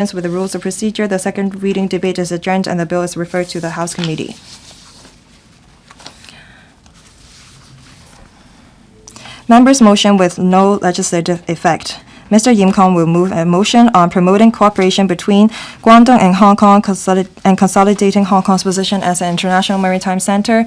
With the rules of procedure, the second reading debate is adjourned and the bill is referred to the House Committee. Members' motion with no legislative effect. Mr. Yim Kong will move a motion on promoting cooperation between Guangdong and Hong Kong and consolidating Hong Kong's position as an international maritime center.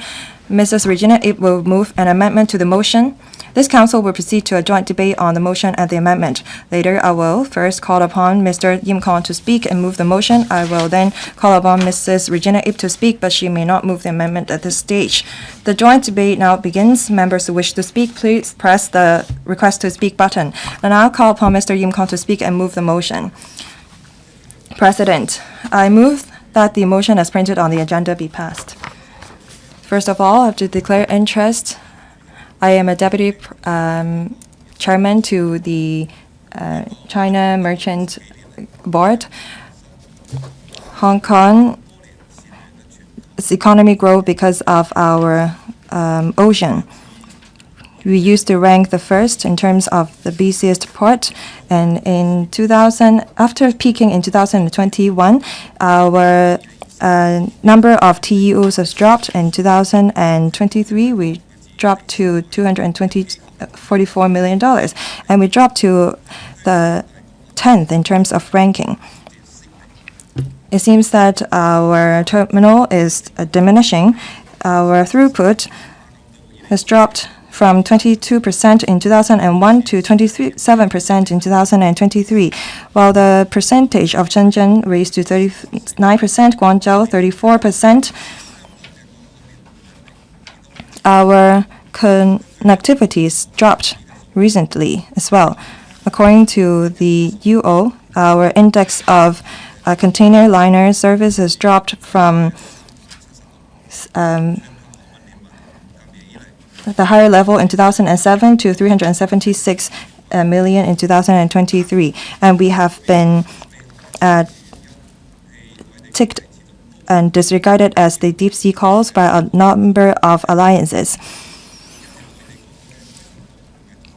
Mrs. Regina IP will move an amendment to the motion. This council will proceed to a joint debate on the motion and the amendment. Later, I will first call upon Mr. Yim Kong to speak and move the motion. I will then call upon Mrs. Regina IP to speak, but she may not move the amendment at this stage. The joint debate now begins. Members who wish to speak, please press the request to speak button. And I'll call upon Mr. Yim Kong to speak and move the motion. President, I move that the motion as printed on the agenda be passed. First of all, I have to declare interest. I am a deputy chairman to the China Merchant Board. Hong Kong's economy grew because of our ocean. We used to rank the first in terms of the busiest port, and in 2000, after peaking in 2021, our number of TEUs has dropped. In 2023, we dropped to $244 million, and we dropped to the 10th in terms of ranking. It seems that our terminal is diminishing. Our throughput has dropped from 22% in 2001 to 27% in 2023, while the percentage of Shenzhen raised to 39%, Guangzhou 34%. Our connectivities dropped recently as well. According to the UO, our index of container liner service has dropped from the higher level in 2007 to 376 million in 2023. And we have been ticked and disregarded as the deep sea calls by a number of alliances.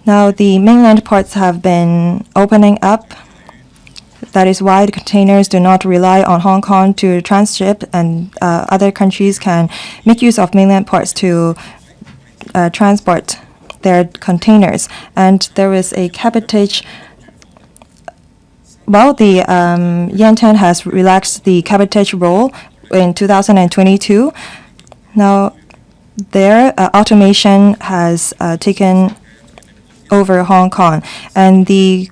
Now, the mainland ports have been opening up. That is why the containers do not rely on Hong Kong to transship, and other countries can make use of mainland ports to transport their containers. And there is a cabotage. Well, the Yantian has relaxed the cabotage rule in 2022. Now, their automation has taken over Hong Kong, and the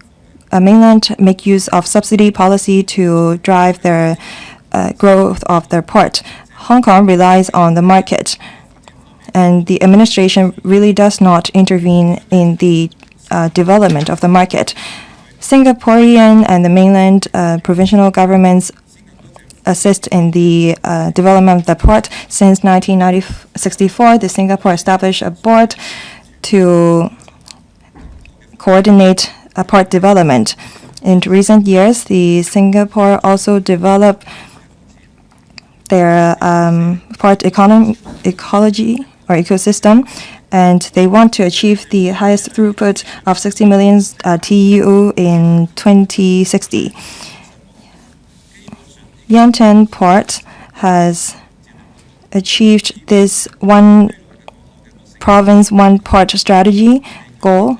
mainland make use of subsidy policy to drive their growth of their port. Hong Kong relies on the market, and the administration really does not intervene in the development of the market. Singaporean and the mainland provincial governments assist in the development of the port. Since 1964, the Singapore established a board to coordinate port development. In recent years, the Singapore also developed their port ecology or ecosystem, and they want to achieve the highest throughput of 60 million TEU in 2060. Yantian Port has achieved this one province, one port strategy goal,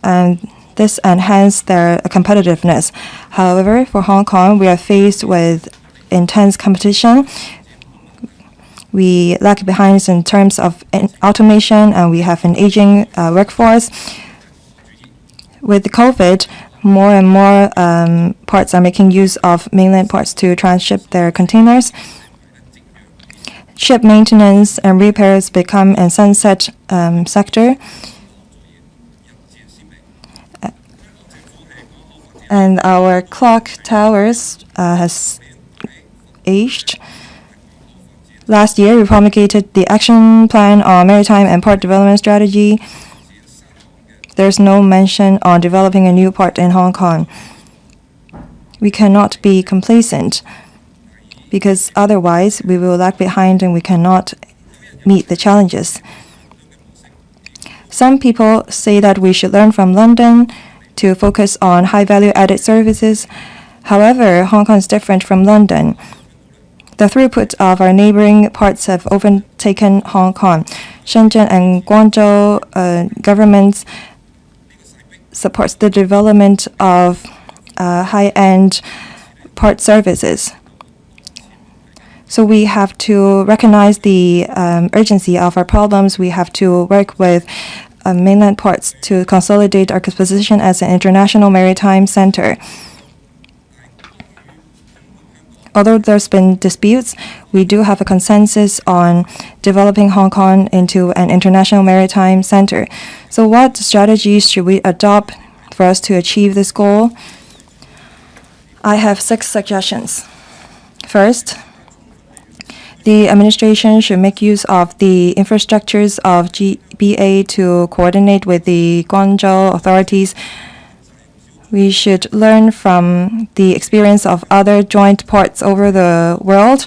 and this enhanced their competitiveness. However, for Hong Kong, we are faced with intense competition. We lag behind in terms of automation, and we have an aging workforce. With COVID, more and more ports are making use of mainland ports to transship their containers. Ship maintenance and repairs become a sunset sector. And our clock towers has aged. Last year, we promulgated the action plan on maritime and port development strategy. There's no mention on developing a new port in Hong Kong. We cannot be complacent, because otherwise we will lag behind and we cannot meet the challenges. Some people say that we should learn from London to focus on high value added services. However, Hong Kong is different from London. The throughput of our neighboring parts have overtaken Hong Kong. Shenzhen and Guangdong governments supports the development of high-end port services. So we have to recognize the urgency of our problems. We have to work with mainland ports to consolidate our position as an international maritime center. Although there's been disputes, we do have a consensus on developing Hong Kong into an international maritime center. So what strategies should we adopt for us to achieve this goal? I have 6 suggestions. First, the administration should make use of the infrastructures of GBA to coordinate with the Guangzhou authorities. We should learn from the experience of other joint ports over the world.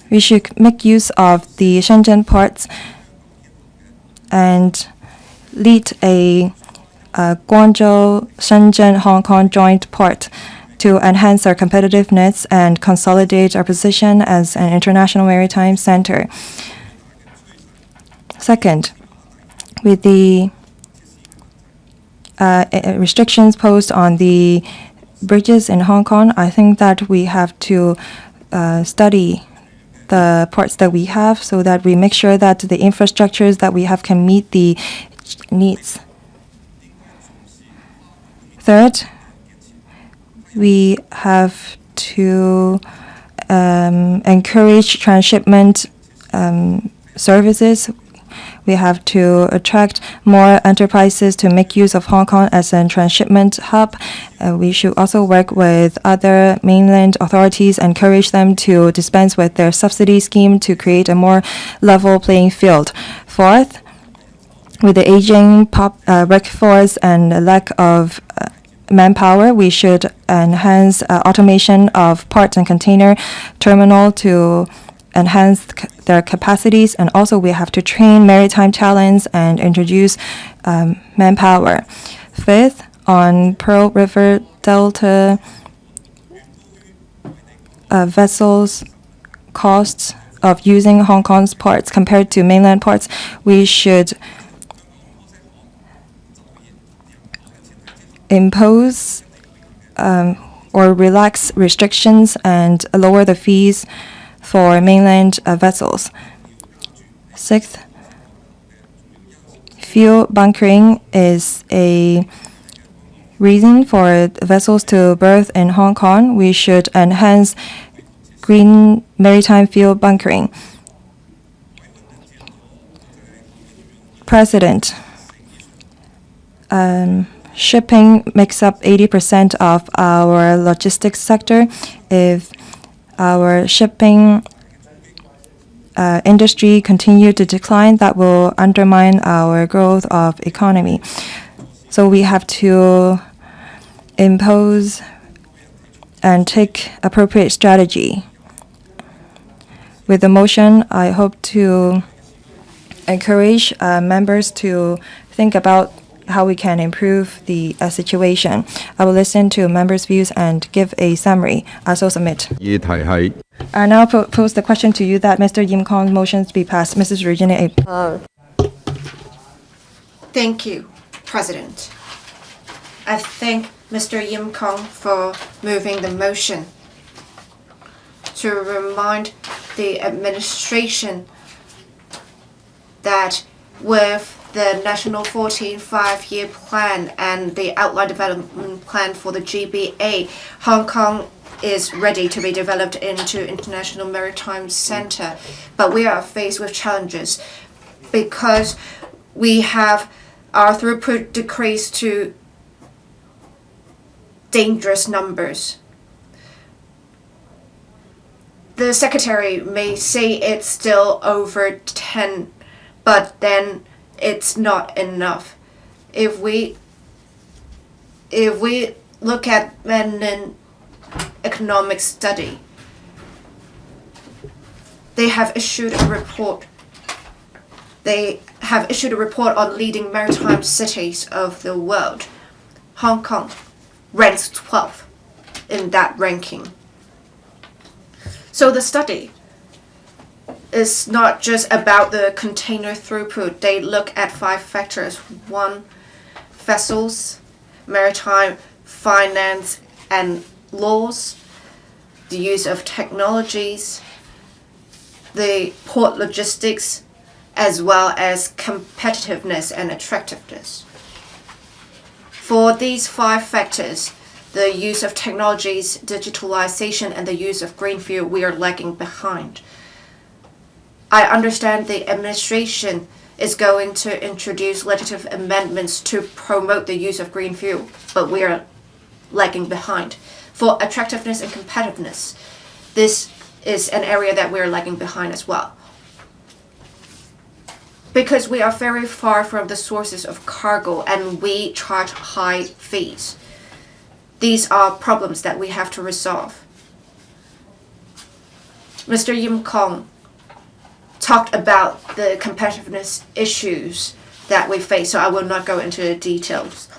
We should make use of the Shenzhen ports and lead a Guangzhou, Shenzhen, Hong Kong joint port to enhance our competitiveness and consolidate our position as an international maritime center. Second, with the restrictions posed on the bridges in Hong Kong, I think that we have to study the ports that we have so that we make sure that the infrastructures that we have can meet the needs. Third, we have to encourage transshipment services. We have to attract more enterprises to make use of Hong Kong as a transshipment hub. We should also work with other mainland authorities, encourage them to dispense with their subsidy scheme to create a more level playing field. Fourth, with the aging workforce and lack of manpower, we should enhance automation of port and container terminal to enhance their capacities, and also we have to train maritime talents and introduce manpower. Fifth, on Pearl River Delta vessels costs of using Hong Kong's ports compared to mainland ports, we should impose or relax restrictions and lower the fees for mainland vessels. Sixth, fuel bunkering is a reason for vessels to berth in Hong Kong. We should enhance green maritime fuel bunkering. President, shipping makes up 80% of our logistics sector. If our shipping industry continue to decline, that will undermine our growth of economy. So we have to impose and take appropriate strategy. With the motion, I hope to encourage members to think about how we can improve the situation. I will listen to members' views and give a summary. I so submit. I now pose the question to you that Mr. Yim Kong's motions be passed. Mrs. Regina IP. Thank you, President. I thank Mr. Yim Kong for moving the motion to remind the administration that with the National 14 5-year plan and the outline development plan for the GBA, Hong Kong is ready to be developed into International Maritime Center. But we are faced with challenges because we have our throughput decreased to dangerous numbers. The Secretary may say it's still over 10, but then it's not enough. If we look at an economic study, they have issued a report. They have issued a report on leading maritime cities of the world. Hong Kong ranks 12th. in that ranking. So the study is not just about the container throughput. They look at 5 factors. 1, vessels, maritime, finance and laws, the use of technologies, the port logistics, as well as competitiveness and attractiveness. For these 5 factors, the use of technologies, digitalization, and the use of green fuel, we are lagging behind. I understand the administration is going to introduce legislative amendments to promote the use of green fuel, but we are lagging behind. For attractiveness and competitiveness, this is an area that we are lagging behind as well. Because we are very far from the sources of cargo and we charge high fees. These are problems that we have to resolve. Mr. Yim Kong talked about the competitiveness issues that we face, so I will not go into the details.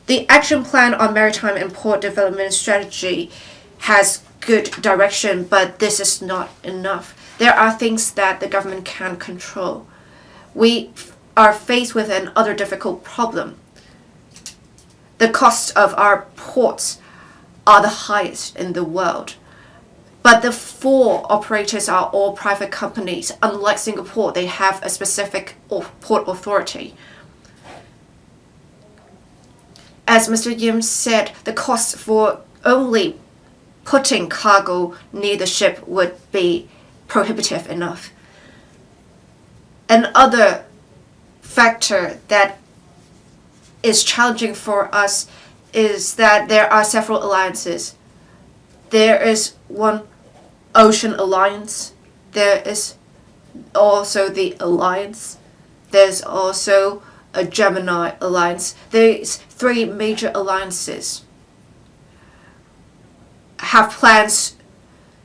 The action plan on maritime and port development strategy has good direction, but this is not enough. There are things that the government can control. We are faced with another difficult problem. The costs of our ports are the highest in the world. But the 4 operators are all private companies. Unlike Singapore, they have a specific port authority. As Mr. Yim said, the cost for only putting cargo near the ship would be prohibitive enough. Another factor that is challenging for us is that there are several alliances. There is one Ocean Alliance. There is also the Alliance. There's also a Gemini Alliance. These 3 major alliances have plans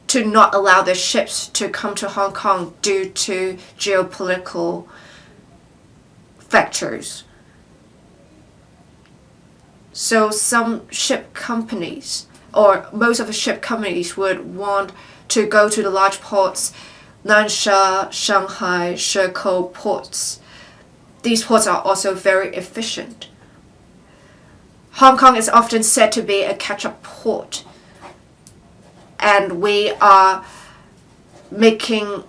to not allow their ships to come to Hong Kong due to geopolitical factors. So some ship companies, or most of the ship companies, would want to go to the large ports, Nansha, Shanghai, Shekou ports. These ports are also very efficient. Hong Kong is often said to be a catch-up port, and we are making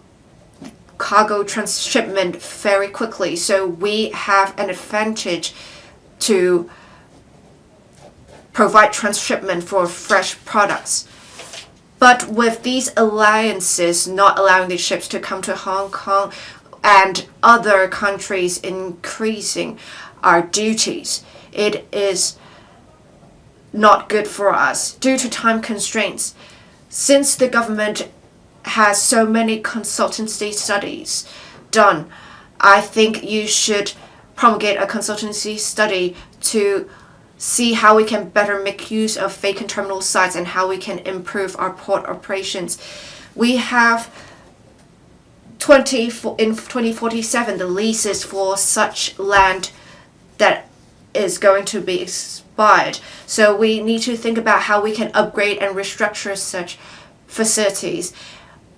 cargo transshipment very quickly, so we have an advantage to provide transshipment for fresh products. But with these alliances not allowing the ships to come to Hong Kong and other countries increasing our duties, it is not good for us due to time constraints. Since the government has so many consultancy studies done, I think you should promulgate a consultancy study to see how we can better make use of vacant terminal sites and how we can improve our port operations. We have in 2047 the leases for such land that is going to be expired. So we need to think about how we can upgrade and restructure such facilities.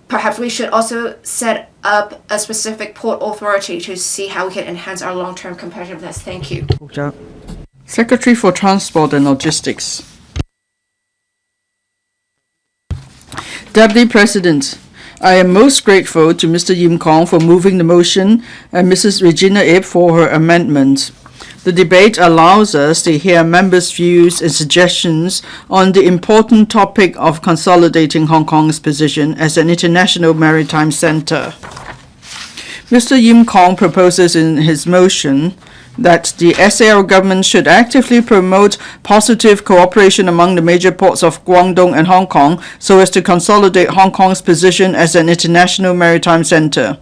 Perhaps we should also set up a specific port authority to see how we can enhance our long-term competitiveness. Thank you. Secretary for Transport and Logistics. Deputy President, I am most grateful to Mr. Yim Kong for moving the motion and Mrs. Regina IP for her amendment. The debate allows us to hear members' views and suggestions on the important topic of consolidating Hong Kong's position as an international maritime centre. Mr. Yim Kong proposes in his motion that the SAR government should actively promote positive cooperation among the major ports of Guangdong and Hong Kong so as to consolidate Hong Kong's position as an international maritime centre.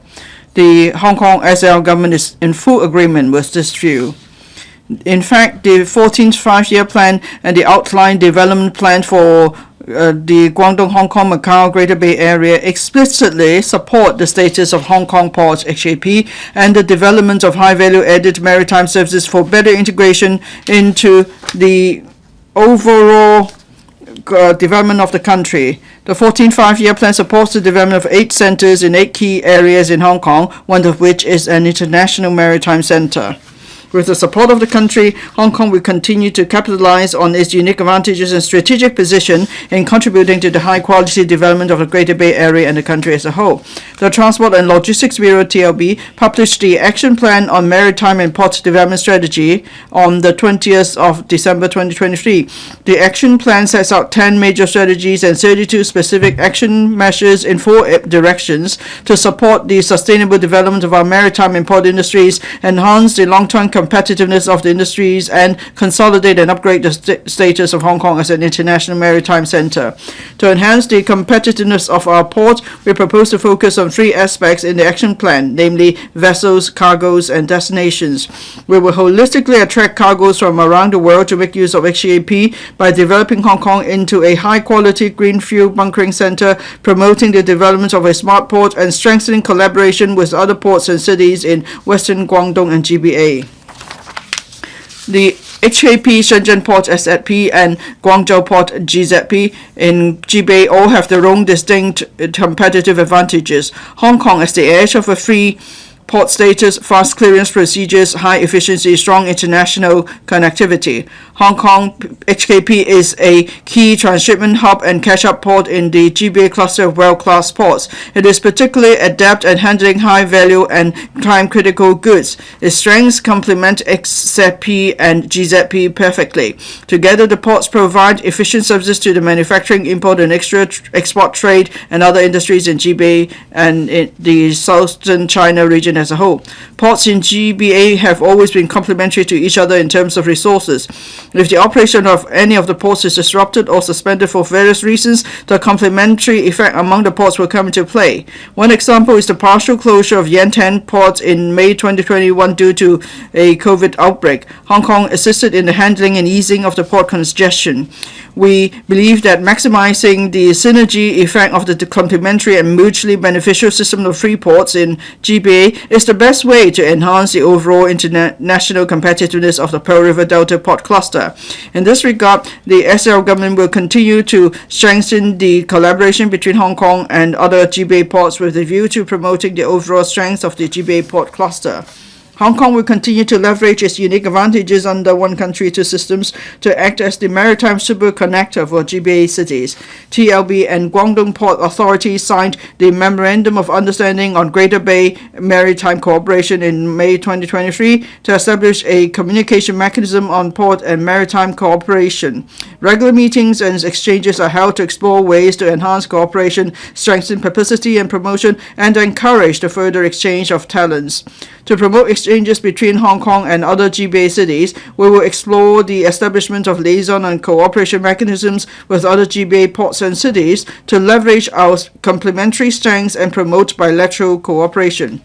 The Hong Kong SAR government is in full agreement with this view. In fact, the 14th five-year plan and the outline development plan for the Guangdong, Hong Kong, Macau, Greater Bay Area explicitly support the status of Hong Kong ports (HAP) and the development of high-value added maritime services for better integration into the overall development of the country. The 14th five-year plan supports the development of 8 centers in 8 key areas in Hong Kong, one of which is an international maritime center. With the support of the country, Hong Kong will continue to capitalize on its unique advantages and strategic position in contributing to the high-quality development of the Greater Bay Area and the country as a whole. The Transport and Logistics Bureau, TLB, published the Action Plan on Maritime and Port Development Strategy on the 20th of December 2023. The Action Plan sets out 10 major strategies and 32 specific action measures in 4 directions to support the sustainable development of our maritime and port industries, enhance the long-term competitiveness of the industries, and consolidate and upgrade the status of Hong Kong as an international maritime center. To enhance the competitiveness of our port, we propose to focus on 3 aspects in the action plan, namely vessels, cargoes, and destinations. We will holistically attract cargoes from around the world to make use of HAP by developing Hong Kong into a high-quality green fuel bunkering center, promoting the development of a smart port, and strengthening collaboration with other ports and cities in Western Guangdong and GBA. The HAP Shenzhen Port SZP and Guangzhou Port GZP in GBA all have their own distinct competitive advantages. Hong Kong, as the edge of a free port status, fast clearance procedures, high efficiency, strong international connectivity. Hong Kong HKP is a key transshipment hub and catch-up port in the GBA cluster of world-class ports. It is particularly adept at handling high-value and time-critical goods. Its strengths complement XZP and GZP perfectly. Together, the ports provide efficient services to the manufacturing, import, and export trade and other industries in GBA and in the southern China region as a whole. Ports in GBA have always been complementary to each other in terms of resources. If the operation of any of the ports is disrupted or suspended for various reasons, the complementary effect among the ports will come into play. One example is the partial closure of Yantian Port in May 2021 due to a COVID outbreak. Hong Kong assisted in the handling and easing of the port congestion. We believe that maximizing the synergy effect of the complementary and mutually beneficial system of free ports in GBA is the best way to enhance the overall international competitiveness of the Pearl River Delta Port Cluster. In this regard, the SL government will continue to strengthen the collaboration between Hong Kong and other GBA ports with a view to promoting the overall strength of the GBA Port Cluster. Hong Kong will continue to leverage its unique advantages under one country, two systems to act as the maritime super connector for GBA cities. TLB and Guangdong Port Authority signed the Memorandum of Understanding on Greater Bay Maritime Cooperation in May 2023 to establish a communication mechanism on port and maritime cooperation. Regular meetings and exchanges are held to explore ways to enhance cooperation, strengthen publicity and promotion, and encourage the further exchange of talents. To promote exchanges between Hong Kong and other GBA cities, we will explore the establishment of liaison and cooperation mechanisms with other GBA ports and cities to leverage our complementary strengths and promote bilateral cooperation.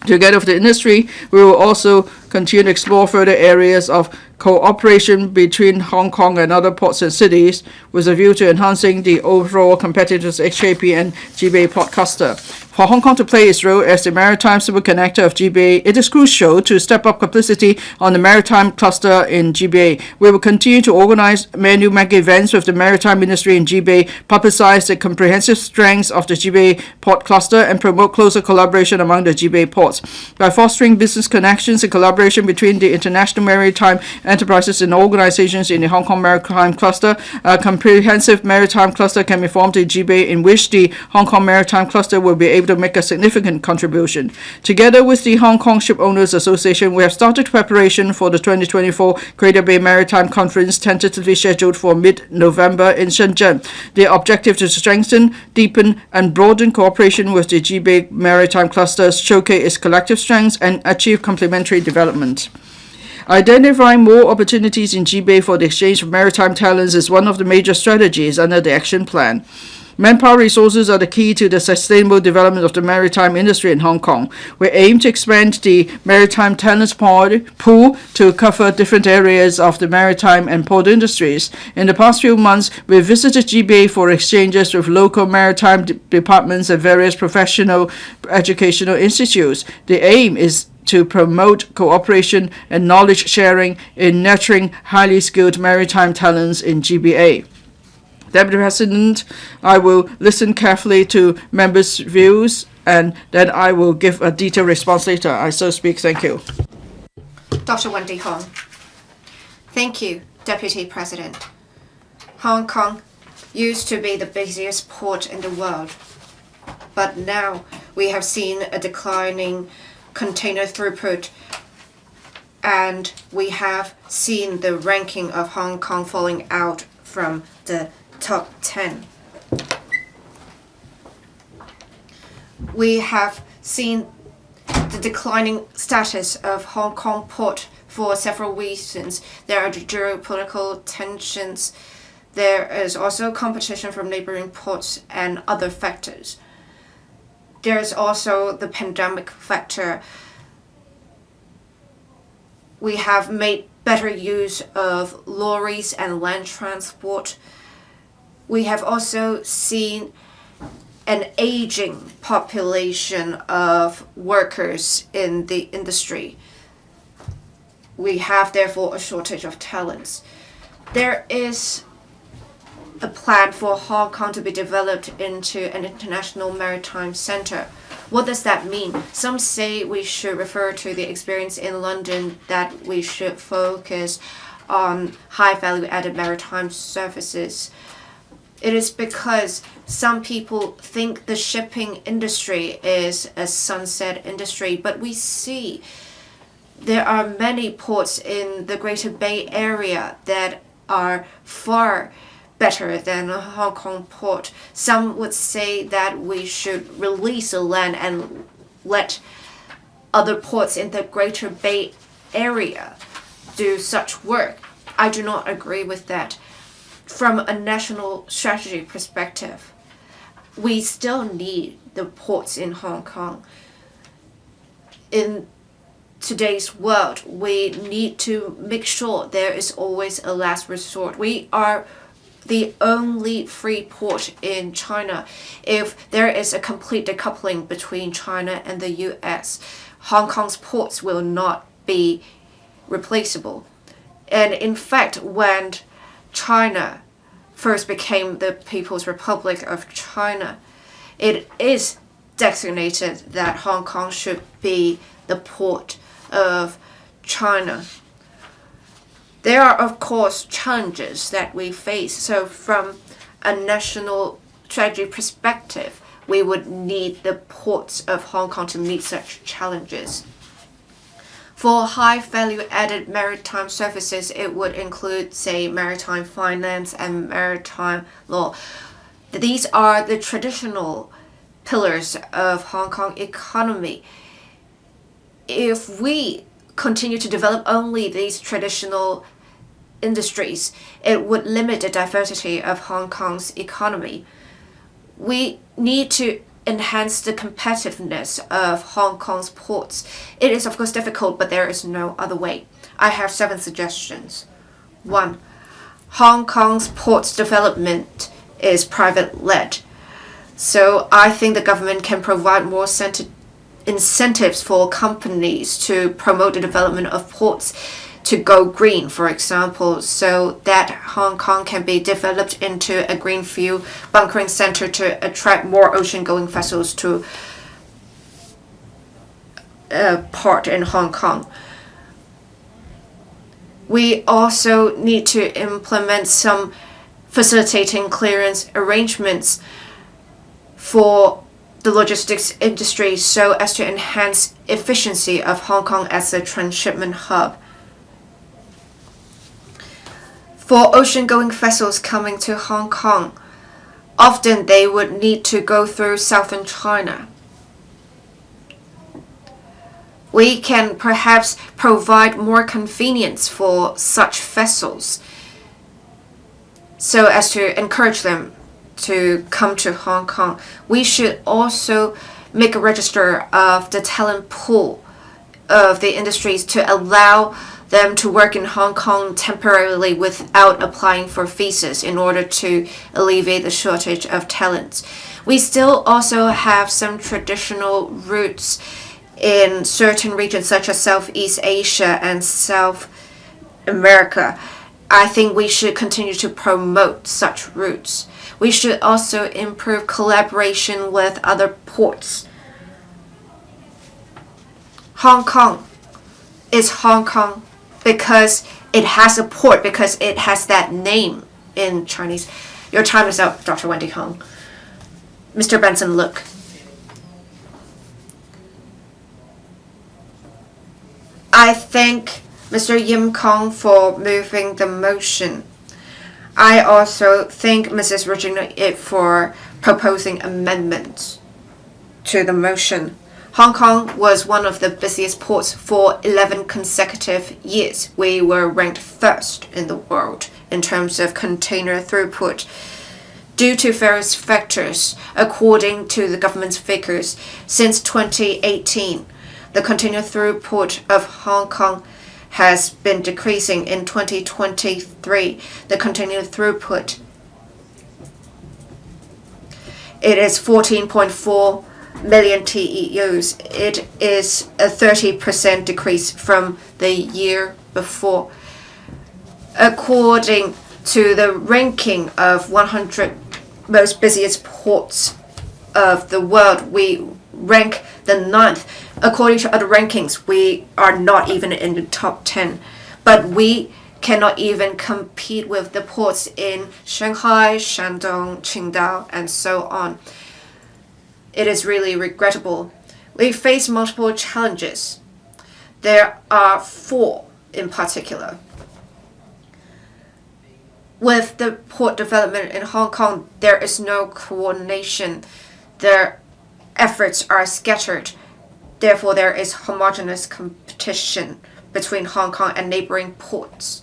Together with the industry, we will also continue to explore further areas of cooperation between Hong Kong and other ports and cities with a view to enhancing the overall competitiveness of HAP and GBA port cluster. For Hong Kong to play its role as the maritime superconnector of GBA, it is crucial to step up publicity on the maritime cluster in GBA. We will continue to organize many mega events with the maritime industry in GBA, publicize the comprehensive strengths of the GBA port cluster, and promote closer collaboration among the GBA ports. By fostering business connections and collaboration between the international maritime enterprises and organizations in the Hong Kong maritime cluster, a comprehensive maritime cluster can be formed in GBA in which the Hong Kong maritime cluster will be able to make a significant contribution. Together with the Hong Kong Ship Owners Association, we have started preparation for the 2024 Greater Bay Maritime Conference, tentatively scheduled for mid-November in Shenzhen. The objective is to strengthen, deepen, and broaden cooperation with the GBA maritime clusters, showcase its collective strengths, and achieve complementary development. Identifying more opportunities in GBA for the exchange of maritime talents is one of the major strategies under the action plan. Manpower resources are the key to the sustainable development of the maritime industry in Hong Kong. We aim to expand the maritime talents pool to cover different areas of the maritime and port industries. In the past few months, we visited GBA for exchanges with local maritime departments and various professional educational institutes. The aim is to promote cooperation and knowledge sharing in nurturing highly skilled maritime talents in GBA. Deputy President, I will listen carefully to members' views and then I will give a detailed response later. I so speak. Thank you. Dr. Wendy Hong. Thank you, Deputy President. Hong Kong used to be the busiest port in the world, but now we have seen a declining container throughput, and we have seen the ranking of Hong Kong falling out from the top 10. We have seen the declining status of Hong Kong port for several reasons. There are geopolitical tensions. There is also competition from neighboring ports and other factors. There is also the pandemic factor. We have made better use of lorries and land transport. We have also seen an aging population of workers in the industry. We have therefore a shortage of talents. There is a plan for Hong Kong to be developed into an international maritime center. What does that mean? Some say we should refer to the experience in London, that we should focus on high value added maritime services. It is because some people think the shipping industry is a sunset industry, but we see there are many ports in the Greater Bay Area that are far better than a Hong Kong port. Some would say that we should release the land and let other ports in the Greater Bay Area do such work. I do not agree with that. From a national strategy perspective, we still need the ports in Hong Kong. In today's world, we need to make sure there is always a last resort. We are the only free port in China. If there is a complete decoupling between China and the US, Hong Kong's ports will not be replaceable. And in fact, when China first became the People's Republic of China, it is designated that Hong Kong should be the port of China. There are, of course, challenges that we face. So from a national strategy perspective, we would need the ports of Hong Kong to meet such challenges. For high value added maritime services, it would include, say, maritime finance and maritime law. These are the traditional pillars of Hong Kong economy. If we continue to develop only these traditional industries, it would limit the diversity of Hong Kong's economy. We need to enhance the competitiveness of Hong Kong's ports. It is of course difficult, but there is no other way. I have 7 suggestions. 1. Hong Kong's ports development is private-led. So I think the government can provide more incentives for companies to promote the development of ports to go green, for example, so that Hong Kong can be developed into a green fuel bunkering center to attract more ocean-going vessels to port in Hong Kong. We also need to implement some facilitating clearance arrangements for the logistics industry so as to enhance efficiency of Hong Kong as a transshipment hub. For ocean-going vessels coming to Hong Kong, often they would need to go through southern China. We can perhaps provide more convenience for such vessels so as to encourage them to come to Hong Kong. We should also make a register of the talent pool of the industries to allow them to work in Hong Kong temporarily without applying for visas in order to alleviate the shortage of talents. We still also have some traditional roots in certain regions such as Southeast Asia and South America. I think we should continue to promote such routes. We should also improve collaboration with other ports. Hong Kong is Hong Kong because it has a port, because it has that name in Chinese. Your time is up, Dr. Wendy Hong. Mr. Benson, look. I thank Mr. Yim Kong for moving the motion. I also thank Mrs. Regina IP for proposing amendments to the motion. Hong Kong was one of the busiest ports for 11 consecutive years. We were ranked first in the world in terms of container throughput. Due to various factors, according to the government's figures, since 2018, the container throughput of Hong Kong has been decreasing. In 2023, the container throughput, it is 14.4 million TEUs. It is a 30% decrease from the year before. According to the ranking of 100 most busiest ports of the world, we rank the 9th. According to other rankings, we are not even in the top 10. But we cannot even compete with the ports in Shanghai, Shandong, Qingdao, and so on. It is really regrettable. We face multiple challenges. There are 4 in particular. With the port development in Hong Kong, there is no coordination. Their efforts are scattered. Therefore, there is homogeneous competition between Hong Kong and neighboring ports.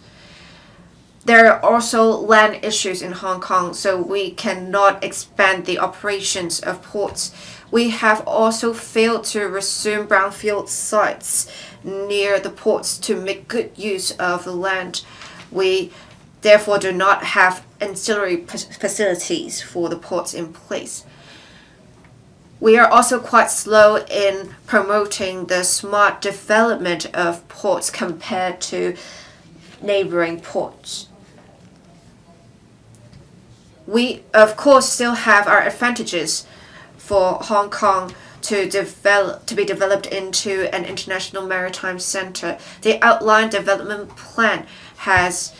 There are also land issues in Hong Kong, so we cannot expand the operations of ports. We have also failed to resume brownfield sites near the ports to make good use of the land. We therefore do not have ancillary facilities for the ports in place. We are also quite slow in promoting the smart development of ports compared to neighboring ports. We, of course, still have our advantages for Hong Kong to be developed into an international maritime center. The outline development plan has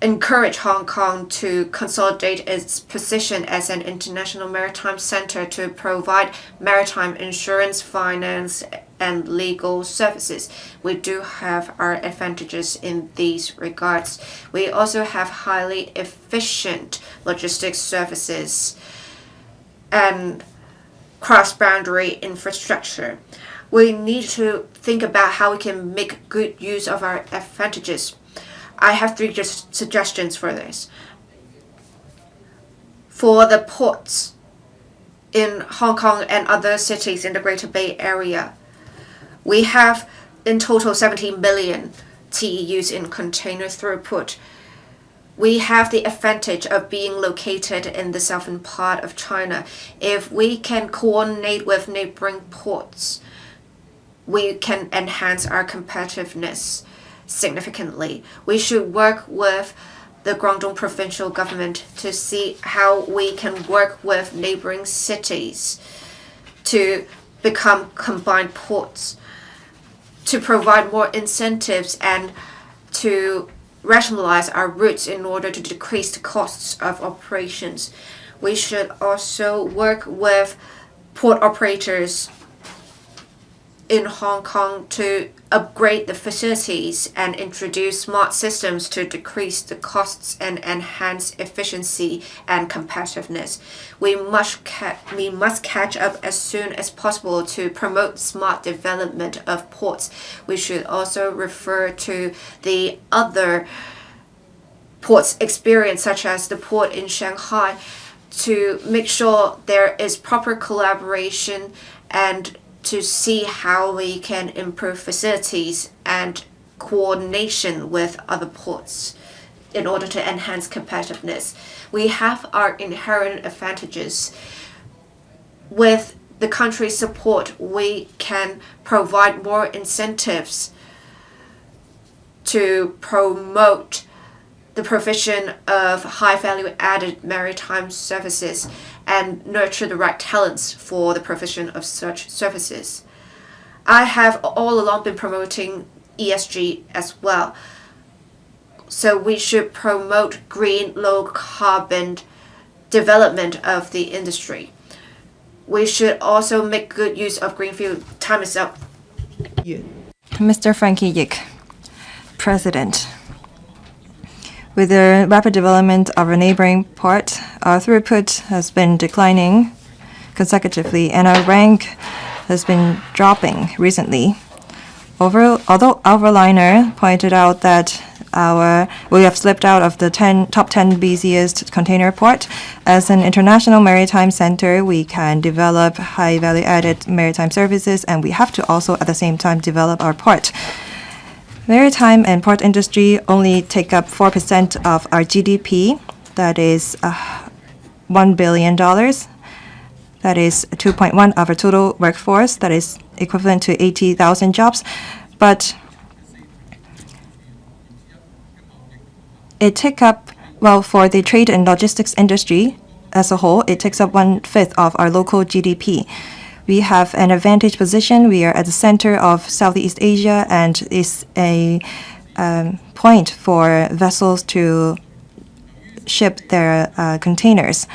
encourage Hong Kong to consolidate its position as an international maritime center to provide maritime insurance, finance, and legal services. We do have our advantages in these regards. We also have highly efficient logistics services and cross-boundary infrastructure. We need to think about how we can make good use of our advantages. I have 3 suggestions for this. For the ports in Hong Kong and other cities in the Greater Bay Area, we have in total 17 million TEUs in container throughput. We have the advantage of being located in the southern part of China. If we can coordinate with neighboring ports, we can enhance our competitiveness significantly. We should work with the Guangdong provincial government to see how we can work with neighboring cities to become combined ports, to provide more incentives and to rationalize our routes in order to decrease the costs of operations. We should also work with port operators in Hong Kong to upgrade the facilities and introduce smart systems to decrease the costs and enhance efficiency and competitiveness. We must catch up as soon as possible to promote smart development of ports. We should also refer to the other ports experience, such as the port in Shanghai, to make sure there is proper collaboration and to see how we can improve facilities and coordination with other ports in order to enhance competitiveness. We have our inherent advantages. With the country's support, we can provide more incentives to promote the provision of high value added maritime services and nurture the right talents for the provision of such services. I have all along been promoting ESG as well. So we should promote green, low carbon development of the industry. We should also make good use of green fuel. Time is up. Mr. Frankie Yik, President. With the rapid development of our neighboring port, our throughput has been declining consecutively, and our rank has been dropping recently. Although Overliner pointed out that we have slipped out of the top 10 busiest container port, as an international maritime center, we can develop high value-added maritime services, and we have to also at the same time develop our port. Maritime and port industry only take up 4% of our GDP. That is $1 billion. That is 2.1 of our total workforce. That is equivalent to 80,000 jobs. But it takes up, well, for the trade and logistics industry as a whole, it takes up 1/5 of our local GDP. We have an advantage position. We are at the center of Southeast Asia and is a point for vessels to ship their containers.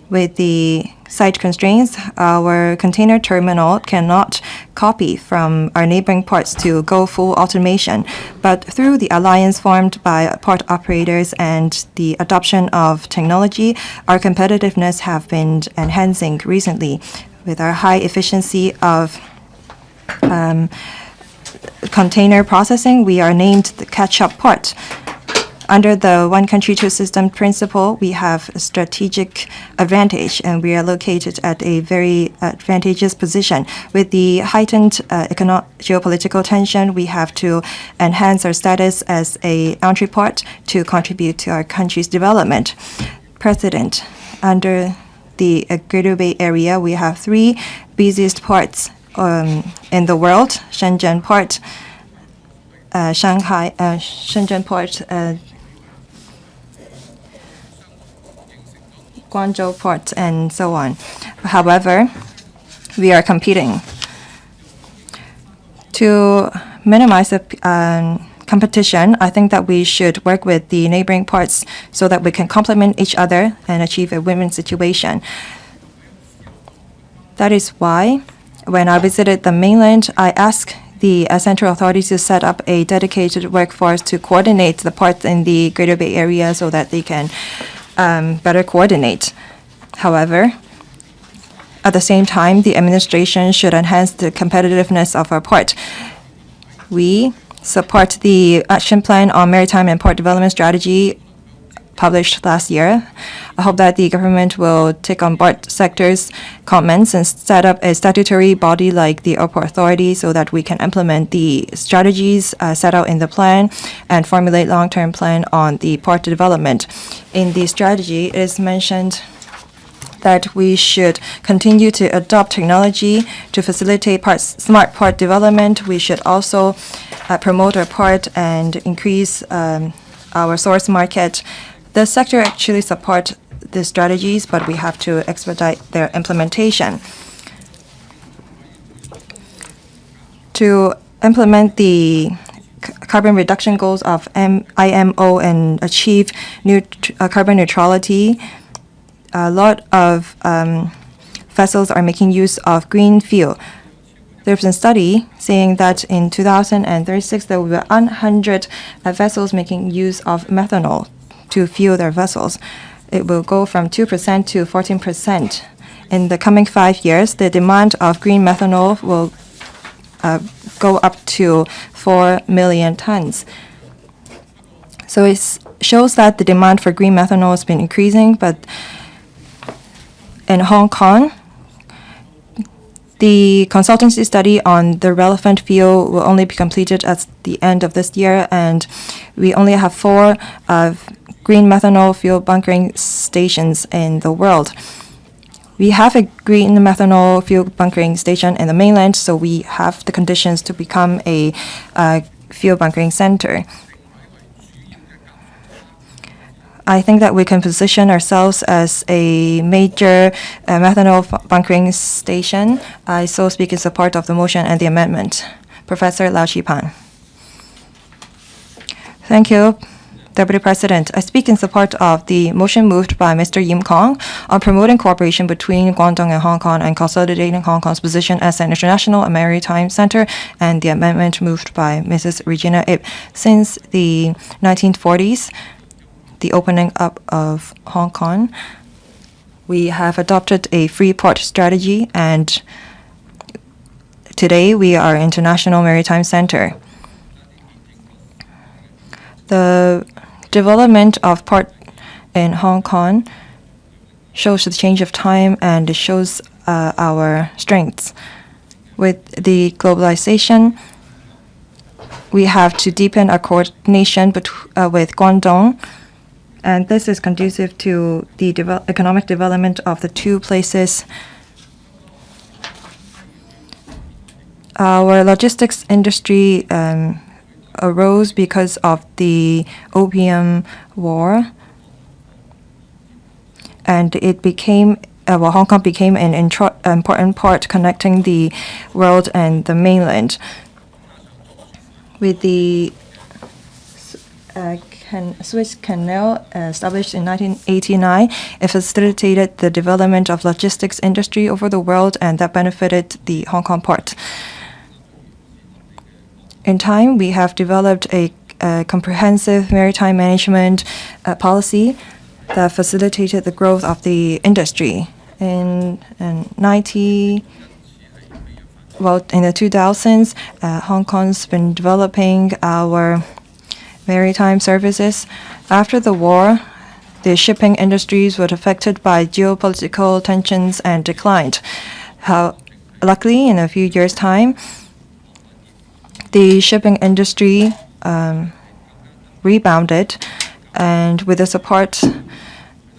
With the site constraints, our container terminal cannot copy from our neighboring ports to go full automation. But through the alliance formed by port operators and the adoption of technology, our competitiveness have been enhancing recently. With our high efficiency of container processing, we are named the catch-up port. Under the one country, two system principle, we have a strategic advantage, and we are located at a very advantageous position. With the heightened geopolitical tension, we have to enhance our status as a entry port to contribute to our country's development. President, under the Greater Bay Area, we have 3 busiest ports in the world: Shenzhen Port, Shenzhen Port, Guangzhou Port, and so on. However, we are competing. To minimize the competition, I think that we should work with the neighboring ports so that we can complement each other and achieve a win-win situation. That is why, when I visited the mainland, I asked the central authorities to set up a dedicated workforce to coordinate the ports in the Greater Bay Area so that they can better coordinate. However, at the same time, the administration should enhance the competitiveness of our port. We support the action plan on maritime and port development strategy published last year. I hope that the government will take on board sectors' comments and set up a statutory body like the Airport Authority so that we can implement the strategies set out in the plan and formulate long-term plan on the port development. In the strategy, it is mentioned that we should continue to adopt technology to facilitate smart port development. We should also promote our port and increase our source market. The sector actually supports the strategies, but we have to expedite their implementation. To implement the carbon reduction goals of IMO and achieve carbon neutrality, a lot of vessels are making use of green fuel. There's a study saying that in 2036 there will be 100 vessels making use of methanol to fuel their vessels. It will go from 2% to 14%. In the coming 5 years, the demand of green methanol will go up to 4 million tons. So it shows that the demand for green methanol has been increasing, but in Hong Kong, the consultancy study on the relevant fuel will only be completed at the end of this year, and we only have 4 green methanol fuel bunkering stations in the world. We have a green methanol fuel bunkering station in the mainland, so we have the conditions to become a fuel bunkering center. I think that we can position ourselves as a major methanol bunkering station. I so speak in support of the motion and the amendment. Professor Lau Chi-pan. Thank you, Deputy President. I speak in support of the motion moved by Mr. Yim Kong on promoting cooperation between Guangdong and Hong Kong and consolidating Hong Kong's position as an international maritime center, and the amendment moved by Mrs. Regina IP. Since the 1940s, the opening up of Hong Kong, we have adopted a free port strategy, and today we are an international maritime center. The development of port in Hong Kong shows the change of time, and it shows our strengths. With the globalization, we have to deepen our coordination with Guangdong, and this is conducive to the economic development of the two places. Our logistics industry arose because of the Opium War, and it became Hong Kong became an important part connecting the world and the mainland. With the Suez Canal established in 1989, it facilitated the development of logistics industry over the world, and that benefited the Hong Kong port. In time, we have developed a comprehensive maritime management policy that facilitated the growth of the industry. In the 2000s, Hong Kong's been developing our maritime services. After the war, the shipping industries were affected by geopolitical tensions and declined. Luckily, in a few years' time, the shipping industry rebounded, and with the support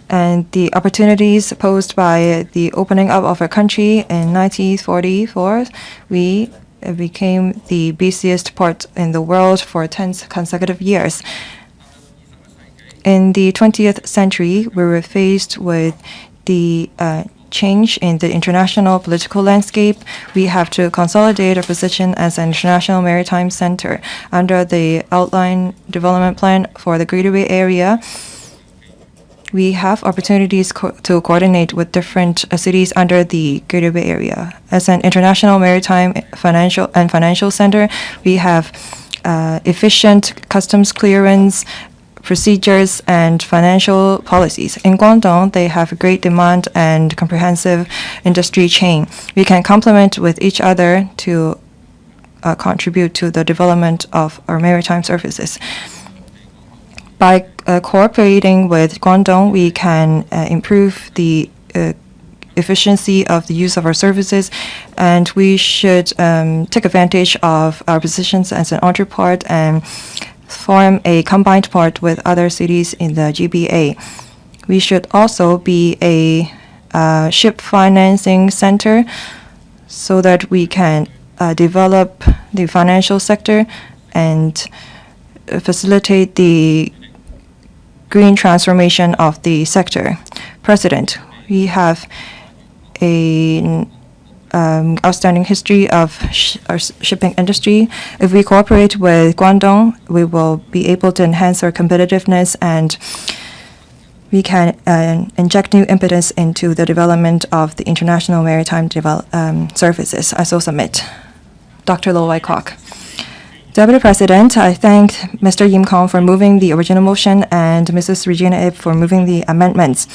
and the opportunities posed by the opening up of our country in 1944, we became the busiest port in the world for 10 consecutive years. In the 20th century, we were faced with the change in the international political landscape. We have to consolidate our position as an international maritime center. Under the outline development plan for the Greater Bay Area, we have opportunities to coordinate with different cities under the Greater Bay Area. As an international maritime financial center, we have efficient customs clearance procedures and financial policies. In Guangdong, they have a great demand and comprehensive industry chain. We can complement with each other to contribute to the development of our maritime services. By cooperating with Guangdong, we can improve the efficiency of the use of our services, and we should take advantage of our positions as an entreport and form a combined port with other cities in the GBA. We should also be a ship financing center so that we can develop the financial sector and facilitate the green transformation of the sector. President, we have an outstanding history of our shipping industry. If we cooperate with Guangdong, we will be able to enhance our competitiveness, and we can inject new impetus into the development of the international maritime services. I so submit. Dr. Lo Wai Kok. Deputy President, I thank Mr. Yim Kong for moving the original motion and Mrs. Regina IP for moving the amendments.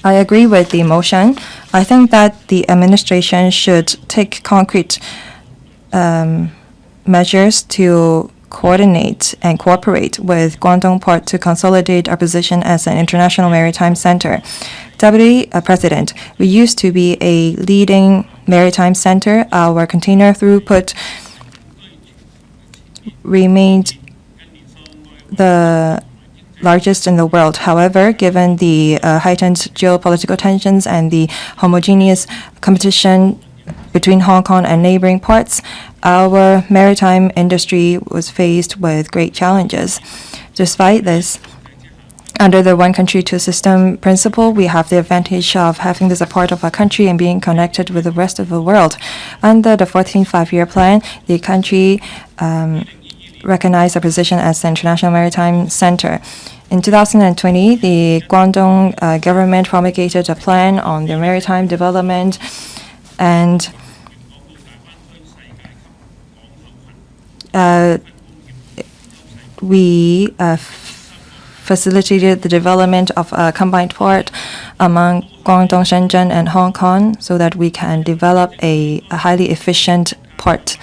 I agree with the motion. I think that the administration should take concrete measures to coordinate and cooperate with Guangdong Port to consolidate our position as an international maritime center. Deputy President, we used to be a leading maritime center. Our container throughput remained the largest in the world. However, given the heightened geopolitical tensions and the homogeneous competition between Hong Kong and neighboring ports, our maritime industry was faced with great challenges. Despite this, Under the one country, two system principle, we have the advantage of having the support of our country and being connected with the rest of the world. Under the 14th five-year plan, the country recognized our position as the International Maritime Center. In 2020, the Guangdong government promulgated a plan on the maritime development, and we facilitated the development of a combined port among Guangdong, Shenzhen, and Hong Kong so that we can develop a highly efficient port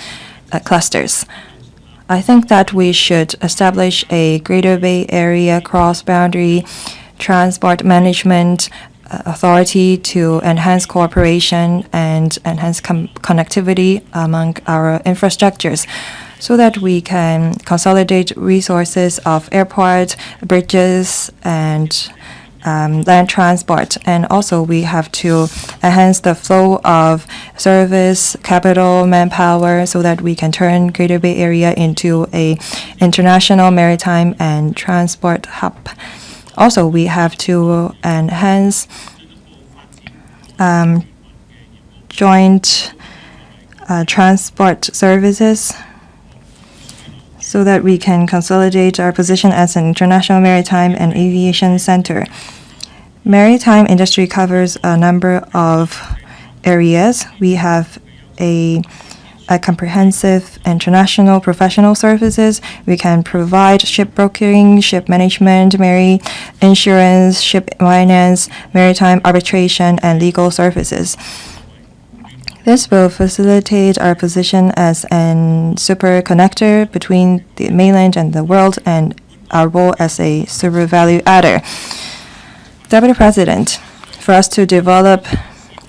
clusters. I think that we should establish a Greater Bay Area cross-boundary transport management authority to enhance cooperation and enhance connectivity among our infrastructures, so that we can consolidate resources of airport, bridges, and land transport. And also we have to enhance the flow of service, capital, manpower, so that we can turn Greater Bay Area into a international maritime and transport hub. Also, we have to enhance joint transport services, so that we can consolidate our position as an international maritime and aviation center. Maritime industry covers a number of areas. We have a comprehensive international professional services. We can provide ship brokering, ship management, marine insurance, ship finance, maritime arbitration, and legal services. This will facilitate our position as a super connector between the mainland and the world, and our role as a super value adder. Deputy President, for us to develop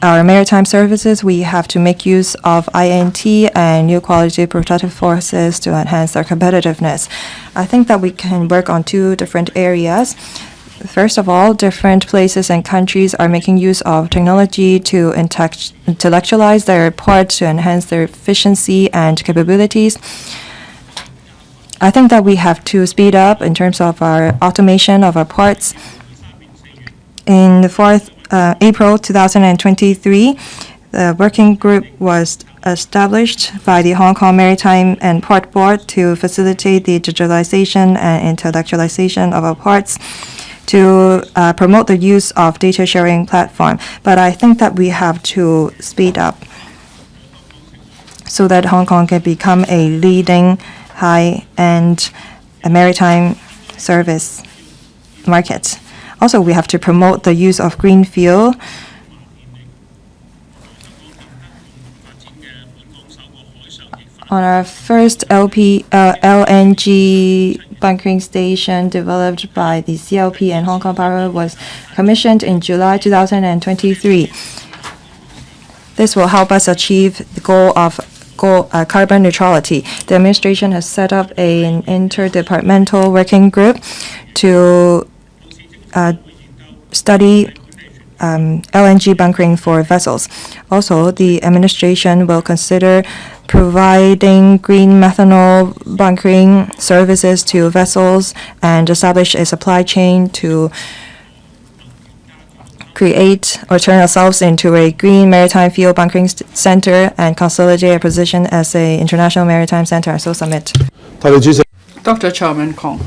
our maritime services, we have to make use of INT and new quality protective forces to enhance our competitiveness. I think that we can work on two different areas. First of all, different places and countries are making use of technology to intellectualize their ports to enhance their efficiency and capabilities. I think that we have to speed up in terms of our automation of our ports. In the 4th April 2023, the working group was established by the Hong Kong Maritime and Port Board to facilitate the digitalization and intellectualization of our ports, to promote the use of data sharing platform. But I think that we have to speed up so that Hong Kong can become a leading high-end maritime service market. Also, we have to promote the use of green fuel. On our first LNG bunkering station developed by the CLP and Hong Kong Power was commissioned in July 2023. This will help us achieve the goal of carbon neutrality. The administration has set up an interdepartmental working group to study LNG bunkering for vessels. Also, the administration will consider providing green methanol bunkering services to vessels and establish a supply chain to create or turn ourselves into a green maritime fuel bunkering center and consolidate our position as an international maritime center. I so submit. Dr. Chow Man Kong.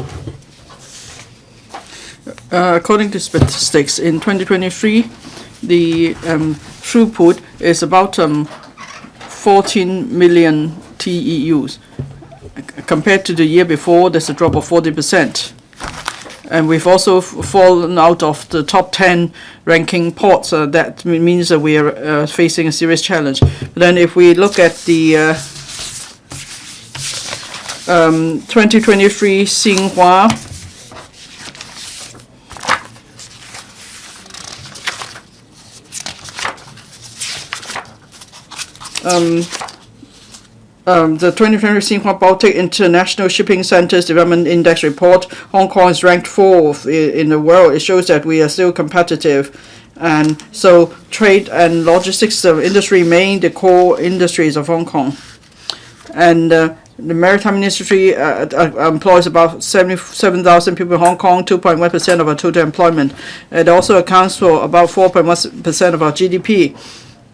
According to statistics, in 2023, the throughput is about 14 million TEUs. Compared to the year before, there's a drop of 40%. And we've also fallen out of the top 10 ranking ports. That means that we are facing a serious challenge. But then if we look at the 2023 Xinhua the 2020 Xinhua Baltic International Shipping Centers Development Index report, Hong Kong is ranked 4th in the world. It shows that we are still competitive. And so trade and logistics industry remain the core industries of Hong Kong. And The maritime industry employs about 77,000 people in Hong Kong, 2.1% of our total employment. It also accounts for about 4.1% of our GDP.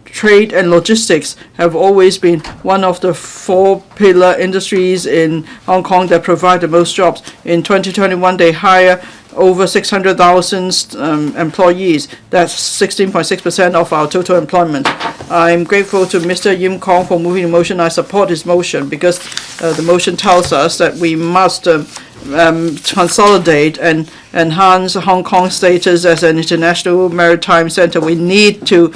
Trade and logistics have always been one of the 4 pillar industries in Hong Kong that provide the most jobs. In 2021, they hire over 600,000 employees. That's 16.6% of our total employment. I'm grateful to Mr. Yim Kong for moving the motion. I support his motion because the motion tells us that we must consolidate and enhance Hong Kong's status as an international maritime center. We need to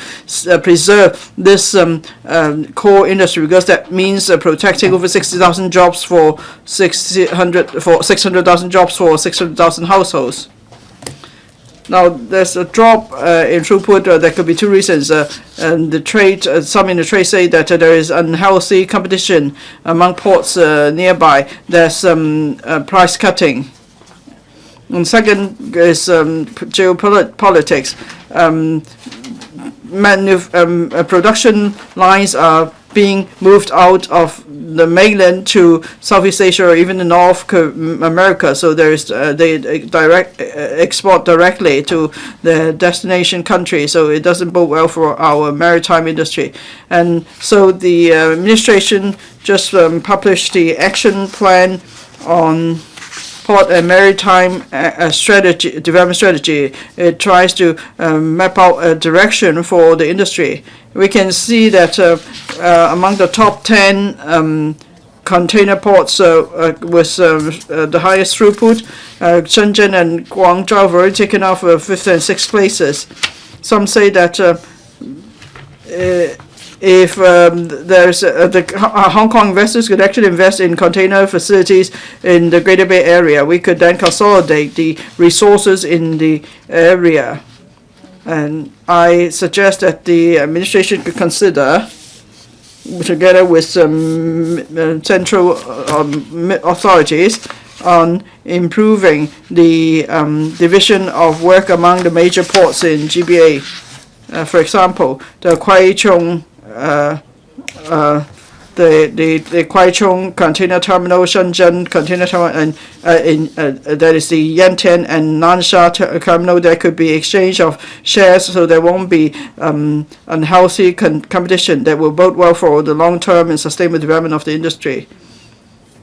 preserve this core industry because that means protecting over 60,000 jobs for 600,000 jobs for 600,000 households. Now, there's a drop in throughput. There could be 2 reasons. And the trade, some in the trade say that there is unhealthy competition among ports nearby. There's price cutting. And second is geopolitics. Production lines are being moved out of the mainland to Southeast Asia or even the North America. So they export directly to the destination country. So it doesn't bode well for our maritime industry. And so the administration just published the action plan on port and maritime development strategy. It tries to map out a direction for the industry. We can see that among the top 10 container ports with the highest throughput, Shenzhen and Guangdong have already taken off 5th and 6th places. Some say that if there's the Hong Kong investors could actually invest in container facilities in the Greater Bay Area, we could then consolidate the resources in the area. And I suggest that the administration could consider, together with central authorities, on improving the division of work among the major ports in GBA. For example, the Kwai Chung the Kwai Chung Container Terminal, Shenzhen Container Terminal, and that is the Yantian and Nansha Terminal. There could be exchange of shares, so there won't be unhealthy competition that will bode well for the long-term and sustainable development of the industry.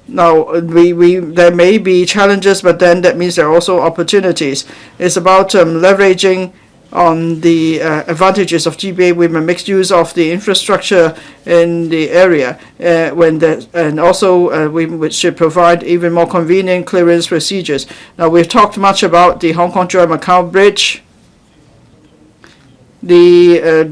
Now, there may be challenges, but then that means there are also opportunities. It's about leveraging on the advantages of GBA. We may make use of the infrastructure in the area and also we should provide even more convenient clearance procedures. Now, we've talked much about the Hong Kong-Macau Bridge. The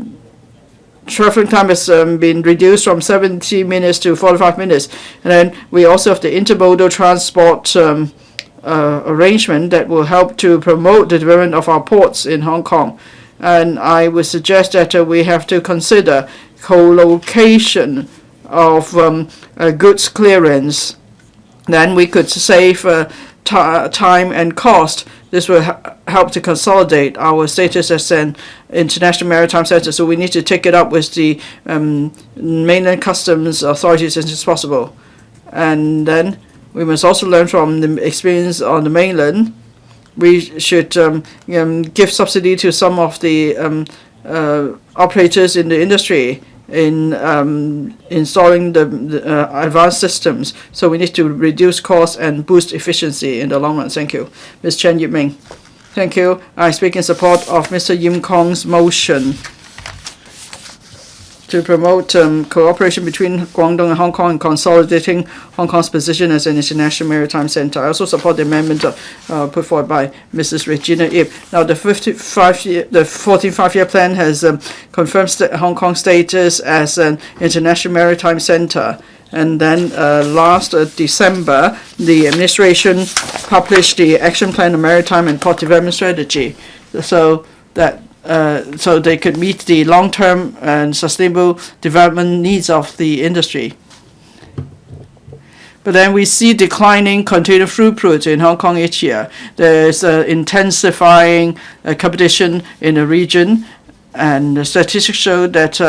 traveling time has been reduced from 70 minutes to 45 minutes. And then we also have the intermodal transport arrangement that will help to promote the development of our ports in Hong Kong. And I would suggest that we have to consider co-location of goods clearance. Then we could save time and cost. This will help to consolidate our status as an international maritime center. So we need to take it up with the mainland customs authorities as soon as possible. And then we must also learn from the experience on the mainland. We should give subsidy to some of the operators in the industry in installing the advanced systems. So we need to reduce costs and boost efficiency in the long run. Thank you. Ms. Chen Yip-Ming. Thank you. I speak in support of Mr. Yim Kong's motion to promote cooperation between Guangdong and Hong Kong and consolidating Hong Kong's position as an international maritime center. I also support the amendment put forward by Mrs. Regina IP. Now, the 14th five-year plan has confirmed Hong Kong's status as an international maritime center. And then last December, the administration published the action plan on maritime and port development strategy, so that so they could meet the long-term and sustainable development needs of the industry. But then we see declining container throughput in Hong Kong each year. There's intensifying competition in the region, And the statistics show that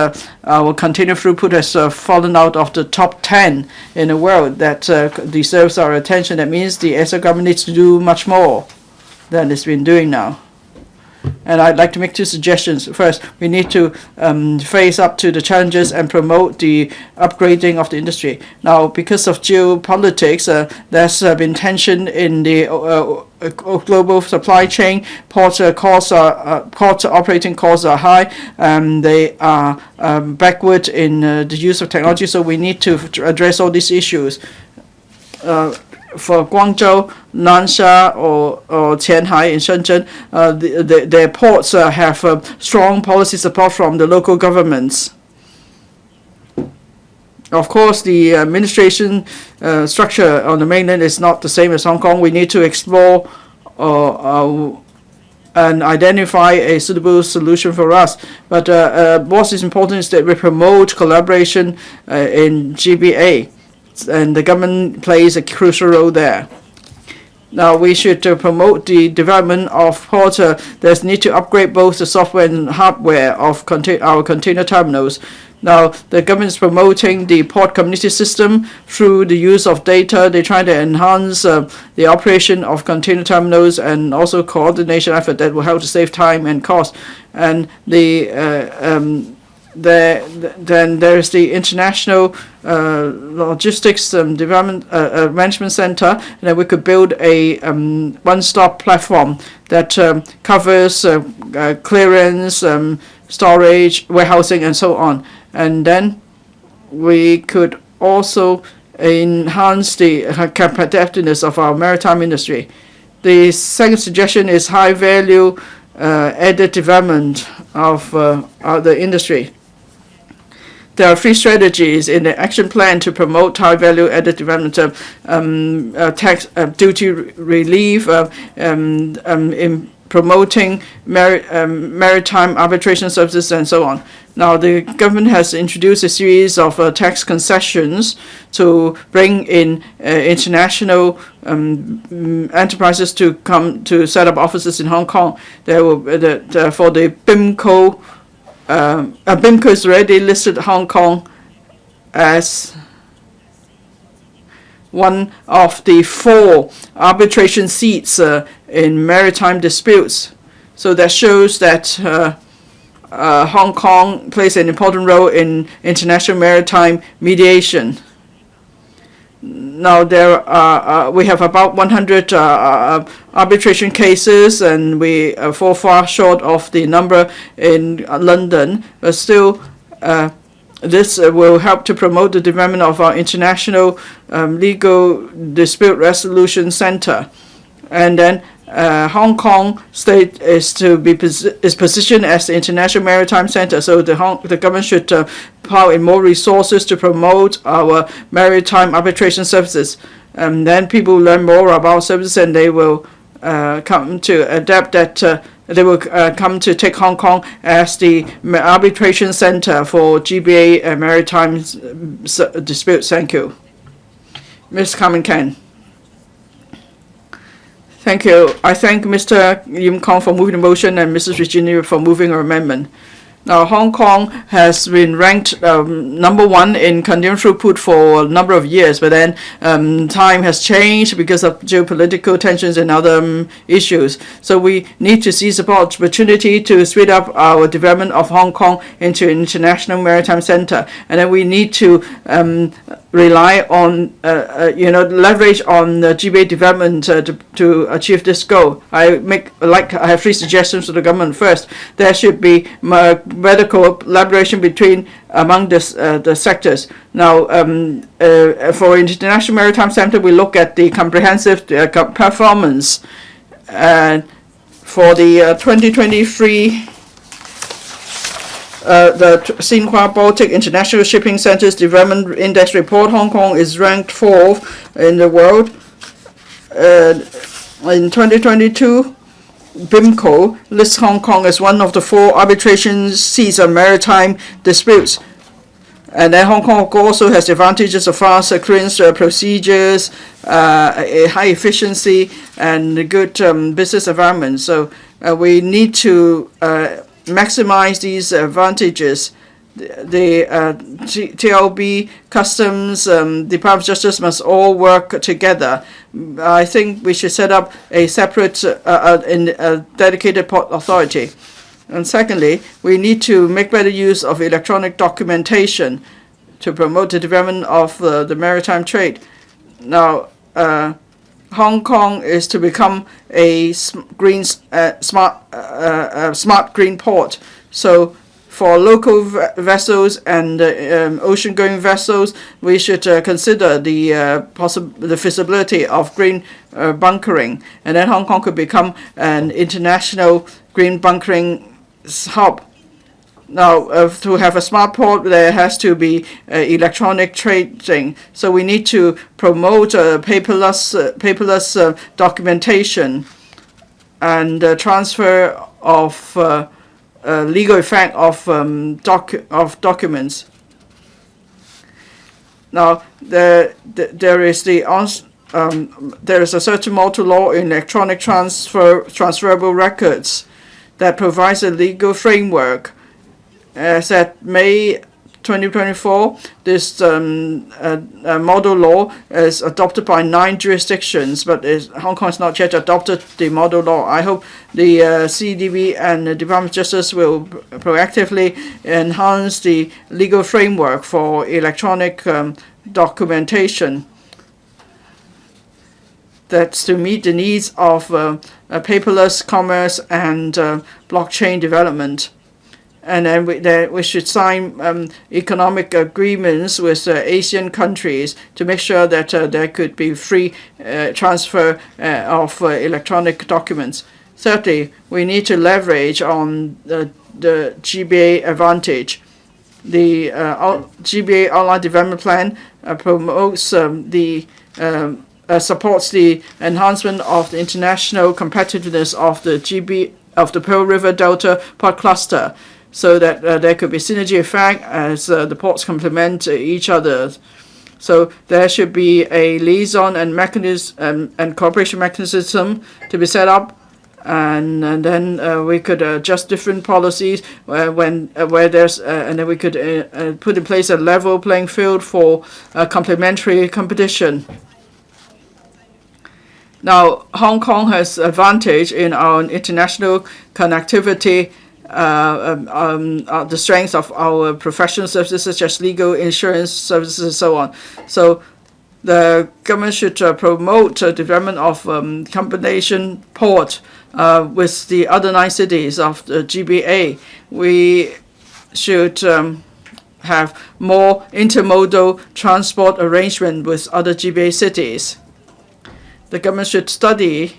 our container throughput has fallen out of the top 10 in the world. That deserves our attention. That means the SO government needs to do much more than it's been doing now. And I'd like to make two suggestions. First, we need to face up to the challenges and promote the upgrading of the industry. Now, because of geopolitics, there's been tension in the global supply chain. Port operating costs are high. They are backward in the use of technology, so we need to address all these issues. For Guangzhou, Nansha, or Qianhai in Shenzhen, their ports have strong policy support from the local governments. Of course, the administration structure on the mainland is not the same as Hong Kong. We need to explore and identify a suitable solution for us. But what is important is that we promote collaboration in GBA. And the government plays a crucial role there. Now we should promote the development of ports. There's need to upgrade both the software and hardware of our container terminals. Now the government is promoting the port community system through the use of data. They try to enhance the operation of container terminals and also coordination effort that will help to save time and cost. And then there's the International Logistics Development Management Center, and then we could build a one-stop platform that covers clearance, storage, warehousing, and so on. And then we could also enhance the competitiveness of our maritime industry. The second suggestion is high-value added development of the industry. There are 3 strategies in the action plan to promote high value added development, tax duty relief, in promoting maritime arbitration services, and so on. Now, the government has introduced a series of tax concessions to bring in international enterprises to come to set up offices in Hong Kong. There will for the BIMCO. BIMCO is already listed Hong Kong as one of the 4 arbitration seats in maritime disputes. So that shows that Hong Kong plays an important role in international maritime mediation. Now we have about 100 arbitration cases, and we fall far short of the number in London. But still, this will help to promote the development of our international legal dispute resolution center. And then Hong Kong State is positioned as the international maritime center, so the government should pile in more resources to promote our maritime arbitration services. And then people learn more about services, and they will come to adapt that. They will come to take Hong Kong as the arbitration center for GBA and maritime disputes. Thank you. Ms. Carmen Ken. Thank you. I thank Mr. Yim Kong for moving the motion and Mrs. Regina for moving her amendment. Now, Hong Kong has been ranked number 1 in container throughput for a number of years, but then time has changed because of geopolitical tensions and other issues. So we need to seize the opportunity to speed up our development of Hong Kong into an international maritime center, and then we need to rely on, leverage on GBA development to achieve this goal. I have 3 suggestions to the government. First, there should be better collaboration among the sectors. Now, for International Maritime Center, we look at the comprehensive performance. And for the 2023 the Xinhua Baltic International Shipping Centers Development Index report, Hong Kong is ranked 4th in the world. In 2022, BIMCO lists Hong Kong as one of the 4 arbitration seats on maritime disputes. And then Hong Kong also has the advantages of fast clearance procedures, high efficiency, and good business environment. So we need to maximize these advantages. The TLB, Customs, Department of Justice must all work together. I think we should set up a separate, dedicated port authority. And secondly, we need to make better use of electronic documentation to promote the development of the maritime trade. Now, Hong Kong is to become a smart green port. So for local vessels and ocean-going vessels, we should consider the feasibility of green bunkering, and then Hong Kong could become an international green bunkering hub. Now, to have a smart port, there has to be electronic trading. So we need to promote paperless documentation and transfer of legal effect of documents. Now, there is a certain model law in electronic transferable records that provides a legal framework. As at May 2024, this model law is adopted by 9 jurisdictions, but Hong Kong has not yet adopted the model law. I hope the CDB and the Department of Justice will proactively enhance the legal framework for electronic documentation. That's to meet the needs of paperless commerce and blockchain development. And then we should sign economic agreements with Asian countries to make sure that there could be free transfer of electronic documents. Thirdly, we need to leverage on the GBA advantage. The GBA Outline Development Plan promotes supports the enhancement of the international competitiveness of the Pearl River Delta Port Cluster, so that there could be synergy effect as the ports complement each other. So there should be a liaison and mechanism and cooperation mechanism to be set up, and then we could adjust different policies where there's and then we could put in place a level playing field for complementary competition. Now, Hong Kong has advantage in our international connectivity. The strength of our professional services such as legal, insurance services, and so on. So the government should promote development of combination port with the other 9 cities of the GBA. We should have more intermodal transport arrangement with other GBA cities. The government should study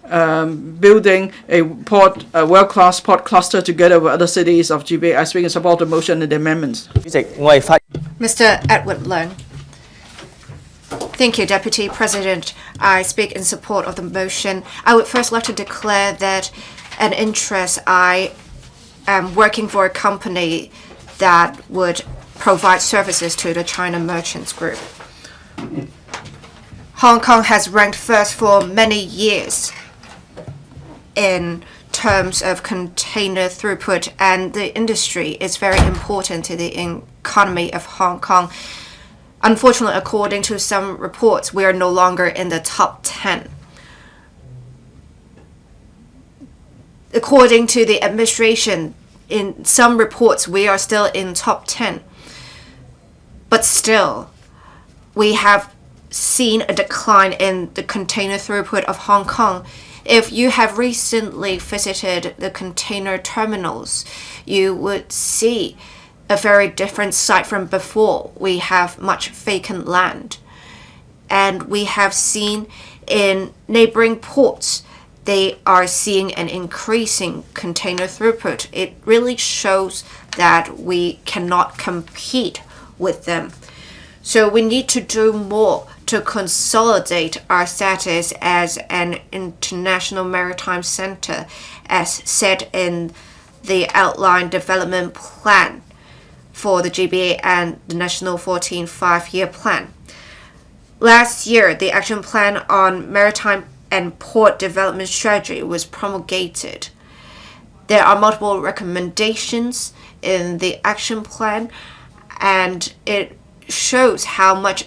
building a world-class port cluster together with other cities of GBA. I speak in support of the motion and the amendments. Mr. Edward Leung. Thank you, Deputy President. I speak in support of the motion. I would first like to declare that an interest I am working for a company that would provide services to the China Merchants Group. Hong Kong has ranked first for many years in terms of container throughput, and the industry is very important to the economy of Hong Kong. Unfortunately, according to some reports, we are no longer in the top 10. According to the administration, in some reports, we are still in top 10. But still, we have seen a decline in the container throughput of Hong Kong. If you have recently visited the container terminals, you would see a very different sight from before. We have much vacant land. And we have seen in neighboring ports, they are seeing an increasing container throughput. It really shows that we cannot compete with them. So we need to do more to consolidate our status as an international maritime center, as said in the outline development plan for the GBA and the National 14 5-year plan. Last year, the action plan on maritime and port development strategy was promulgated. There are multiple recommendations in the action plan, and it shows how much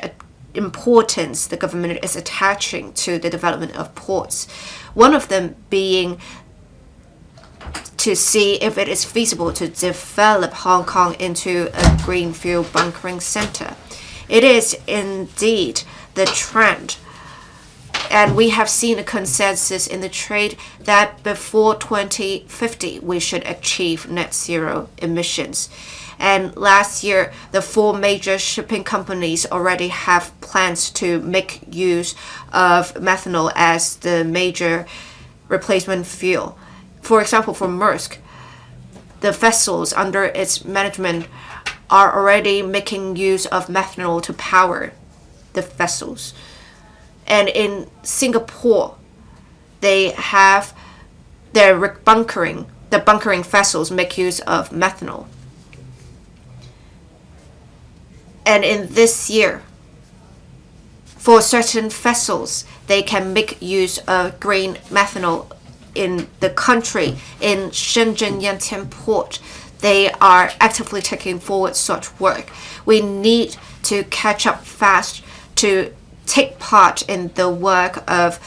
importance the government is attaching to the development of ports. One of them being to see if it is feasible to develop Hong Kong into a greenfield bunkering center. It is indeed the trend, and we have seen a consensus in the trade that before 2050 we should achieve net zero emissions. And last year, the 4 major shipping companies already have plans to make use of methanol as the major replacement fuel. For example, for Maersk, the vessels under its management are already making use of methanol to power the vessels. And in Singapore, they have their bunkering vessels make use of methanol. And in this year, for certain vessels, they can make use of green methanol in the country. In Shenzhen Yantian Port, they are actively taking forward such work. We need to catch up fast to take part in the work of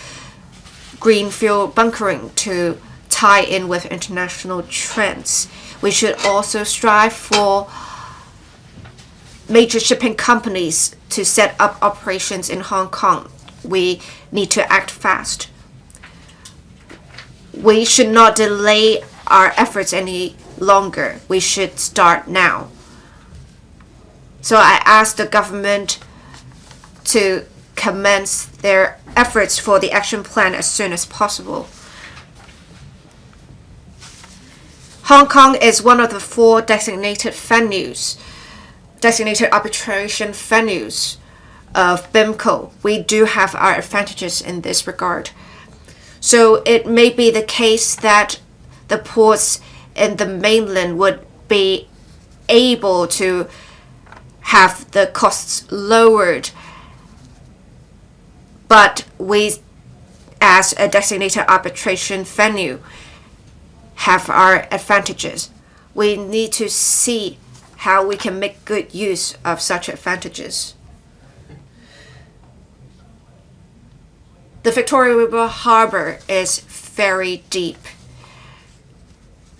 green fuel bunkering to tie in with international trends. We should also strive for major shipping companies to set up operations in Hong Kong. We need to act fast. We should not delay our efforts any longer. We should start now. So I ask the government to commence their efforts for the action plan as soon as possible. Hong Kong is one of the 4 designated arbitration venues of BIMCO. We do have our advantages in this regard. So it may be the case that the ports in the mainland would be able to have the costs lowered, but we, as a designated arbitration venue, have our advantages. We need to see how we can make good use of such advantages. The Victoria River Harbor is very deep.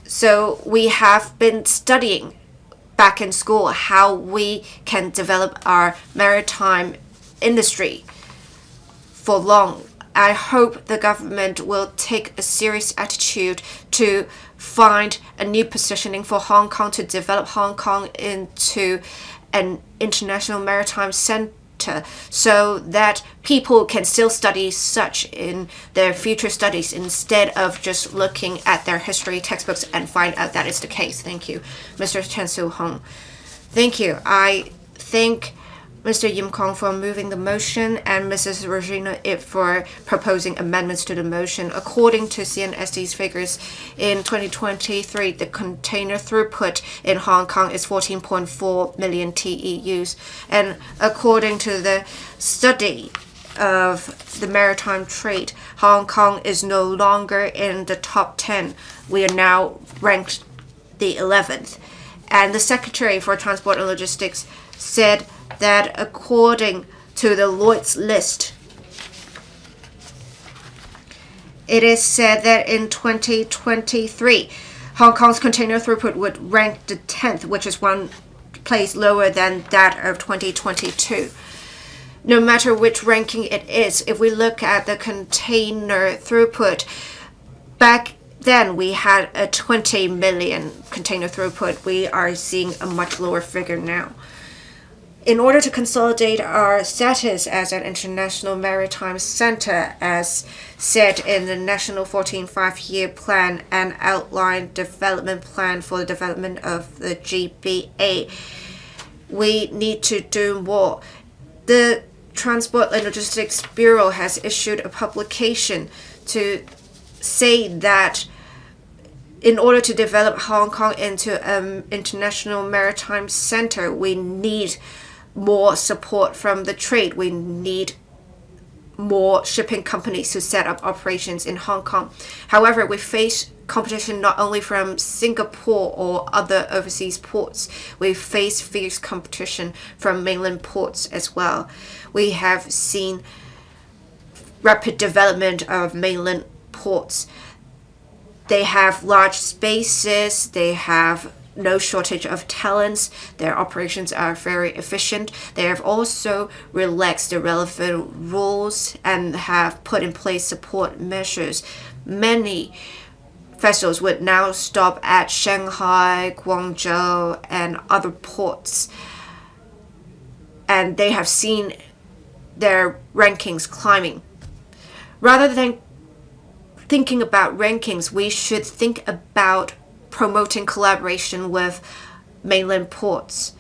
So we have been studying back in school how we can develop our maritime industry for long. I hope the government will take a serious attitude to find a new positioning for Hong Kong to develop Hong Kong into an international maritime center, so that people can still study such in their future studies instead of just looking at their history textbooks and find out that is the case. Thank you, Mr. Chen Su-hong. Thank you. I thank Mr. Yim Kong for moving the motion and Mrs. Regina IP for proposing amendments to the motion. According to CNSD's figures, in 2023, the container throughput in Hong Kong is 14.4 million TEUs. And according to the study of the maritime trade, Hong Kong is no longer in the top 10. We are now ranked the 11th. And the Secretary for Transport and Logistics said that according to the Lloyd's list, it is said that in 2023, Hong Kong's container throughput would rank the 10th, which is one place lower than that of 2022. No matter which ranking it is, if we look at the container throughput, back then we had a 20 million container throughput. We are seeing a much lower figure now. In order to consolidate our status as an international maritime center, as said in the National 14 5-year plan and outlined development plan for the development of the GBA, we need to do more. The Transport and Logistics Bureau has issued a publication to say that in order to develop Hong Kong into an international maritime center, we need more support from the trade. We need more shipping companies to set up operations in Hong Kong. However, we face competition not only from Singapore or other overseas ports. We face fierce competition from mainland ports as well. We have seen rapid development of mainland ports. They have large spaces, they have no shortage of talents, their operations are very efficient. They have also relaxed the relevant rules and have put in place support measures. Many vessels would now stop at Shanghai, Guangzhou, and other ports. And they have seen their rankings climbing. Rather than thinking about rankings, we should think about promoting collaboration with mainland ports.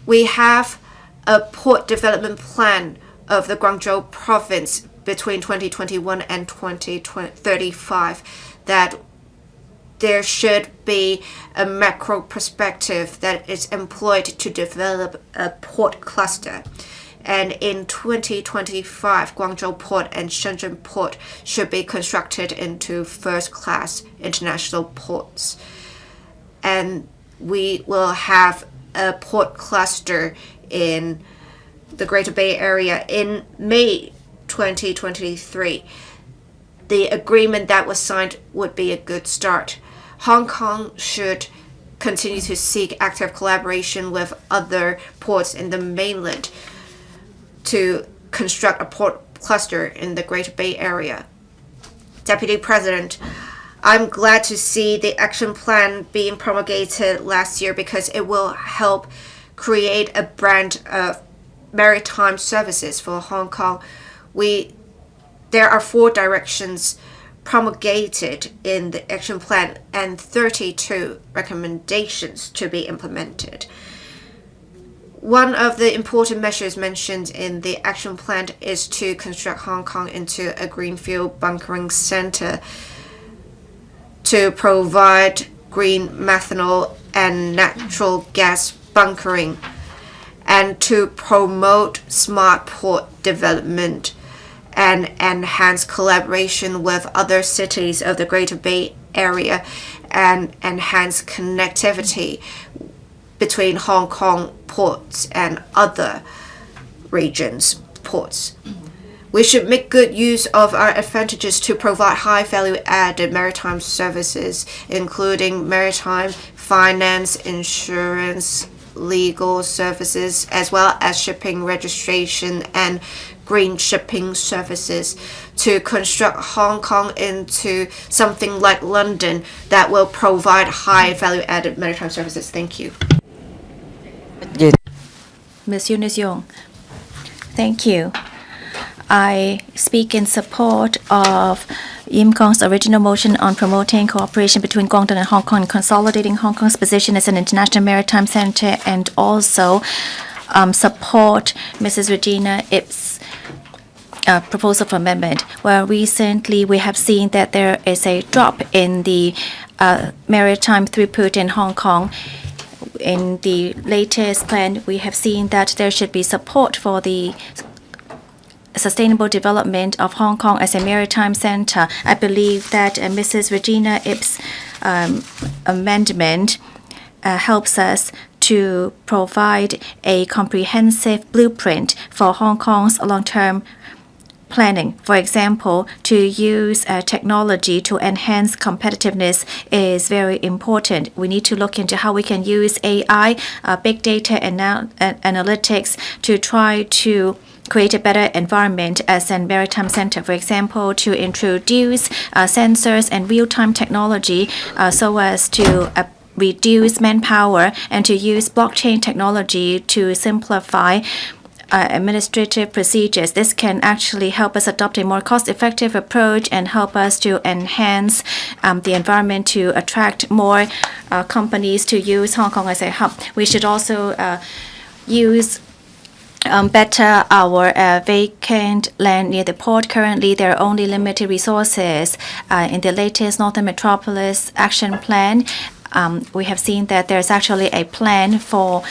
We have a port development plan of the Guangzhou province between 2021 and 2035 that there should be a macro perspective that is employed to develop a port cluster. And in 2025, Guangzhou Port and Shenzhen Port should be constructed into first-class international ports. And we will have a port cluster in the Greater Bay Area in May 2023. The agreement that was signed would be a good start. Hong Kong should continue to seek active collaboration with other ports in the mainland to construct a port cluster in the Greater Bay Area. Deputy President, I'm glad to see the action plan being promulgated last year because it will help create a brand of maritime services for Hong Kong. There are 4 directions promulgated in the action plan and 32 recommendations to be implemented. One of the important measures mentioned in the action plan is to construct Hong Kong into a greenfield bunkering center to provide green methanol and natural gas bunkering and to promote smart port development and enhance collaboration with other cities of the Greater Bay Area and enhance connectivity between Hong Kong ports and other regions' ports. We should make good use of our advantages to provide high value-added maritime services, including maritime finance, insurance, legal services, as well as shipping registration and green shipping services to construct Hong Kong into something like London that will provide high value-added maritime services. Thank you. Ms. Eunice Yong. Thank you. I speak in support of Yim Kong's original motion on promoting cooperation between Guangdong and Hong Kong, consolidating Hong Kong's position as an international maritime center, and also support Mrs. Regina IP's proposal for amendment. Well, recently we have seen that there is a drop in the maritime throughput in Hong Kong. In the latest plan, we have seen that there should be support for the sustainable development of Hong Kong as a maritime center. I believe that Mrs. Regina IP's amendment helps us to provide a comprehensive blueprint for Hong Kong's long-term planning. For example, to use technology to enhance competitiveness is very important. We need to look into how we can use AI, big data analytics to try to create a better environment as a maritime center. For example, to introduce sensors and real-time technology so as to reduce manpower and to use blockchain technology to simplify administrative procedures. This can actually help us adopt a more cost-effective approach and help us to enhance the environment to attract more companies to use Hong Kong as a hub. We should also use better our vacant land near the port. Currently, there are only limited resources. In the latest Northern Metropolis Action Plan, we have seen that there's actually a plan for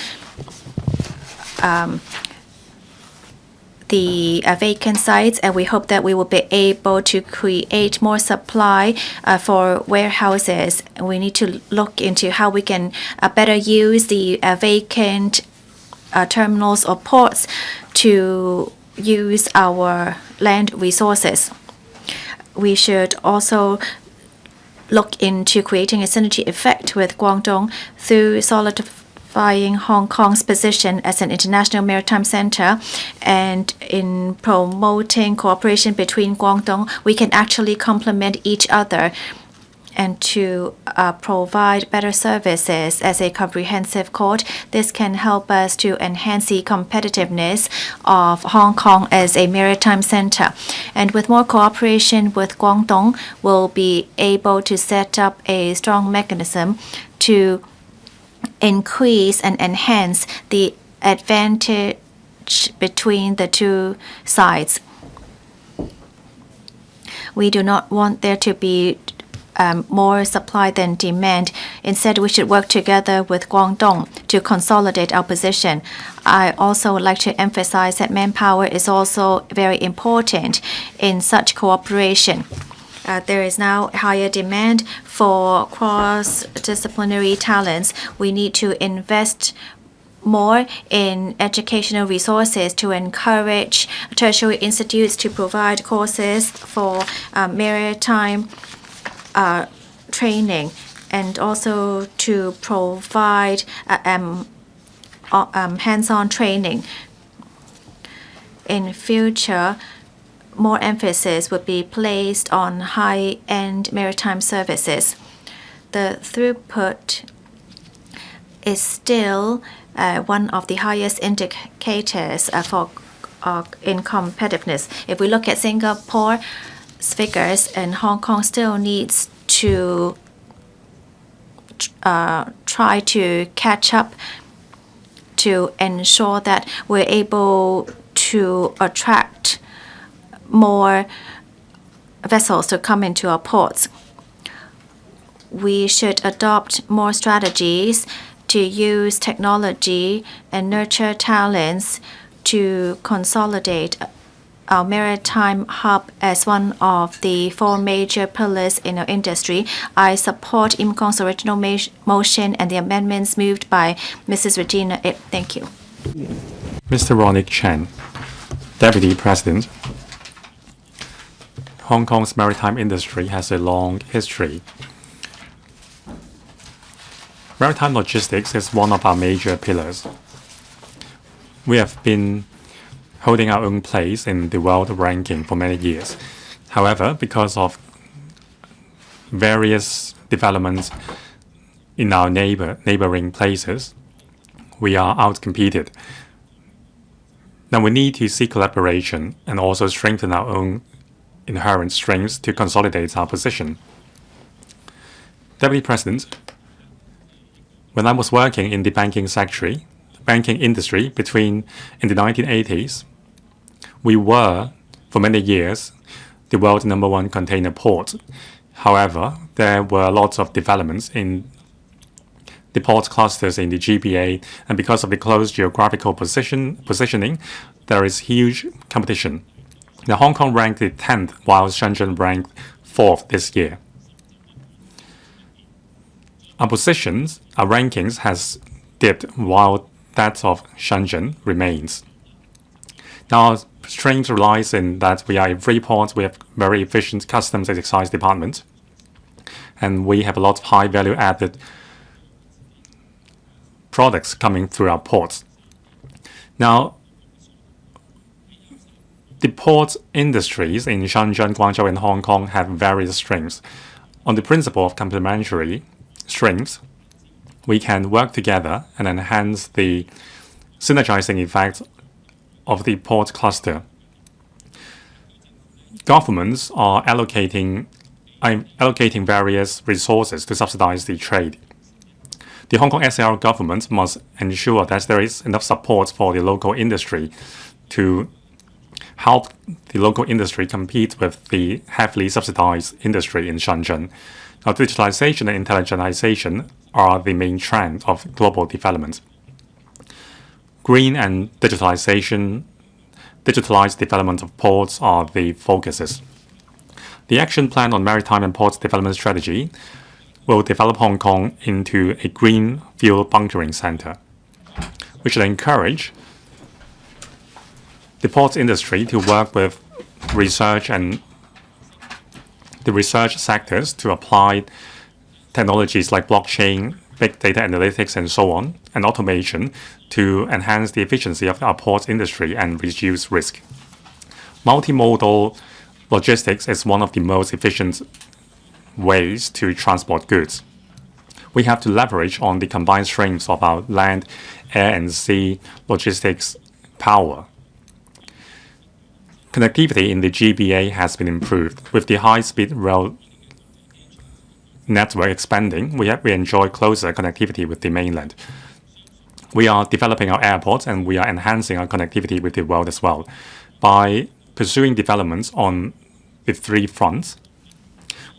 the vacant sites, and we hope that we will be able to create more supply for warehouses. We need to look into how we can better use the vacant terminals or ports to use our land resources. We should also look into creating a synergy effect with Guangdong through solidifying Hong Kong's position as an international maritime center, and in promoting cooperation between Guangdong, we can actually complement each other and to provide better services as a comprehensive court. This can help us to enhance the competitiveness of Hong Kong as a maritime center. And with more cooperation with Guangdong, we'll be able to set up a strong mechanism to increase and enhance the advantage between the two sides. We do not want there to be more supply than demand. Instead, we should work together with Guangdong to consolidate our position. I also would like to emphasize that manpower is also very important in such cooperation. There is now higher demand for cross-disciplinary talents. We need to invest more in educational resources to encourage tertiary institutes to provide courses for maritime training, and also to provide hands-on training. In future, more emphasis would be placed on high-end maritime services. The throughput is still one of the highest indicators in competitiveness. If we look at Singapore's figures, and Hong Kong still needs to try to catch up to ensure that we're able to attract more vessels to come into our ports. We should adopt more strategies to use technology and nurture talents to consolidate our maritime hub as one of the four major pillars in our industry. I support YIM Kong's original motion and the amendments moved by Mrs. Regina IP. Thank you. Mr. Ronnie Chen, Deputy President. Hong Kong's maritime industry has a long history. Maritime logistics is one of our major pillars. We have been holding our own place in the world ranking for many years. However, because of various developments in our neighboring places, we are outcompeted. Now we need to seek collaboration and also strengthen our own inherent strengths to consolidate our position. Deputy President, when I was working in the banking industry in the 1980s, we were, for many years, the world's #1 container port. However, there were lots of developments in the port clusters in the GBA, and because of the close geographical positioning, there is huge competition. Now, Hong Kong ranked 10th, while Shenzhen ranked 4th this year. Our rankings has dipped, while that of Shenzhen remains. Now, our strength relies in that we are a free port, we have very efficient customs and excise department, and we have a lot of high value added products coming through our ports. Now, the port industries in Shenzhen, Guangdong, and Hong Kong have various strengths. On the principle of complementary strengths, we can work together and enhance the synergizing effect of the port cluster. Governments are allocating various resources to subsidize the trade. The Hong Kong SAR government must ensure that there is enough support for the local industry to help the local industry compete with the heavily subsidized industry in Shenzhen. Now, digitalization and intelligentization are the main trend of global development. Green and digitalization, digitalized development of ports are the focuses. The Action Plan on Maritime and Ports Development Strategy will develop Hong Kong into a green fuel bunkering center. We should encourage the ports industry to work with research and the research sectors to apply technologies like blockchain, big data analytics, and so on, and automation to enhance the efficiency of our ports industry and reduce risk. Multimodal logistics is one of the most efficient ways to transport goods. We have to leverage on the combined strengths of our land, air, and sea logistics power. Connectivity in the GBA has been improved. With the high-speed rail network expanding, we enjoy closer connectivity with the mainland. We are developing our airports and we are enhancing our connectivity with the world as well. By pursuing developments on the three fronts,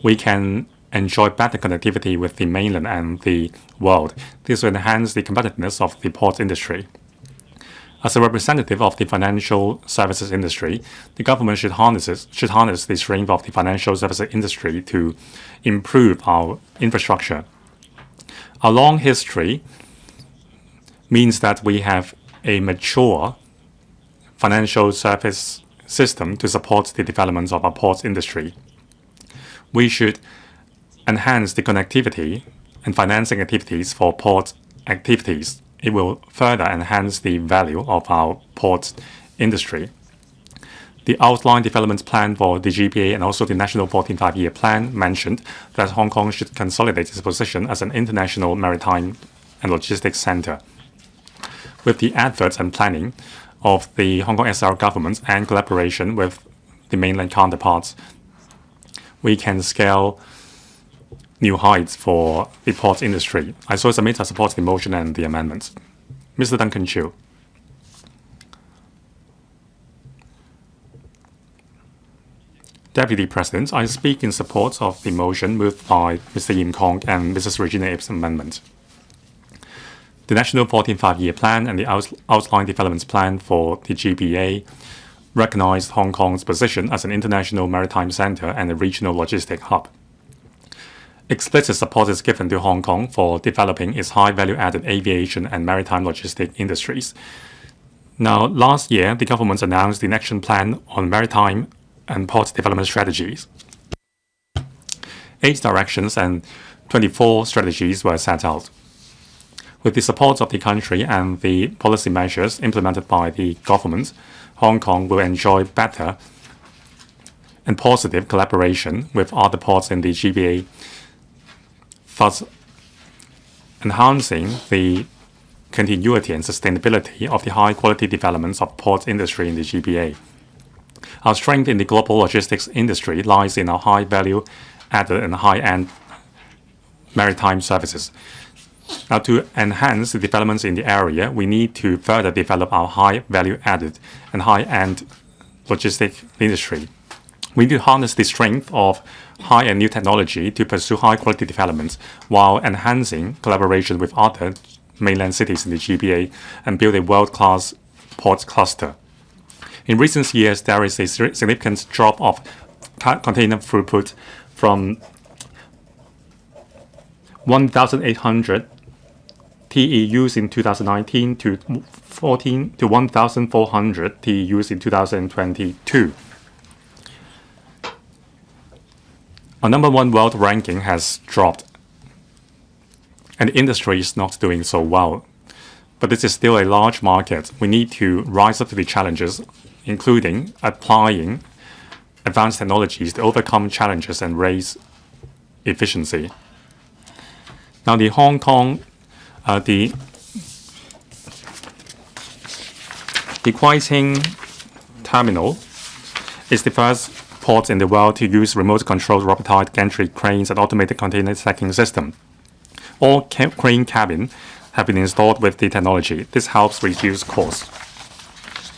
we can enjoy better connectivity with the mainland and the world. This will enhance the competitiveness of the ports industry. As a representative of the financial services industry, the government should harness the strength of the financial services industry to improve our infrastructure. Our long history means that we have a mature financial service system to support the development of our ports industry. We should enhance the connectivity and financing activities for port activities. It will further enhance the value of our ports industry. The outline development plan for the GBA and also the National 14th Five-Year Plan mentioned that Hong Kong should consolidate its position as an international maritime and logistics center. With the efforts and planning of the Hong Kong SAR government and collaboration with the mainland counterparts, we can scale new heights for the ports industry. I so submit I support the motion and the amendments. Mr. Duncan Chiu. Deputy President, I speak in support of the motion moved by Mr. Yim Kong and Mrs Regina IP's amendment. The National 14th Five-Year Plan and the Outline Development Plan for the GBA recognized Hong Kong's position as an international maritime center and a regional logistic hub. Explicit support is given to Hong Kong for developing its high-value-added aviation and maritime logistic industries. Now, last year, the government announced the Action Plan on Maritime and Port Development Strategies. 8 directions and 24 strategies were set out. With the support of the country and the policy measures implemented by the government, Hong Kong will enjoy better and positive collaboration with other ports in the GBA, thus enhancing the continuity and sustainability of the high-quality developments of ports industry in the GBA. Our strength in the global logistics industry lies in our high-value-added and high-end maritime services. Now, to enhance the developments in the area, we need to further develop our high-value-added and high-end logistic industry. We need to harness the strength of high and new technology to pursue high-quality developments while enhancing collaboration with other mainland cities in the GBA and build a world-class ports cluster. In recent years, there is a significant drop of container throughput from 1,800 TEUs in 2019 to 1,400 TEUs in 2022. Our #1 world ranking has dropped, and the industry is not doing so well. But this is still a large market. We need to rise up to the challenges, including applying advanced technologies to overcome challenges and raise efficiency. Now, the Hong Kong, the Kwai Tsing terminal is the first port in the world to use remote-controlled robotic gantry cranes and automated container stacking system. All crane cabins have been installed with the technology. This helps reduce costs.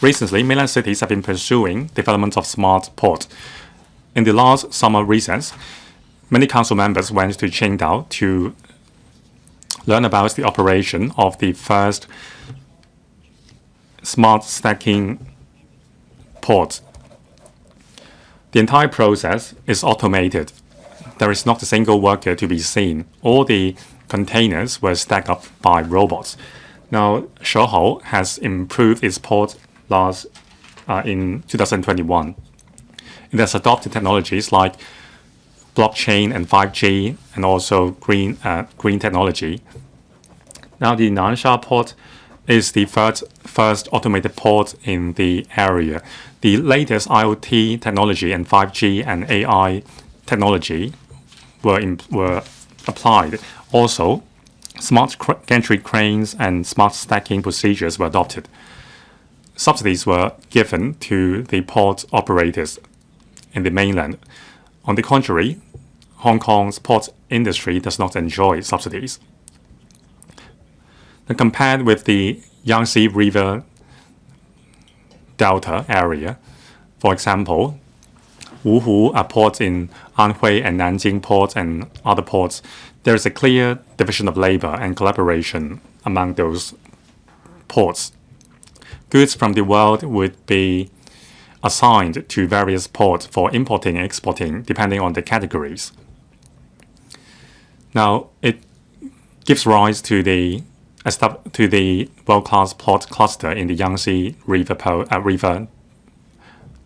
Recently, mainland cities have been pursuing development of smart ports. In the last summer recess, many council members went to Qingdao to learn about the operation of the first smart stacking port. The entire process is automated. There is not a single worker to be seen. All the containers were stacked up by robots. Now, Shehou has improved its port in 2021. It has adopted technologies like blockchain and 5G and also green technology. Now, the Nansha port is the first automated port in the area. The latest IoT technology and 5G and AI technology were applied. Also, smart gantry cranes and smart stacking procedures were adopted. Subsidies were given to the port operators in the mainland. On the contrary, Hong Kong's port industry does not enjoy subsidies. Then compared with the Yangtze River Delta area, for example, Wuhu, a port in Anhui and Nanjing ports and other ports, there is a clear division of labor and collaboration among those ports. Goods from the world would be assigned to various ports for importing and exporting, depending on the categories. Now, it gives rise to the world-class port cluster in the Yangtze River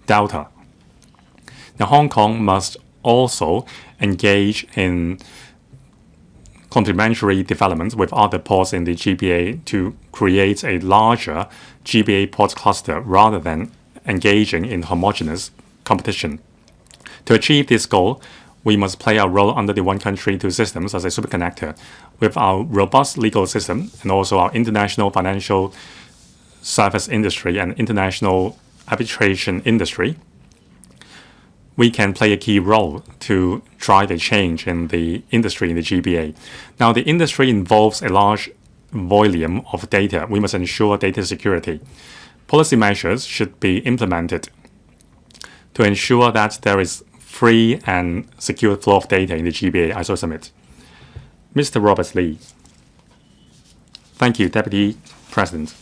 Delta. Now, Hong Kong must also engage in complementary developments with other ports in the GBA to create a larger GBA port cluster rather than engaging in homogeneous competition. To achieve this goal, we must play our role under the one country, two systems as a superconnector. With our robust legal system and also our international financial service industry and international arbitration industry, we can play a key role to drive a change in the industry in the GBA. Now, the industry involves a large volume of data. We must ensure data security. Policy measures should be implemented to ensure that there is free and secure flow of data in the GBA. I so submit. Mr. Robert Lee. Thank you, Deputy President.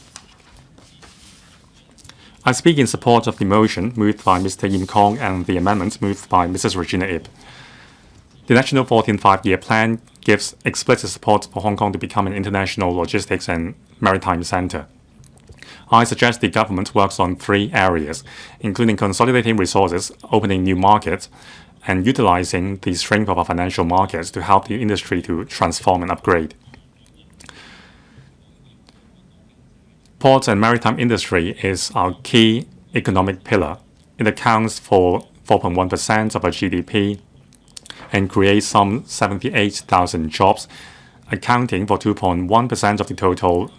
I speak in support of the motion moved by Mr. Yim Kong and the amendment moved by Mrs. Regina IP. The National 14th Five-Year Plan gives explicit support for Hong Kong to become an international logistics and maritime center. I suggest the government works on 3 areas, including consolidating resources, opening new markets, and utilizing the strength of our financial markets to help the industry to transform and upgrade. Ports and maritime industry is our key economic pillar. It accounts for 4.1% of our GDP and creates some 78,000 jobs, accounting for 2.1% of the total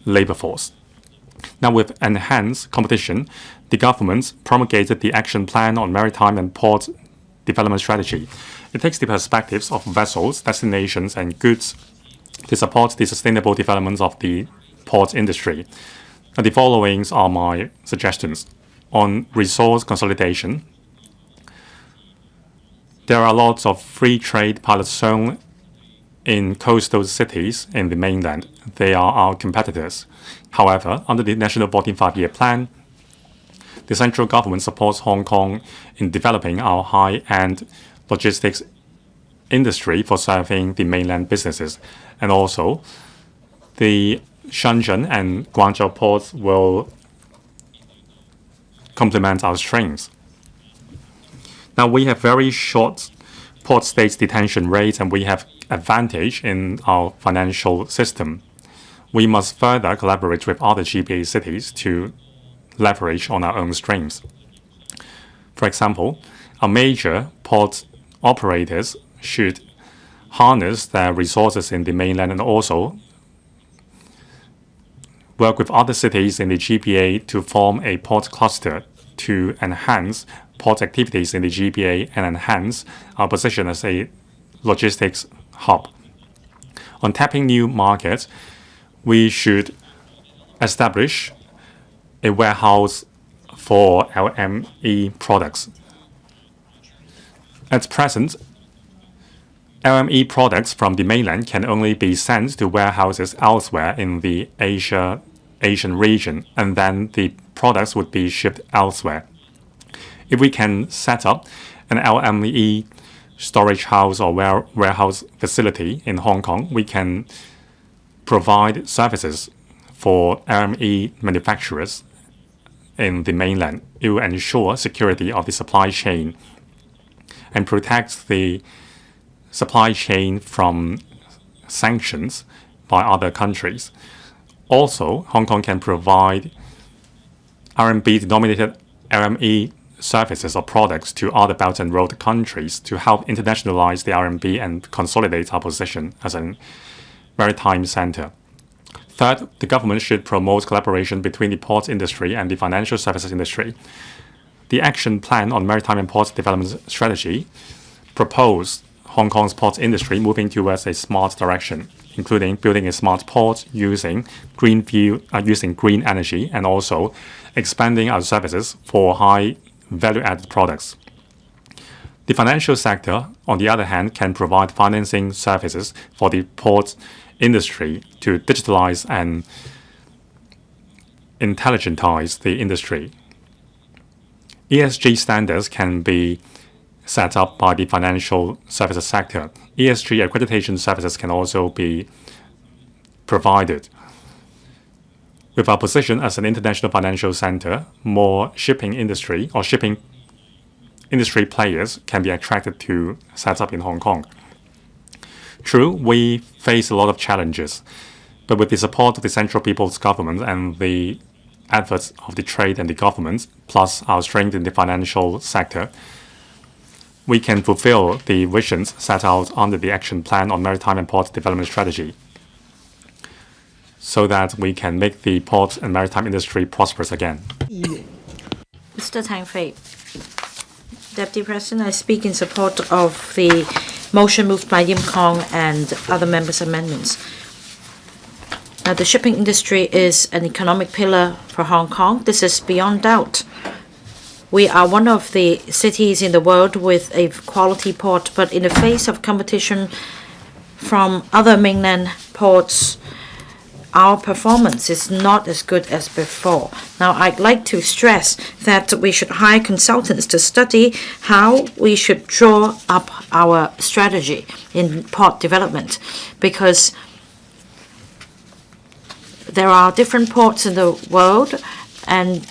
labor force. Now, with enhanced competition, the government promulgated the Action Plan on Maritime and Port Development Strategy. It takes the perspectives of vessels, destinations, and goods to support the sustainable development of the port industry. Now, the following are my suggestions. On resource consolidation, there are lots of free trade pilot zones in coastal cities in the mainland. They are our competitors. However, under the National 14th Five-Year Plan, the central government supports Hong Kong in developing our high-end logistics industry for serving the mainland businesses. And also, the Shenzhen and Guangzhou ports will complement our strengths. Now, we have very short port states detention rates and we have advantage in our financial system. We must further collaborate with other GBA cities to leverage on our own strengths. For example, our major port operators should harness their resources in the mainland and also work with other cities in the GBA to form a port cluster to enhance port activities in the GBA and enhance our position as a logistics hub. On tapping new markets, we should establish a warehouse for LME products. At present, LME products from the mainland can only be sent to warehouses elsewhere in the Asian region, and then the products would be shipped elsewhere. If we can set up an LME storage house or warehouse facility in Hong Kong, we can provide services for LME manufacturers in the mainland. It will ensure security of the supply chain and protect the supply chain from sanctions by other countries. Also, Hong Kong can provide RMB-denominated LME services or products to other Belt and Road countries to help internationalize the RMB and consolidate our position as a maritime center. Third, the government should promote collaboration between the ports industry and the financial services industry. The Action Plan on Maritime and Port Development Strategy proposed Hong Kong's ports industry moving towards a smart direction, including building a smart port using green energy and also expanding our services for high value-added products. The financial sector, on the other hand, can provide financing services for the port industry to digitalize and intelligentize the industry. ESG standards can be set up by the financial services sector. ESG accreditation services can also be provided. With our position as an international financial center, more shipping industry players can be attracted to set up in Hong Kong. True, we face a lot of challenges, but with the support of the Central People's Government and the efforts of the trade and the government, plus our strength in the financial sector, we can fulfill the visions set out under the Action Plan on Maritime and Port Development Strategy, so that we can make the port and maritime industry prosperous again. Mr. Tang Fei, Deputy President, I speak in support of the motion moved by Yim Kong and other members' amendments. Now, the shipping industry is an economic pillar for Hong Kong. This is beyond doubt. We are one of the cities in the world with a quality port, but in the face of competition from other mainland ports, our performance is not as good as before. Now, I'd like to stress that we should hire consultants to study how we should draw up our strategy in port development, because there are different ports in the world and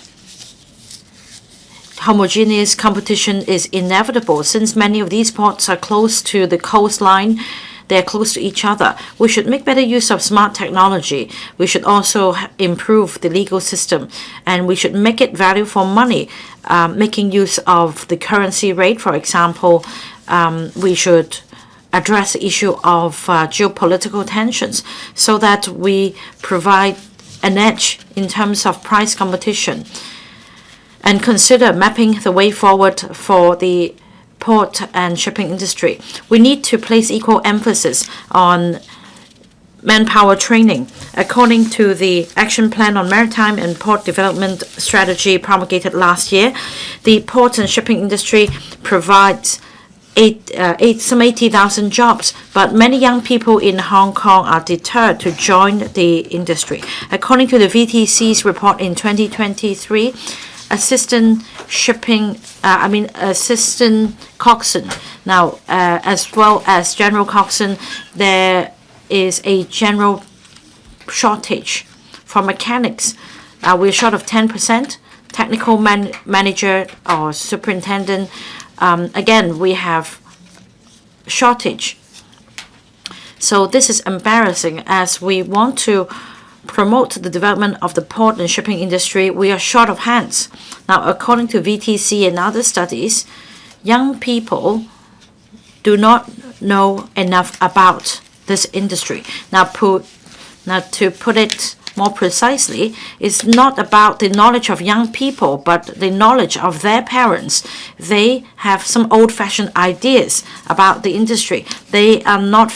homogeneous competition is inevitable. Since many of these ports are close to the coastline, they're close to each other. We should make better use of smart technology. We should also improve the legal system, and we should make it value for money, making use of the currency rate. For example, we should address the issue of geopolitical tensions so that we provide an edge in terms of price competition, and consider mapping the way forward for the port and shipping industry. We need to place equal emphasis on manpower training. According to the Action Plan on Maritime and Port Development Strategy promulgated last year, the port and shipping industry provides some 80,000 jobs, but many young people in Hong Kong are deterred to join the industry. According to the VTC's report in 2023, assistant coxswain. Now, as well as general coxswain, there is a general shortage. For mechanics, we're short of 10%. Technical manager or superintendent, again, we have shortage. So this is embarrassing. As we want to promote the development of the port and shipping industry, we are short of hands. Now, according to VTC and other studies, young people do not know enough about this industry. Now, to put it more precisely, it's not about the knowledge of young people, but the knowledge of their parents. They have some old-fashioned ideas about the industry. They are not.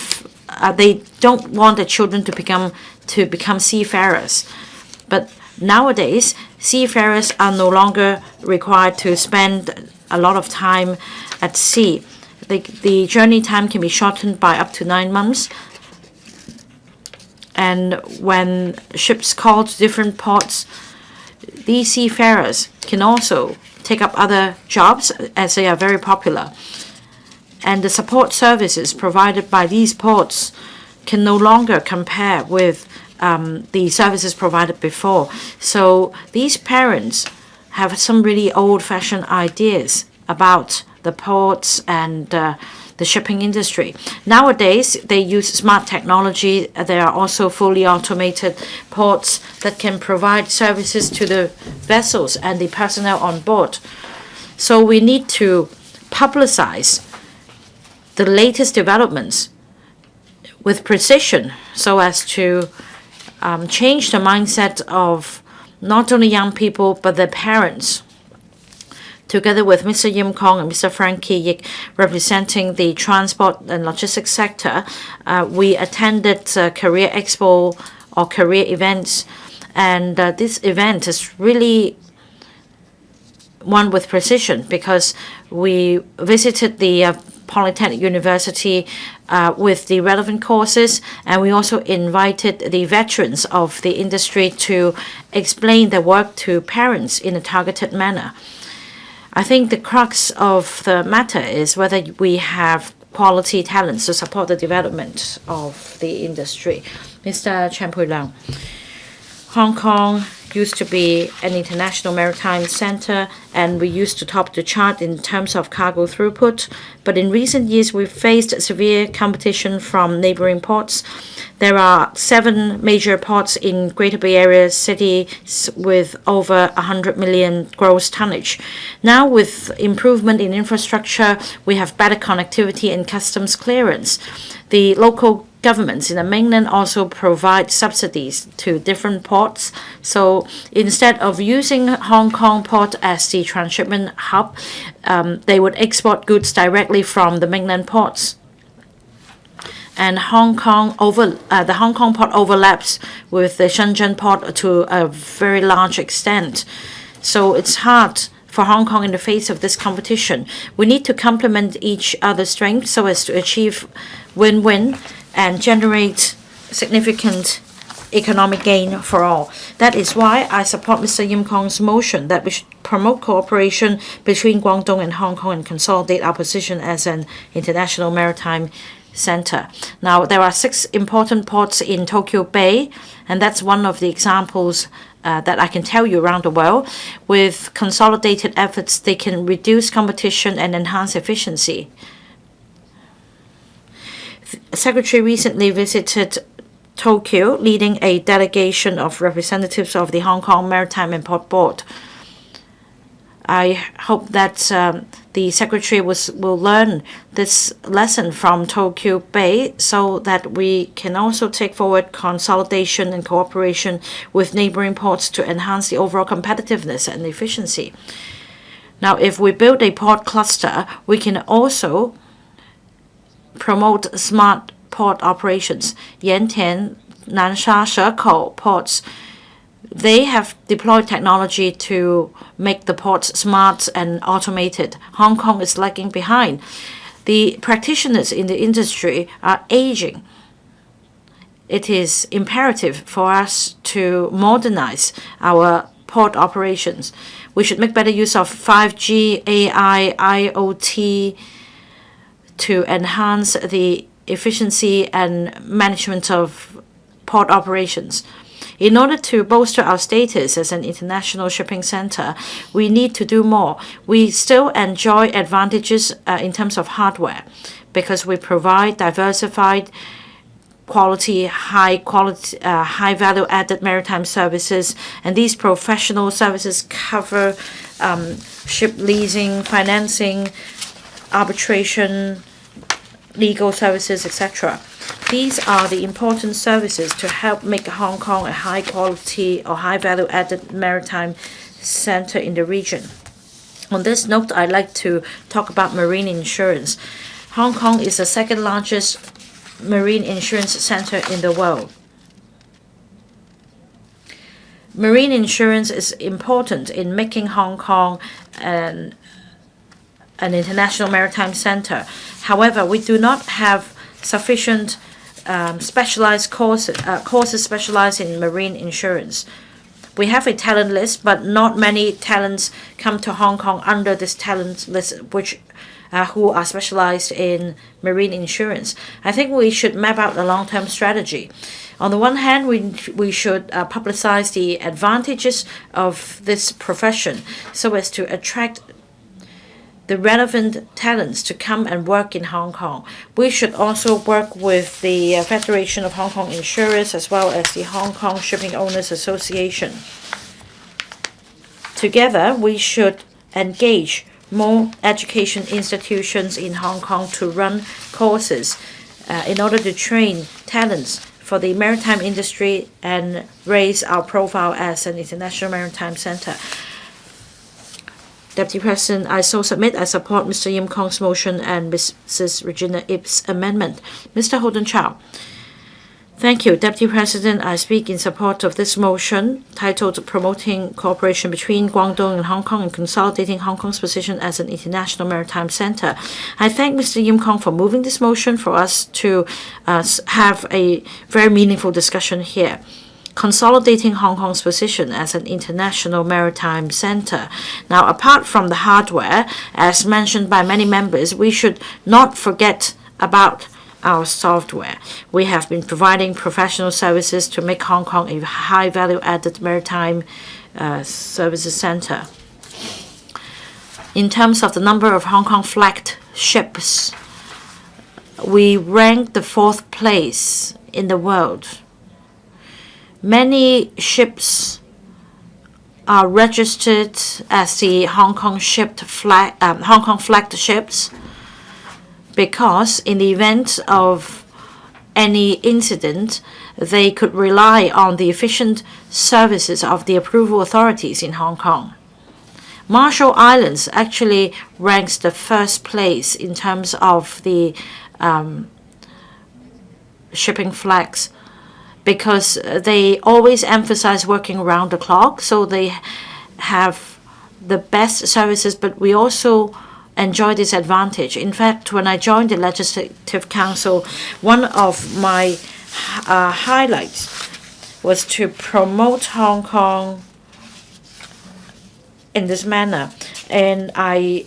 They don't want their children to become seafarers. But nowadays, seafarers are no longer required to spend a lot of time at sea. The journey time can be shortened by up to 9 months. And when ships call to different ports, these seafarers can also take up other jobs as they are very popular. And the support services provided by these ports can no longer compare with the services provided before. So these parents have some really old-fashioned ideas about the ports and the shipping industry. Nowadays, they use smart technology. There are also fully automated ports that can provide services to the vessels and the personnel on board. So we need to publicize the latest developments with precision so as to change the mindset of not only young people but their parents. Together with Mr. Yim Kong and Mr. Frankie Yik, representing the transport and logistics sector, we attended Career Expo or career events, and this event is really one with precision because we visited the Polytechnic University with the relevant courses, and we also invited the veterans of the industry to explain their work to parents in a targeted manner. I think the crux of the matter is whether we have quality talents to support the development of the industry. Mr. Chen Pui Leung, Hong Kong used to be an international maritime center, and we used to top the chart in terms of cargo throughput. But in recent years, we've faced severe competition from neighboring ports. There are 7 major ports in Greater Bay Area cities with over 100 million gross tonnage. Now, with improvement in infrastructure, we have better connectivity and customs clearance. The local governments in the mainland also provide subsidies to different ports. So instead of using Hong Kong port as the transshipment hub, they would export goods directly from the mainland ports. And the Hong Kong port overlaps with the Shenzhen port to a very large extent. So it's hard for Hong Kong in the face of this competition. We need to complement each other's strengths so as to achieve win-win and generate significant economic gain for all. That is why I support Mr. Yim Kong's motion that we should promote cooperation between Guangdong and Hong Kong and consolidate our position as an international maritime center. Now, there are 6 important ports in Tokyo Bay, and that's one of the examples that I can tell you around the world. With consolidated efforts, they can reduce competition and enhance efficiency. The Secretary recently visited Tokyo, leading a delegation of representatives of the Hong Kong Maritime and Port Board. I hope that the Secretary will learn this lesson from Tokyo Bay so that we can also take forward consolidation and cooperation with neighboring ports to enhance the overall competitiveness and efficiency. Now, if we build a port cluster, we can also promote smart port operations. Yantian, Nansha, Shekou ports, they have deployed technology to make the ports smart and automated. Hong Kong is lagging behind. The practitioners in the industry are aging. It is imperative for us to modernize our port operations. We should make better use of 5G, AI, IoT to enhance the efficiency and management of port operations. In order to bolster our status as an international shipping center, we need to do more. We still enjoy advantages in terms of hardware because we provide diversified high value added maritime services, and these professional services cover ship leasing, financing, arbitration, legal services, etc. These are the important services to help make Hong Kong a high quality or high value added maritime center in the region. On this note, I'd like to talk about marine insurance. Hong Kong is the 2nd largest marine insurance center in the world. Marine insurance is important in making Hong Kong an international maritime center. However, we do not have sufficient specialized courses specialized in marine insurance. We have a talent list, but not many talents come to Hong Kong under this talent list, which who are specialized in marine insurance. I think we should map out a long-term strategy. On the one hand, we should publicize the advantages of this profession so as to attract the relevant talents to come and work in Hong Kong. We should also work with the Federation of Hong Kong Insurers as well as the Hong Kong Shipping Owners Association. Together, we should engage more education institutions in Hong Kong to run courses in order to train talents for the maritime industry and raise our profile as an international maritime center. Deputy President, I so submit I support Mr. Yim Kong's motion and Mrs. Regina Ip's amendment. Mr. Holden Chow. Thank you, Deputy President. I speak in support of this motion titled Promoting Cooperation between Guangdong and Hong Kong and Consolidating Hong Kong's Position as an International Maritime Center. I thank Mr. Yim Kong for moving this motion for us to have a very meaningful discussion here. Consolidating Hong Kong's position as an international maritime center. Now, apart from the hardware, as mentioned by many members, we should not forget about our software. We have been providing professional services to make Hong Kong a high value-added maritime services center. In terms of the number of Hong Kong flagged ships, we rank the 4th place in the world. Many ships are registered as the Hong Kong flagged ships, because in the event of any incident, they could rely on the efficient services of the approval authorities in Hong Kong. Marshall Islands actually ranks the 1st place in terms of the shipping flags, because they always emphasize working around the clock, so they have the best services, but we also enjoy this advantage. In fact, when I joined the Legislative Council, one of my highlights was to promote Hong Kong in this manner, and I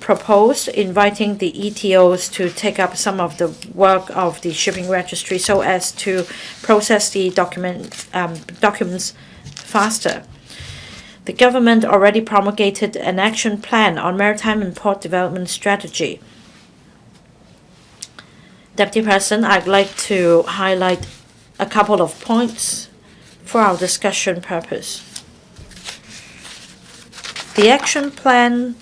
proposed inviting the ETOs to take up some of the work of the shipping registry so as to process the documents faster. The government already promulgated an action plan on maritime and port development strategy. Deputy President, I'd like to highlight a couple of points for our discussion purpose. The action plan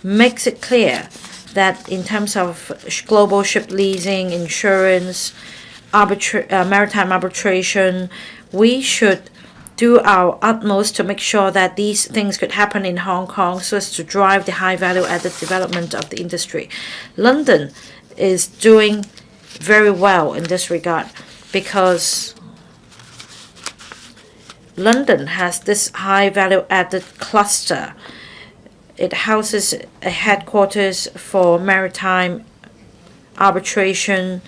makes it clear that in terms of global ship leasing, insurance, maritime arbitration, we should do our utmost to make sure that these things could happen in Hong Kong so as to drive the high value-added development of the industry. London is doing very well in this regard because London has this high value-added cluster. It houses a headquarters for maritime arbitration,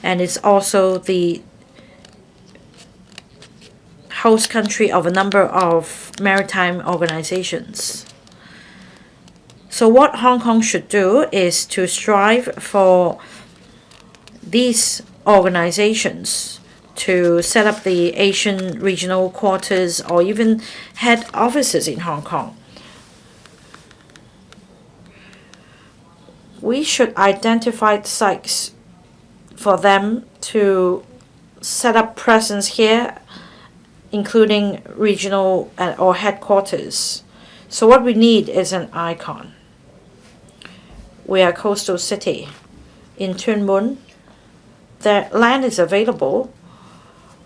and it's also the host country of a number of maritime organizations. So what Hong Kong should do is to strive for these organizations to set up the Asian regional quarters or even head offices in Hong Kong. We should identify sites for them to set up presence here, including regional or headquarters. So what we need is an icon. We are a coastal city. In Tuen Mun, the land is available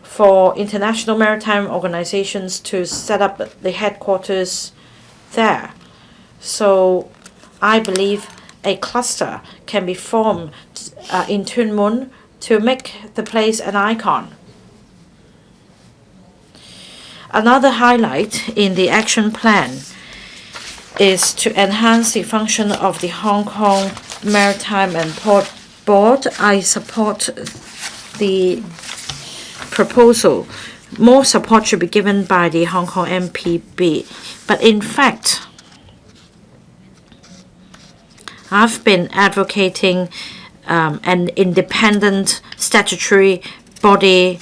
for international maritime organizations to set up the headquarters there. So I believe a cluster can be formed in Tuen Mun to make the place an icon. Another highlight in the action plan is to enhance the function of the Hong Kong Maritime and Port Board. I support the proposal more support should be given by the Hong Kong MPB. But in fact, I've been advocating an independent statutory body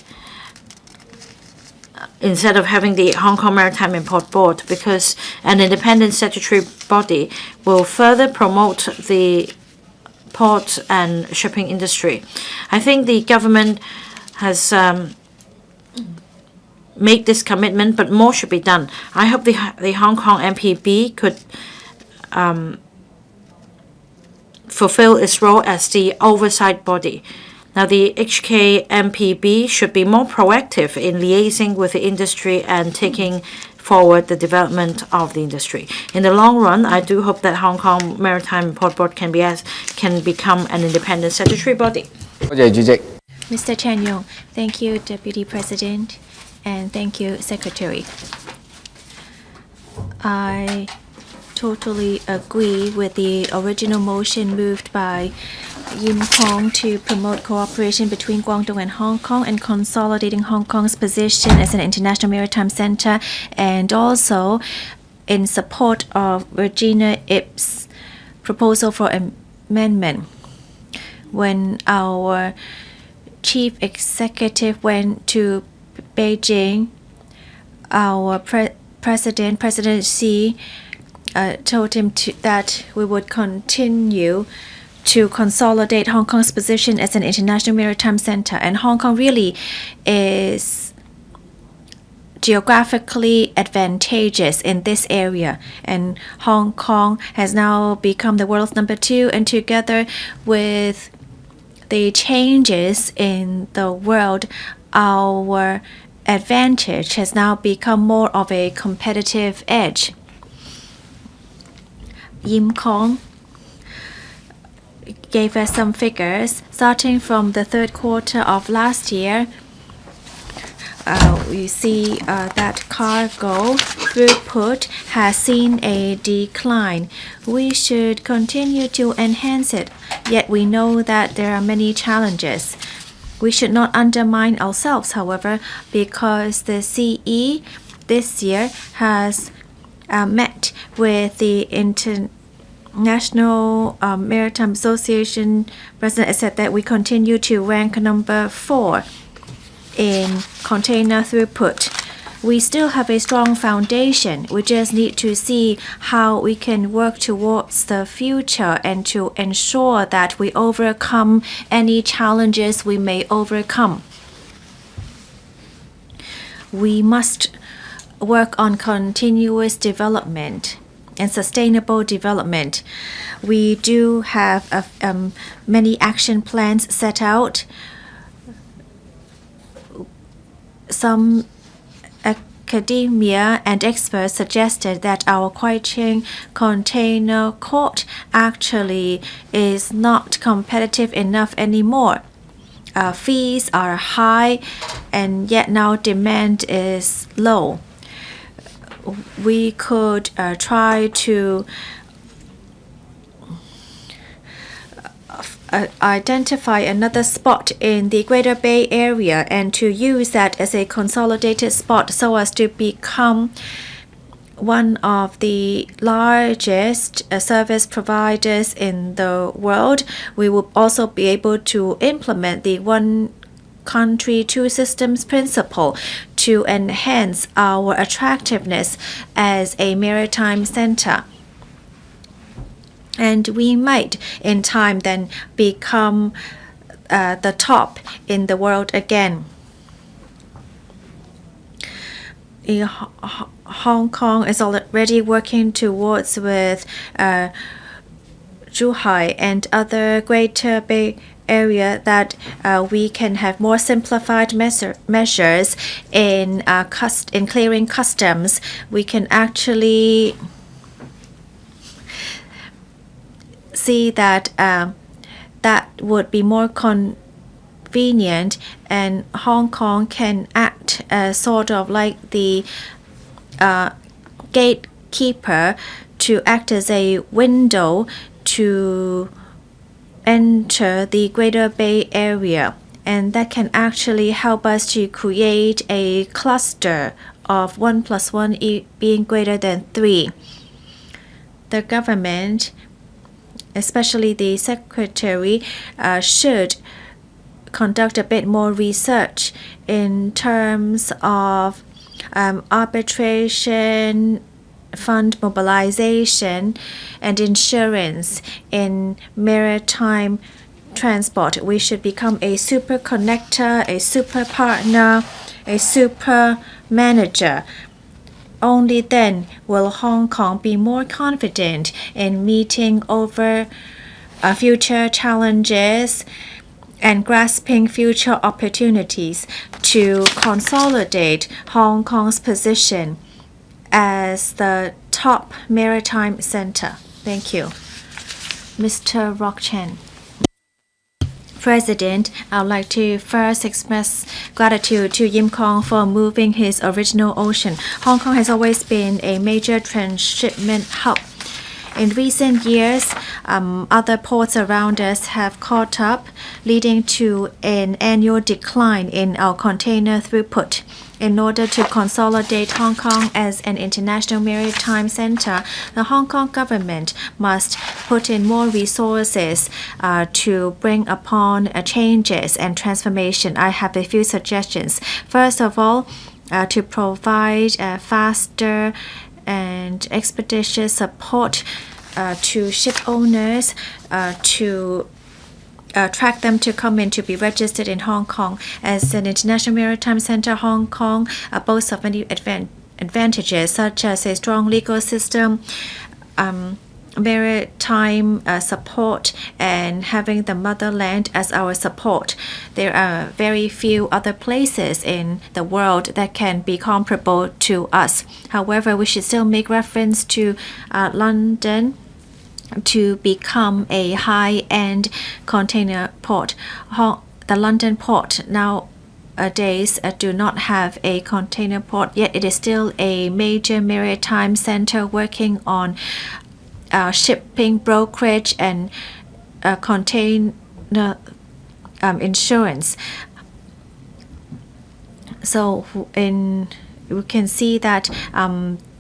instead of having the Hong Kong Maritime and Port Board, because an independent statutory body will further promote the port and shipping industry. I think the government has made this commitment, but more should be done. I hope the Hong Kong MPB could fulfill its role as the oversight body. Now, the HK MPB should be more proactive in liaising with the industry and taking forward the development of the industry. In the long run, I do hope that Hong Kong Maritime and Port Board can become an independent statutory body. Mr. Chen Yong, thank you, Deputy President, and thank you, Secretary. I totally agree with the original motion moved by Yim Kong to promote cooperation between Guangdong and Hong Kong and consolidating Hong Kong's position as an international maritime center, and also in support of Regina IP's proposal for amendment. When our chief executive went to Beijing, our President Xi told him that we would continue to consolidate Hong Kong's position as an international maritime center. And Hong Kong really is geographically advantageous in this area. And Hong Kong has now become the world's number 2, and together with the changes in the world, our advantage has now become more of a competitive edge. Yim Kong gave us some figures. Starting from the third quarter of last year, we see that cargo throughput has seen a decline. We should continue to enhance it, yet we know that there are many challenges. We should not undermine ourselves, however, because the CE this year has met with the International Maritime Association president, said that we continue to rank number 4 in container throughput. We still have a strong foundation. We just need to see how we can work towards the future and to ensure that we overcome any challenges we may overcome. We must work on continuous development and sustainable development. We do have many action plans set out. Some academia and experts suggested that our Kuai-Ching container court actually is not competitive enough anymore. Fees are high, and yet now demand is low. We could try to identify another spot in the Greater Bay Area and to use that as a consolidated spot so as to become one of the largest service providers in the world. We will also be able to implement the one country, two systems principle to enhance our attractiveness as a maritime center. And we might, in time, then become the top in the world again. Hong Kong is already working towards with Zhuhai and other Greater Bay Area that we can have more simplified measures in clearing customs. We can actually see that that would be more convenient, and Hong Kong can act as sort of like the gatekeeper, to act as a window to enter the Greater Bay Area. And that can actually help us to create a cluster of 1 + 1 being greater than 3. The government, especially the secretary, should conduct a bit more research in terms of arbitration, fund mobilization, and insurance in maritime transport. We should become a super connector, a super partner, a super manager. Only then will Hong Kong be more confident in meeting over future challenges and grasping future opportunities to consolidate Hong Kong's position as the top maritime center. Thank you. Mr. Rock Chen. President, I would like to first express gratitude to Yim Kong for moving his original ocean. Hong Kong has always been a major transshipment hub. In recent years, other ports around us have caught up, leading to an annual decline in our container throughput. In order to consolidate Hong Kong as an international maritime center, the Hong Kong government must put in more resources to bring upon changes and transformation. I have a few suggestions. First of all, to provide faster and expeditious support to ship owners to attract them to come in to be registered in Hong Kong. As an international maritime center, Hong Kong boasts of many advantages, such as a strong legal system, maritime support, and having the motherland as our support. There are very few other places in the world that can be comparable to us. However, we should still make reference to London to become a high-end container port. The London port nowadays do not have a container port, yet it is still a major maritime center working on shipping brokerage and container insurance. So we can see that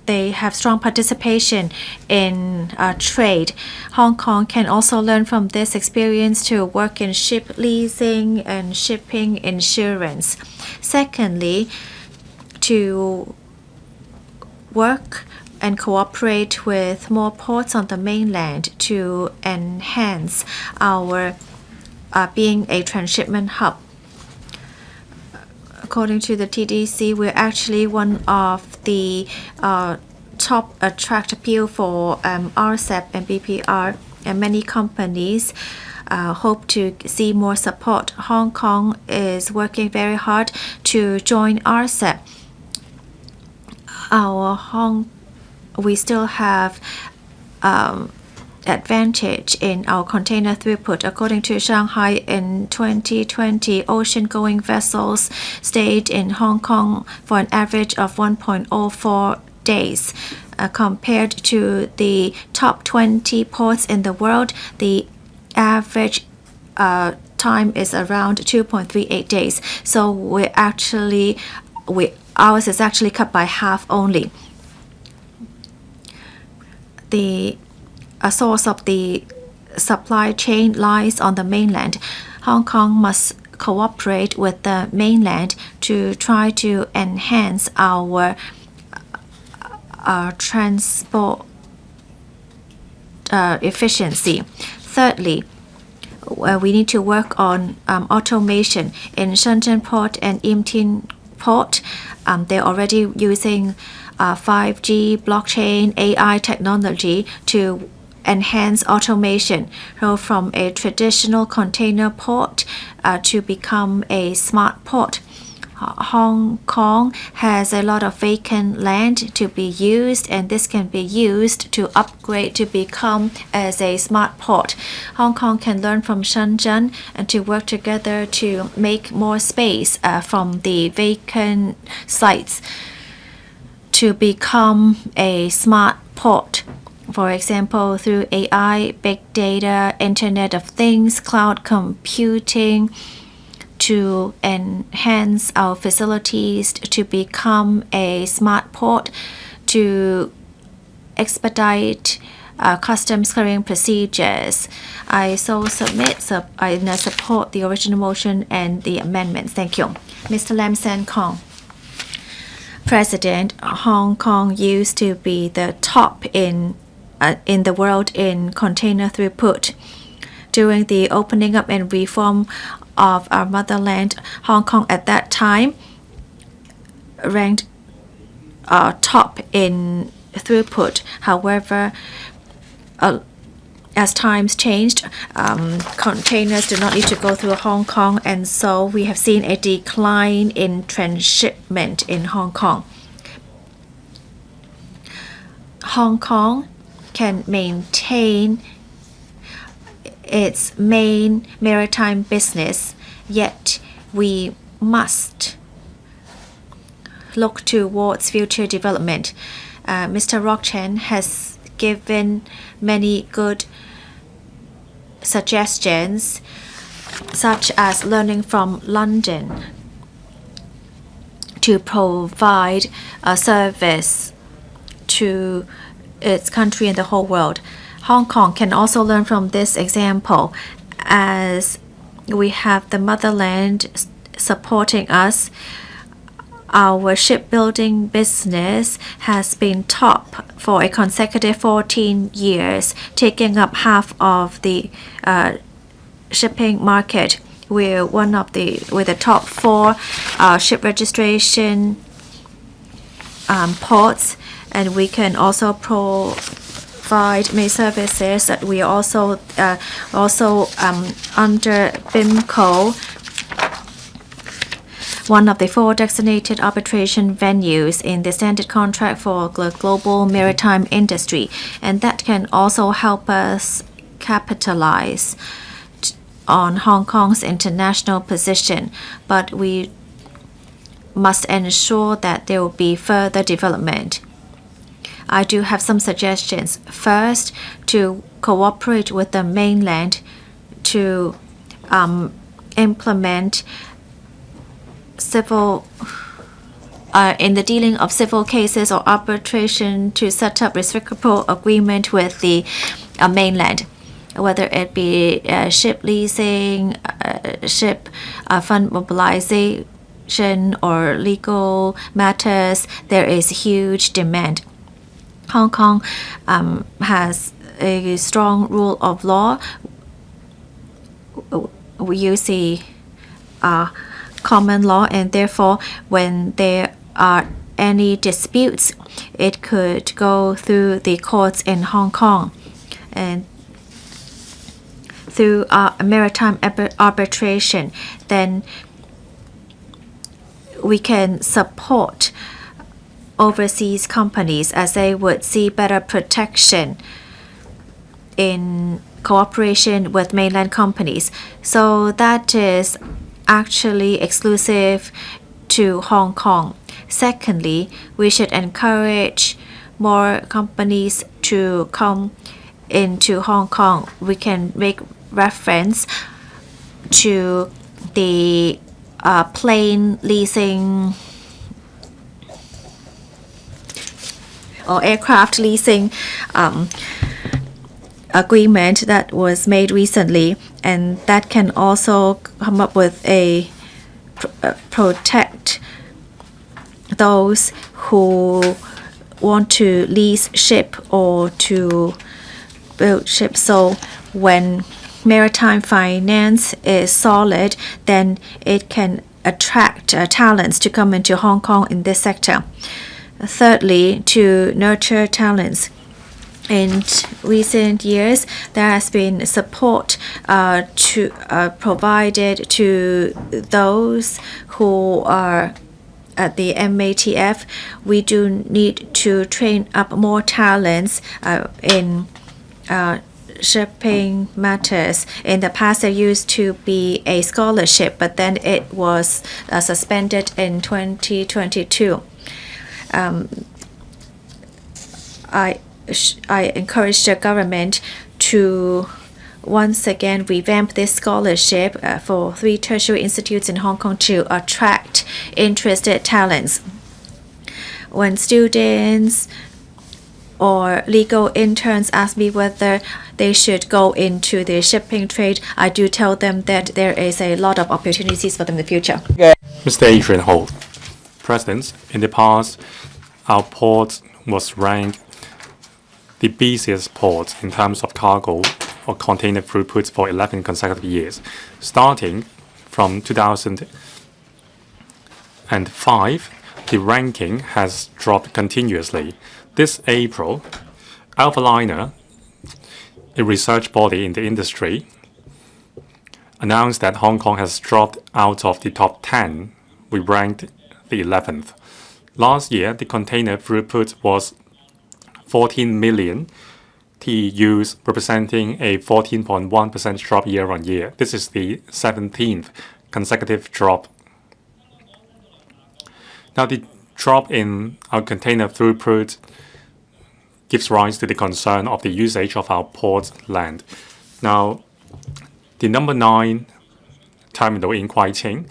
they have strong participation in trade. Hong Kong can also learn from this experience to work in ship leasing and shipping insurance. Secondly, to work and cooperate with more ports on the mainland to enhance our being a transshipment hub. According to the TDC, we're actually one of the top attract appeal for RCEP and BPR, and many companies hope to see more support. Hong Kong is working very hard to join RCEP. We still have advantage in our container throughput. According to Shanghai, in 2020, ocean-going vessels stayed in Hong Kong for an average of 1.04 days. Compared to the top 20 ports in the world, the average time is around 2.38 days. So ours is actually cut by half only. The source of the supply chain lies on the mainland. Hong Kong must cooperate with the mainland to try to enhance our transport efficiency. Thirdly, we need to work on automation. In Shenzhen Port and Yimtin Port, they're already using 5G, blockchain, AI technology to enhance automation. So from a traditional container port to become a smart port. Hong Kong has a lot of vacant land to be used, and this can be used to upgrade to become as a smart port. Hong Kong can learn from Shenzhen and to work together to make more space from the vacant sites to become a smart port. For example, through AI, big data, Internet of Things, cloud computing, to enhance our facilities to become a smart port, to expedite customs clearing procedures. I support the original motion and the amendments. Thank you. Mr. Lam San Kong. President, Hong Kong used to be the top in the world in container throughput. During the opening up and reform of our motherland, Hong Kong at that time ranked top in throughput. However, as times changed, containers do not need to go through Hong Kong, and so we have seen a decline in transshipment in Hong Kong. Hong Kong can maintain its main maritime business, yet we must look towards future development. Mr. Rock Chen has given many good suggestions, such as learning from London to provide a service to its country and the whole world. Hong Kong can also learn from this example, as we have the motherland supporting us. Our shipbuilding business has been top for a consecutive 14 years, taking up half of the shipping market. We're the top 4 ship registration ports, and we can also provide many services that we are also under BIMCO, one of the 4 designated arbitration venues in the standard contract for the global maritime industry, and that can also help us capitalize on Hong Kong's international position. But we must ensure that there will be further development. I do have some suggestions. First, to cooperate with the mainland to implement civil in the dealing of civil cases or arbitration, to set up reciprocal agreement with the mainland, whether it be ship leasing, ship fund mobilization, or legal matters. There is huge demand. Hong Kong has a strong rule of law. We use the common law, and therefore when there are any disputes, it could go through the courts in Hong Kong, and through maritime arbitration, then we can support overseas companies as they would see better protection in cooperation with mainland companies. So that is actually exclusive to Hong Kong. Secondly, we should encourage more companies to come into Hong Kong. We can make reference to the plane leasing or aircraft leasing agreement that was made recently, and that can also come up with a protect those who want to lease ship or to build ships. So when maritime finance is solid, then it can attract talents to come into Hong Kong in this sector. Thirdly, to nurture talents. In recent years, there has been support provided to those who are at the MATF. We do need to train up more talents in shipping matters. In the past, there used to be a scholarship, but then it was suspended in 2022. I encourage the government to once again revamp this scholarship for 3 tertiary institutes in Hong Kong to attract interested talents. When students or legal interns ask me whether they should go into the shipping trade, I do tell them that there is a lot of opportunities for them in the future. Mr. Adrian Ho, President, in the past, our port was ranked the busiest port in terms of cargo or container throughput for 11 consecutive years. Starting from 2005, the ranking has dropped continuously. This April, Alphaliner, a research body in the industry, announced that Hong Kong has dropped out of the top 10. We ranked the 11th. Last year, the container throughput was 14 million TEUs, representing a 14.1% drop year-on-year. This is the 17th consecutive drop. Now, the drop in our container throughput gives rise to the concern of the usage of our port land. Now, the number 9 terminal in Guangdong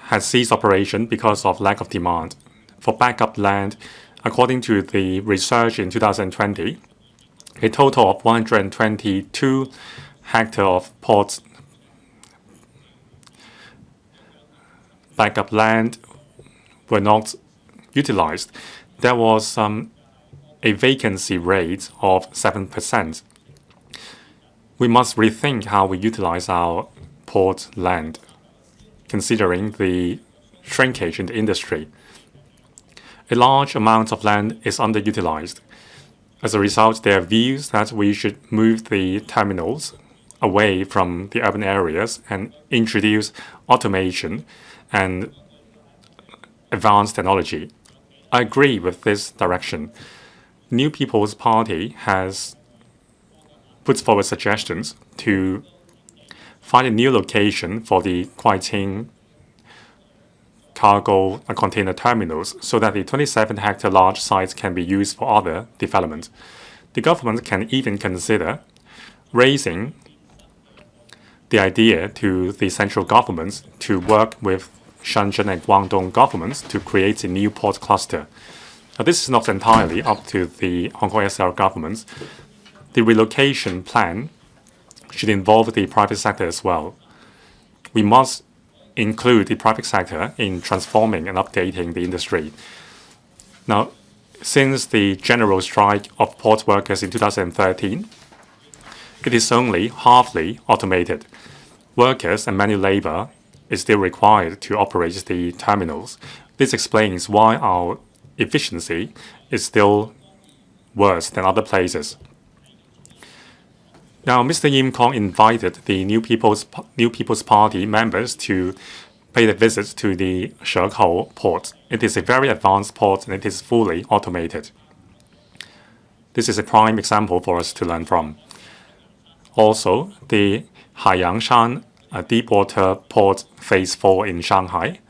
has ceased operation because of lack of demand. For backup land, according to the research in 2020, a total of 122 hectares of port backup land were not utilized. There was a vacancy rate of 7%. We must rethink how we utilize our port land, considering the shrinkage in the industry. A large amount of land is underutilized. As a result, there are views that we should move the terminals away from the urban areas and introduce automation and advanced technology. I agree with this direction. New People's Party has put forward suggestions to find a new location for the Guangdong cargo and container terminals so that the 27-hectare large sites can be used for other development. The government can even consider raising the idea to the central government to work with Shenzhen and Guangdong governments to create a new port cluster. Now, this is not entirely up to the Hong Kong SAR government. The relocation plan should involve the private sector as well. We must include the private sector in transforming and updating the industry. Now, since the general strike of port workers in 2013, it is only halfly automated. Workers and manual labor is still required to operate the terminals. This explains why our efficiency is still worse than other places. Now, Mr. Yim Kong invited the New People's Party members to pay a visit to the Shekou port. It is a very advanced port and it is fully automated. This is a prime example for us to learn from. Also, the Haiyangshan deepwater port phase 4 in Shanghai.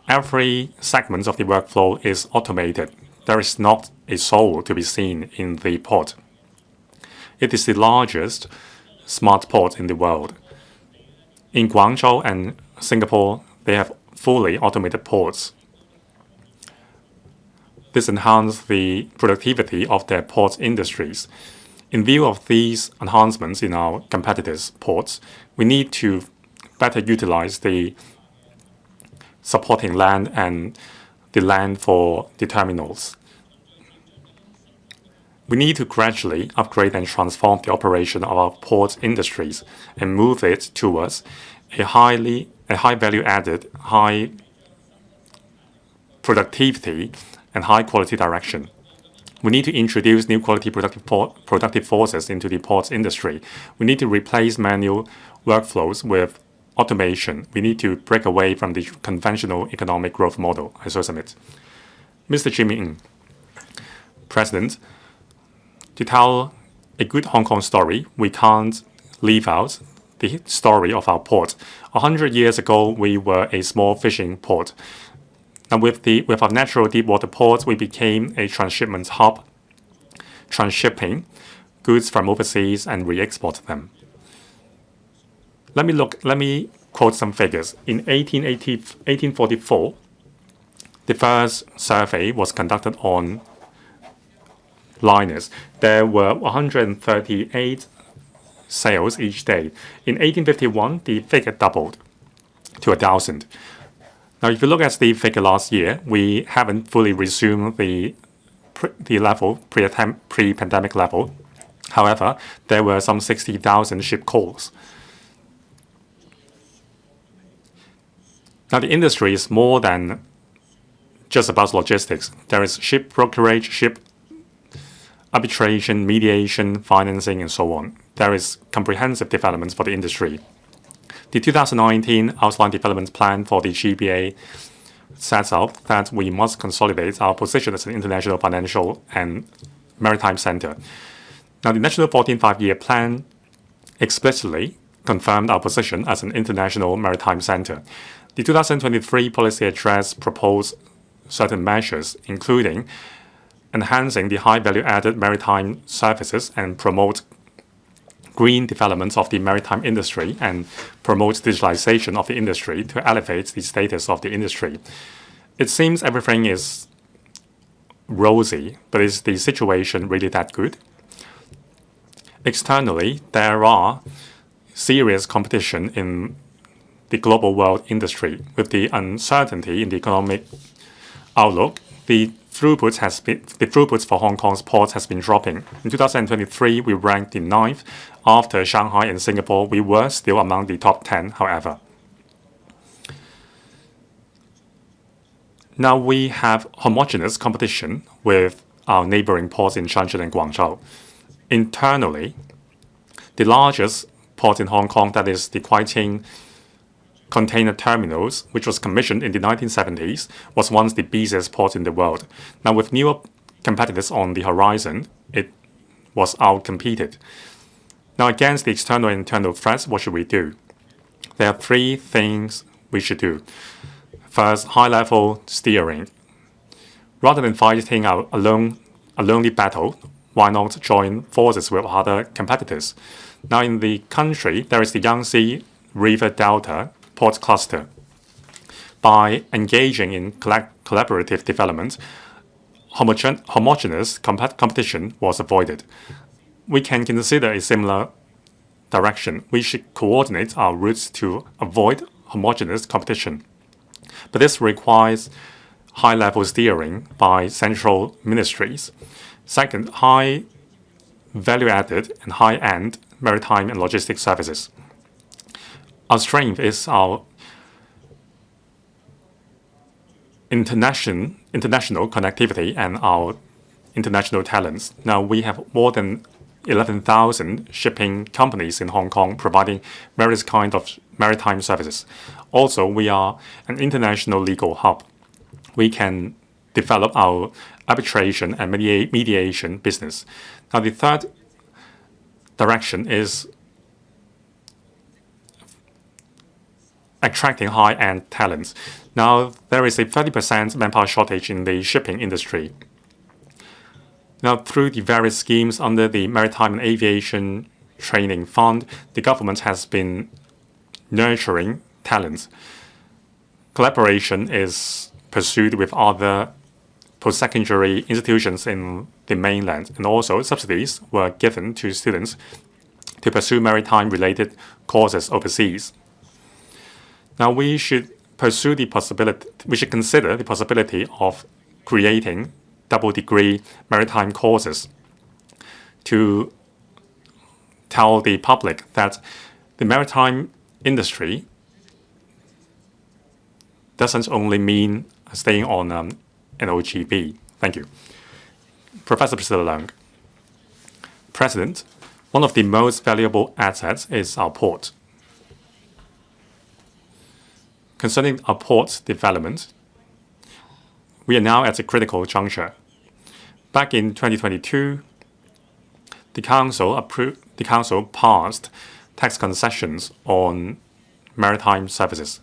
Every segment of the workflow is automated. There is not a soul to be seen in the port. It is the largest smart port in the world. In Guangzhou and Singapore, they have fully automated ports. This enhances the productivity of their port industries. In view of these enhancements in our competitors' ports, we need to better utilize the supporting land and the land for the terminals. We need to gradually upgrade and transform the operation of our port industries and move it towards a high value-added, high productivity, and high quality direction. We need to introduce new quality productive forces into the ports industry. We need to replace manual workflows with automation. We need to break away from the conventional economic growth model. I so submit. Mr. Jimmy Ng, President, to tell a good Hong Kong story, we can't leave out the story of our port. 100 years ago, we were a small fishing port. And with our natural deepwater ports, we became a transshipment hub, transshipping goods from overseas and re-export them. Let me quote some figures. In 1844, the first survey was conducted on liners. There were 138 sails each day. In 1851, the figure doubled to 1,000. Now, if you look at the figure last year, we haven't fully resumed the level, pre-pandemic level. However, there were some 60,000 ship calls. Now, the industry is more than just about logistics. There is ship brokerage, ship arbitration, mediation, financing, and so on. There is comprehensive developments for the industry. The 2019 Outline Development Plan for the GBA sets out that we must consolidate our position as an international financial and maritime center. Now, the National 14th Five-Year Plan explicitly confirmed our position as an international maritime center. The 2023 Policy Address proposed certain measures, including enhancing the high value-added maritime services and promote green development of the maritime industry and promote digitalization of the industry to elevate the status of the industry. It seems everything is rosy, but is the situation really that good? Externally, there are serious competition in the global world industry. With the uncertainty in the economic outlook, the throughputs for Hong Kong's ports has been dropping. In 2023, we ranked the 9th. After Shanghai and Singapore, we were still among the top 10, however. Now we have homogeneous competition with our neighboring ports in Shenzhen and Guangzhou. Internally, the largest port in Hong Kong, that is the Kuaiting Container Terminals, which was commissioned in the 1970s, was once the busiest port in the world. Now, with newer competitors on the horizon, it was outcompeted. Now, against the external and internal threats, what should we do? There are three things we should do. First, high-level steering. Rather than fighting a lonely battle, why not join forces with other competitors? Now, in the country, there is the Yangtze River Delta port cluster. By engaging in collaborative development, homogeneous competition was avoided. We can consider a similar direction. We should coordinate our routes to avoid homogeneous competition. But this requires high-level steering by central ministries. Second, high value-added and high-end maritime and logistics services. Our strength is our international connectivity and our international talents. Now, we have more than 11,000 shipping companies in Hong Kong providing various kinds of maritime services. Also, we are an international legal hub. We can develop our arbitration and mediation business. Now, the third direction is attracting high-end talents. Now, there is a 30% manpower shortage in the shipping industry. Now, through the various schemes under the Maritime and Aviation Training Fund, the government has been nurturing talents. Collaboration is pursued with other post-secondary institutions in the mainland, and also subsidies were given to students to pursue maritime-related courses overseas. Now, we should consider the possibility of creating double-degree maritime courses to tell the public that the maritime industry doesn't only mean staying on an OGB. Thank you. Professor Priscilla Leung. President, one of the most valuable assets is our port. Concerning our port development, we are now at a critical juncture. Back in 2022, the Council passed tax concessions on maritime services.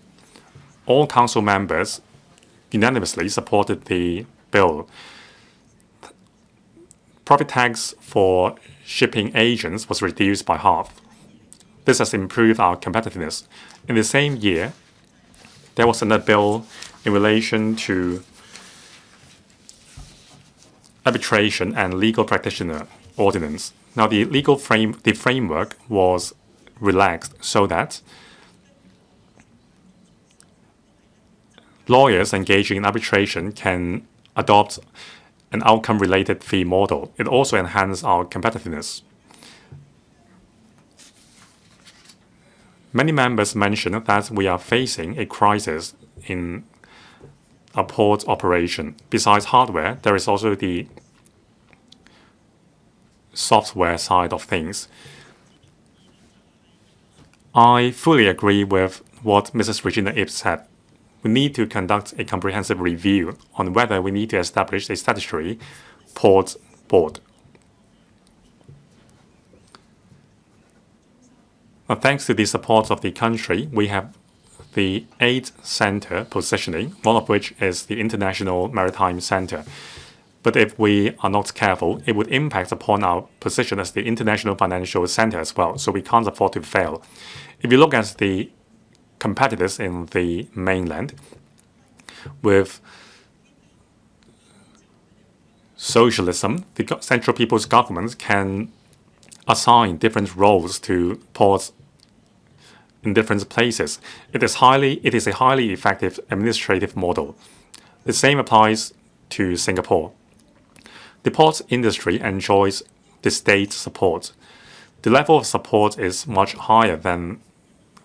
All Council members unanimously supported the bill. Profit tax for shipping agents was reduced by half. This has improved our competitiveness. In the same year, there was another bill in relation to arbitration and legal practitioner ordinance. Now, the framework was relaxed so that lawyers engaging in arbitration can adopt an outcome-related fee model. It also enhanced our competitiveness. Many members mentioned that we are facing a crisis in our port operation. Besides hardware, there is also the software side of things. I fully agree with what Mrs. Regina IP said. We need to conduct a comprehensive review on whether we need to establish a statutory port board. Now, thanks to the support of the country, we have the 8 center positioning, one of which is the International Maritime Center. But if we are not careful, it would impact upon our position as the international financial center as well, so we can't afford to fail. If you look at the competitors in the mainland, with socialism, the Central People's Government can assign different roles to ports in different places. It is a highly effective administrative model. The same applies to Singapore. The port industry enjoys the state support. The level of support is much higher than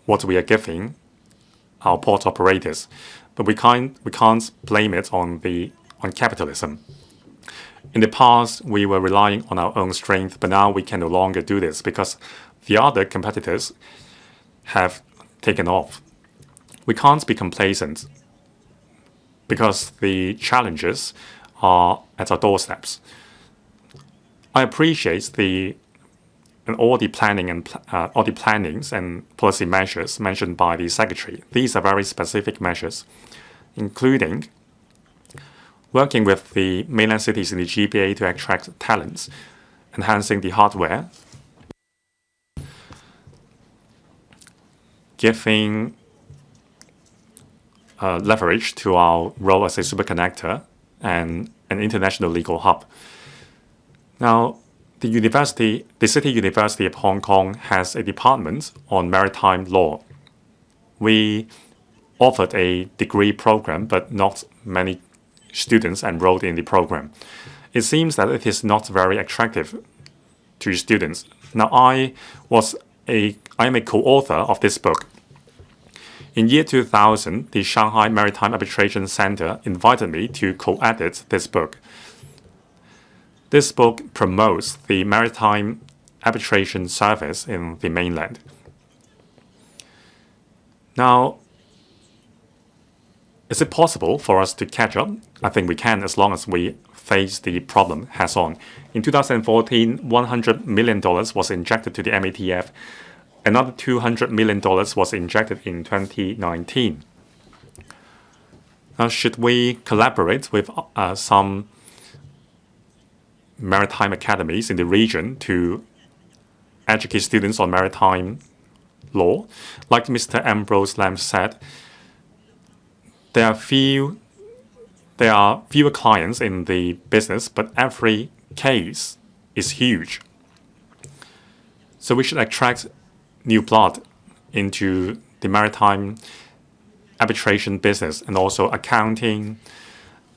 what we are giving our port operators, but we can't blame it on capitalism. In the past, we were relying on our own strength, but now we can no longer do this because the other competitors have taken off. We can't be complacent because the challenges are at our doorsteps. I appreciate all the plannings and policy measures mentioned by the Secretary. These are very specific measures, including working with the mainland cities in the GBA to attract talents, enhancing the hardware, giving leverage to our role as a superconnector and an international legal hub. Now, the City University of Hong Kong has a department on maritime law. We offered a degree program, but not many students enrolled in the program. It seems that it is not very attractive to students. Now, I am a co-author of this book. In year 2000, the Shanghai Maritime Arbitration Center invited me to co-edit this book. This book promotes the maritime arbitration service in the mainland. Now, is it possible for us to catch up? I think we can, as long as we face the problem head-on. In 2014, $100 million was injected to the MATF. Another $200 million was injected in 2019. Now, should we collaborate with some maritime academies in the region to educate students on maritime law? Like Mr. Ambrose Lam said, there are fewer clients in the business, but every case is huge. So we should attract new blood into the maritime arbitration business and also accounting,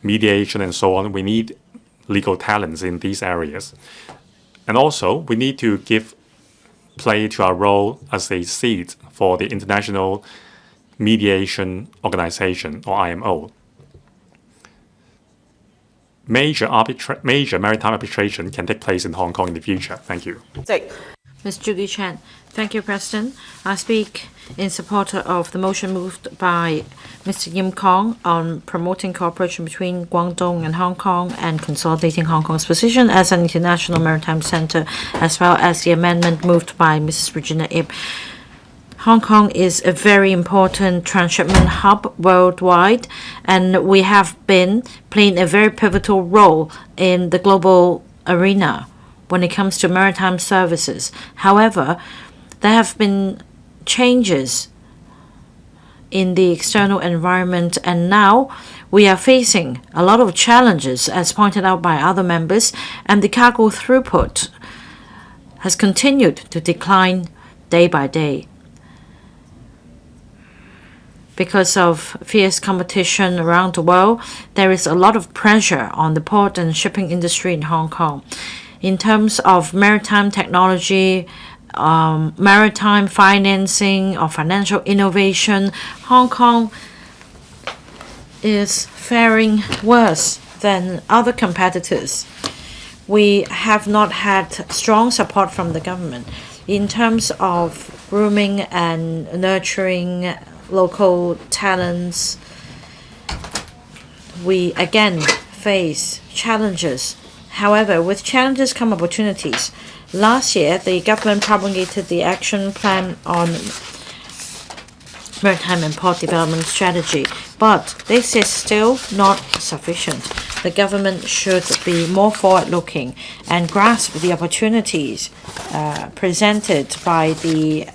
mediation, and so on. We need legal talents in these areas. And also, we need to give play to our role as a seat for the International Mediation Organization, or IMO. Major maritime arbitration can take place in Hong Kong in the future. Thank you. Ms. Judy Chen. Thank you, President. I speak in support of the motion moved by Mr. Yim Kong on promoting cooperation between Guangdong and Hong Kong and consolidating Hong Kong's position as an international maritime center, as well as the amendment moved by Mrs. Regina IP. Hong Kong is a very important transshipment hub worldwide, and we have been playing a very pivotal role in the global arena when it comes to maritime services. However, There have been changes in the external environment, and now we are facing a lot of challenges, as pointed out by other members, and the cargo throughput has continued to decline day by day. Because of fierce competition around the world, there is a lot of pressure on the port and shipping industry in Hong Kong. In terms of maritime technology, maritime financing or financial innovation, Hong Kong is faring worse than other competitors. We have not had strong support from the government in terms of grooming and nurturing local talents. We again face challenges. However, with challenges come opportunities. Last year, the government promulgated the action plan on maritime and port development strategy, but this is still not sufficient. The government should be more forward-looking and grasp the opportunities presented by the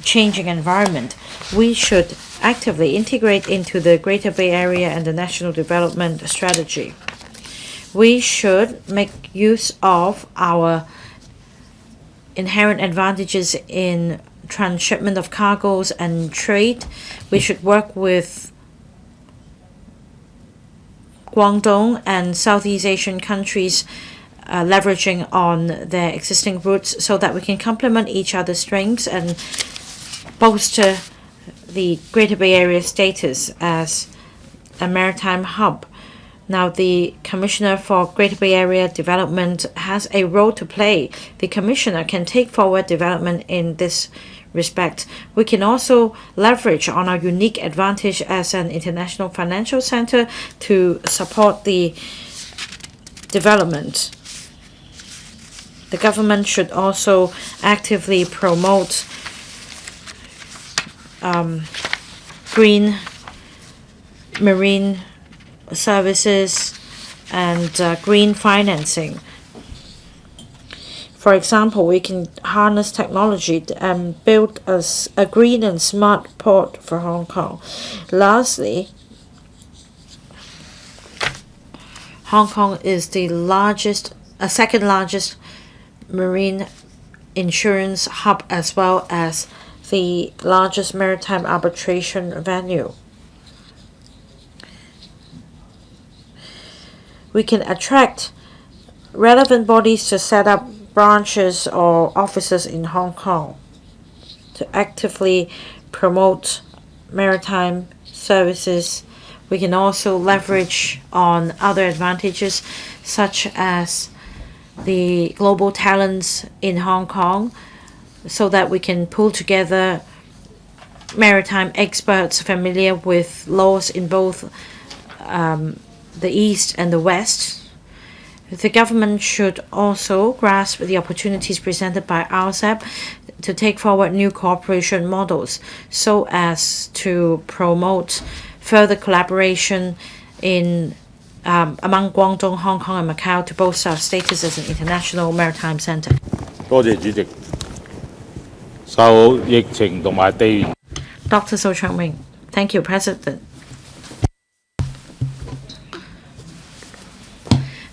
changing environment. We should actively integrate into the Greater Bay Area and the National Development Strategy. We should make use of our inherent advantages in transshipment of cargoes and trade. We should work with Guangdong and Southeast Asian countries, leveraging on their existing routes so that we can complement each other's strengths and bolster the Greater Bay Area status as a maritime hub. Now, the Commissioner for Greater Bay Area Development has a role to play. The Commissioner can take forward development in this respect. We can also leverage on our unique advantage as an international financial center to support the development. The government should also actively promote green marine services and green financing. For example, we can harness technology and build a green and smart port for Hong Kong. Lastly, Hong Kong is the second largest marine insurance hub, as well as the largest maritime arbitration venue. We can attract relevant bodies to set up branches or offices in Hong Kong to actively promote maritime services. We can also leverage on other advantages, such as the global talents in Hong Kong, so that we can pull together maritime experts familiar with laws in both the East and the West. The government should also grasp the opportunities presented by RCEP to take forward new cooperation models so as to promote further collaboration in among Guangdong, Hong Kong, and Macau to bolster our status as an international maritime center. 多謝主席。受疫情同埋地緣 Dr. So Chang-ming. Thank you, President.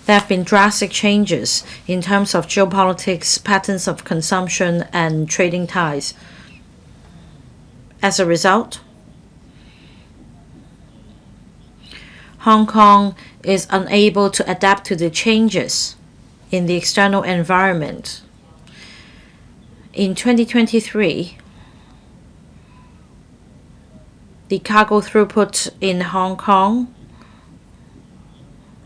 There have been drastic changes in terms of geopolitics, patterns of consumption, and trading ties. As a result, Hong Kong is unable to adapt to the changes in the external environment. In 2023, the cargo throughput in Hong Kong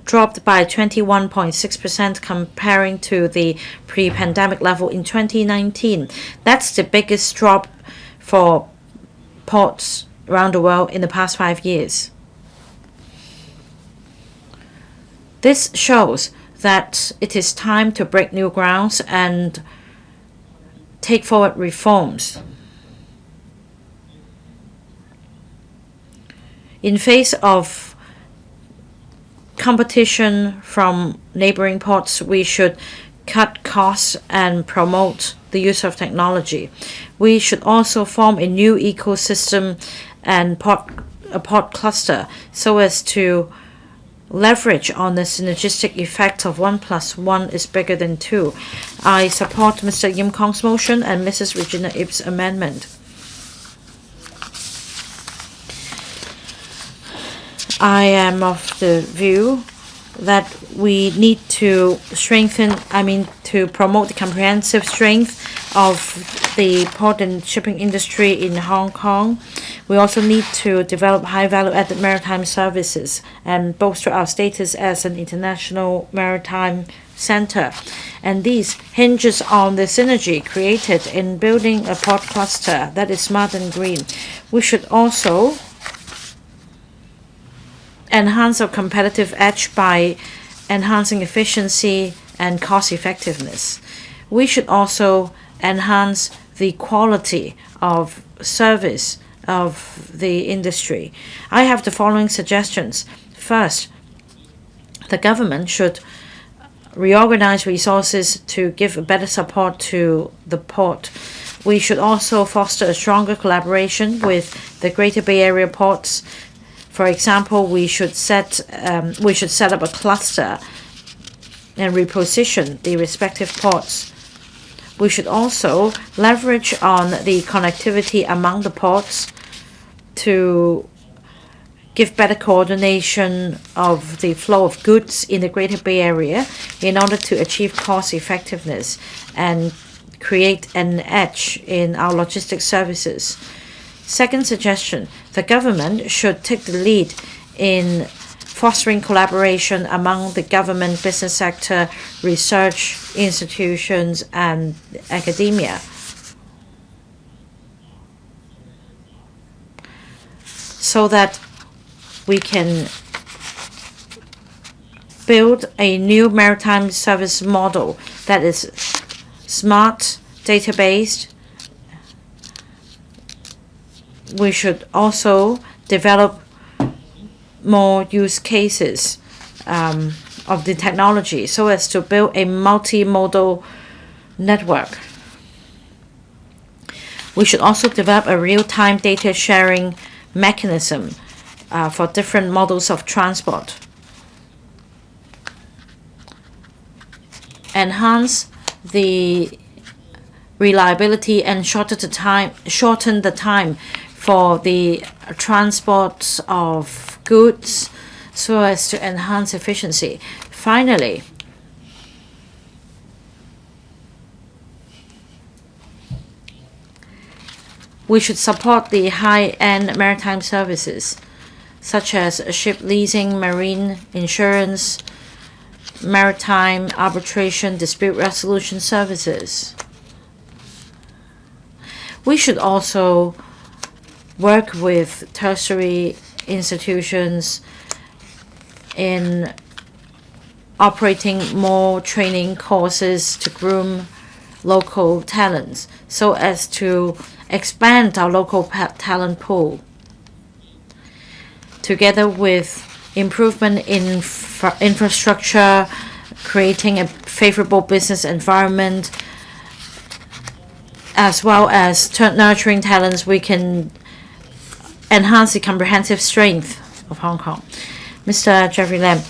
dropped by 21.6% comparing to the pre-pandemic level in 2019. That's the biggest drop for ports around the world in the past 5 years. This shows that it is time to break new grounds and take forward reforms. In face of competition from neighboring ports, we should cut costs and promote the use of technology. We should also form a new ecosystem and a port cluster so as to leverage on the synergistic effect of 1 + 1 is bigger than 2. I support Mr. Yim Kong's motion and Mrs. Regina Ip's amendment. I am of the view that we need to to promote the comprehensive strength of the port and shipping industry in Hong Kong. We also need to develop high value added maritime services and bolster our status as an international maritime center. And these hinges on the synergy created in building a port cluster that is smart and green. We should also enhance our competitive edge by enhancing efficiency and cost effectiveness. We should also enhance the quality of service of the industry. I have the following suggestions. First, the government should reorganize resources to give better support to the port. We should also foster a stronger collaboration with the Greater Bay Area ports. For example, we should set up a cluster and reposition the respective ports. We should also leverage on the connectivity among the ports to give better coordination of the flow of goods in the Greater Bay Area in order to achieve cost effectiveness and create an edge in our logistics services. Second suggestion, the government should take the lead in fostering collaboration among the government, business sector, research institutions, and academia. So that we can build a new maritime service model that is smart, data-based. We should also develop more use cases of the technology so as to build a multimodal network. We should also develop a real-time data sharing mechanism for different models of transport. Enhance the reliability and shorten the time for the transport of goods so as to enhance efficiency. Finally, we should support the high-end maritime services such as ship leasing, marine insurance, maritime arbitration, dispute resolution services. We should also work with tertiary institutions in operating more training courses to groom local talents so as to expand our local talent pool. Together with improvement in infrastructure, creating a favorable business environment, as well as nurturing talents, we can enhance the comprehensive strength of Hong Kong. Mr. Jeffrey Lam,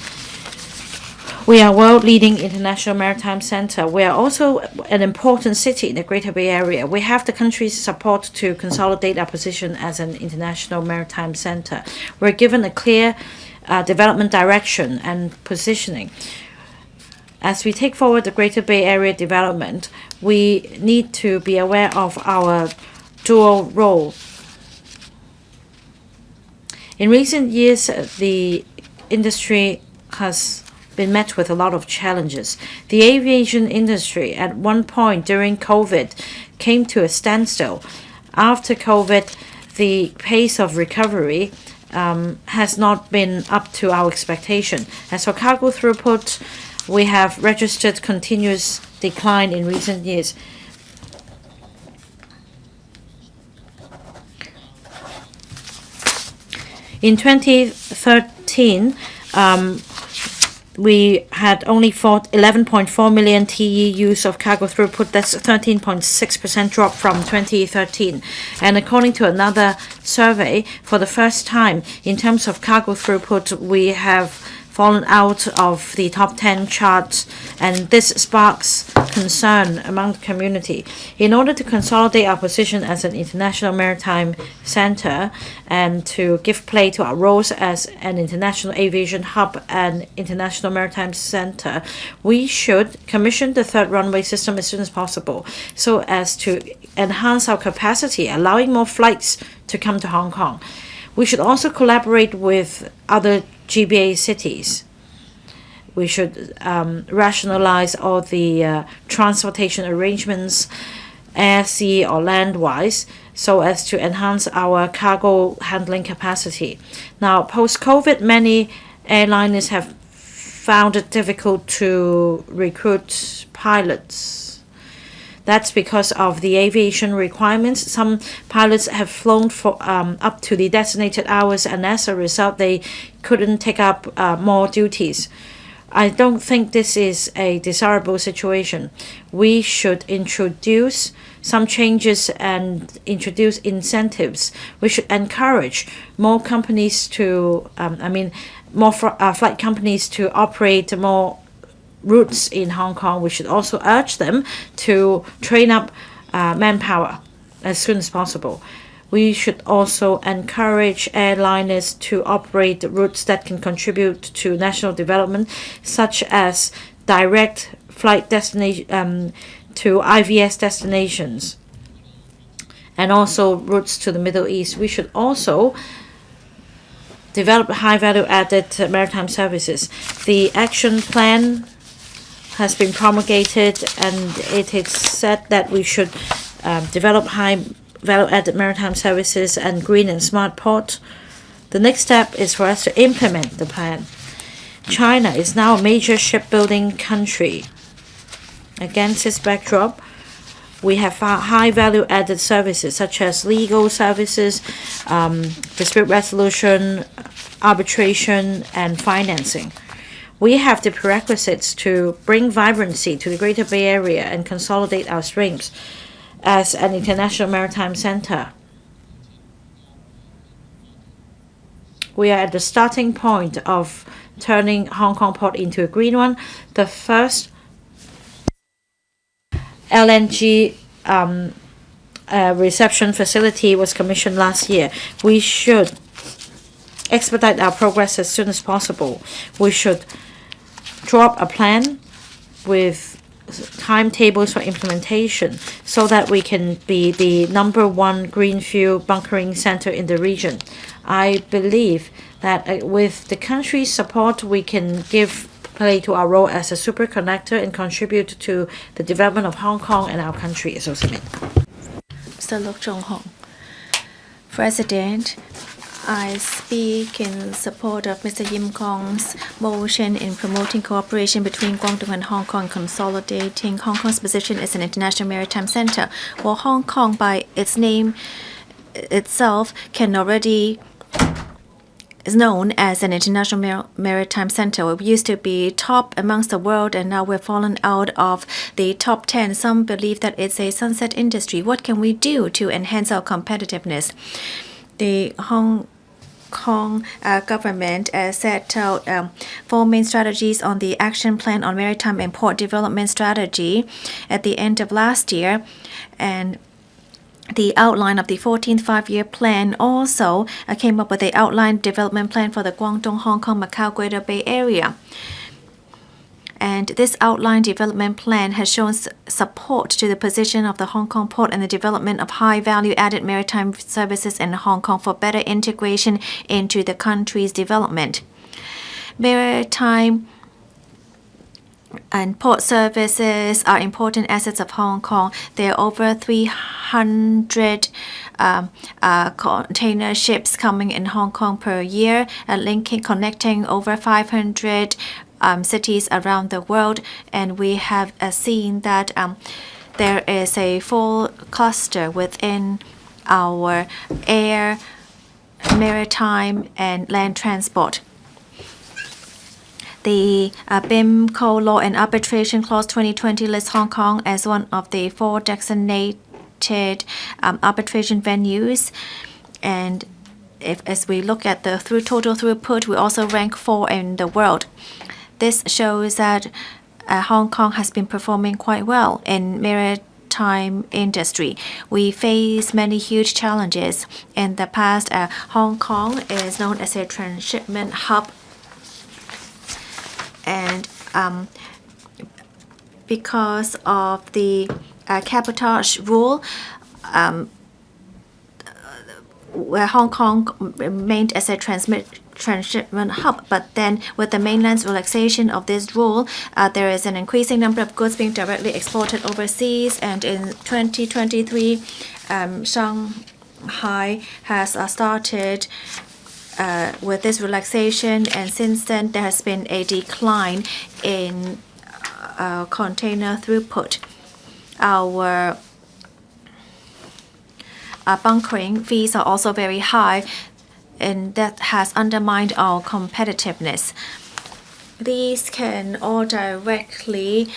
we are world-leading international maritime center. We are also an important city in the Greater Bay Area. We have the country's support to consolidate our position as an international maritime center. We're given a clear development direction and positioning. As we take forward the Greater Bay Area development, we need to be aware of our dual role. In recent years, the industry has been met with a lot of challenges. The aviation industry at one point during COVID came to a standstill. After COVID, the pace of recovery has not been up to our expectation. As for cargo throughput, we have registered continuous decline in recent years. In 2013, we had only 11.4 million TEUs of cargo throughput. That's 13.6% drop from 2013. And according to another survey, for the first time in terms of cargo throughput, we have fallen out of the top 10 charts, and this sparks concern among the community. In order to consolidate our position as an international maritime center and to give play to our roles as an international aviation hub and international maritime center, we should commission the third runway system as soon as possible so as to enhance our capacity, allowing more flights to come to Hong Kong. We should also collaborate with other GBA cities. We should rationalize all the transportation arrangements, air, sea, or land-wise, so as to enhance our cargo handling capacity. Now, post-COVID, many airliners have found it difficult to recruit pilots. That's because of the aviation requirements. Some pilots have flown for up to the designated hours, and as a result, they couldn't take up more duties. I don't think this is a desirable situation. We should introduce some changes and introduce incentives. We should encourage more companies to, more flight companies to operate more routes in Hong Kong. We should also urge them to train up manpower as soon as possible. We should also encourage airliners to operate routes that can contribute to national development, such as direct flight destination to IVS destinations, and also routes to the Middle East. We should also develop high value added maritime services. The action plan has been promulgated, and it is said that we should develop high value-added maritime services and green and smart port. The next step is for us to implement the plan. China is now a major shipbuilding country. Against this backdrop, we have high value-added services such as legal services, dispute resolution, arbitration, and financing. We have the prerequisites to bring vibrancy to the Greater Bay Area and consolidate our strengths as an international maritime center. We are at the starting point of turning Hong Kong Port into a green one. The first LNG reception facility was commissioned last year. We should expedite our progress as soon as possible. We should draw up a plan with timetables for implementation so that we can be the #1 green fuel bunkering center in the region. I believe that with the country's support, we can give play to our role as a super connector and contribute to the development of Hong Kong and our country as also. Mr. Lok Chong Hong, President, I speak in support of Mr. Yim Kong's motion in promoting cooperation between Guangdong and Hong Kong, consolidating Hong Kong's position as an international maritime center. While Hong Kong, by its name itself, is known as an international maritime center. We used to be top amongst the world, and now we've fallen out of the top 10. Some believe that it's a sunset industry. What can we do to enhance our competitiveness? The Hong Kong government set out 4 main strategies on the action plan on maritime and port development strategy at the end of last year, and the outline of the 14th five-year plan also came up with the outline development plan for the Guangdong, Hong Kong, Macau, Greater Bay Area. And this outline development plan has shown support to the position of the Hong Kong port and the development of high value-added maritime services in Hong Kong for better integration into the country's development. Maritime and port services are important assets of Hong Kong. There are over 300 container ships coming in Hong Kong per year, connecting over 500 cities around the world, and we have seen that there is a full cluster within our air, maritime, and land transport. The BIMCO Law and Arbitration Clause 2020 lists Hong Kong as one of the 4 designated arbitration venues. And as we look at the total throughput, we also rank 4 in the world. This shows that Hong Kong has been performing quite well in maritime industry. We face many huge challenges. In the past, Hong Kong is known as a transshipment hub, and because of the cabotage rule, where Hong Kong remained as a transshipment hub, but then with the mainland's relaxation of this rule, there is an increasing number of goods being directly exported overseas, and in 2023, Shanghai has started with this relaxation, and since then there has been a decline in container throughput. Our bunkering fees are also very high, and that has undermined our competitiveness. These can all directly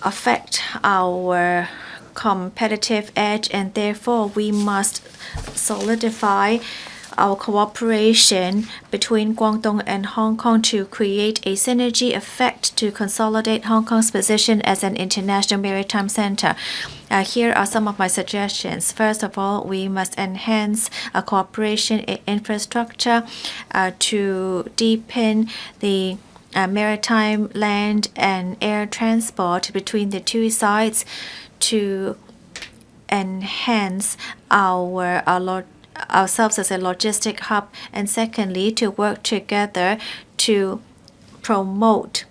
affect our competitive edge, and therefore we must solidify our cooperation between Guangdong and Hong Kong to create a synergy effect to consolidate Hong Kong's position as an international maritime center. Here are some of my suggestions. First of all, we must enhance cooperation in infrastructure to deepen the maritime, land, and air transport between the two sides to enhance ourselves as a logistic hub, and secondly, to work together to promote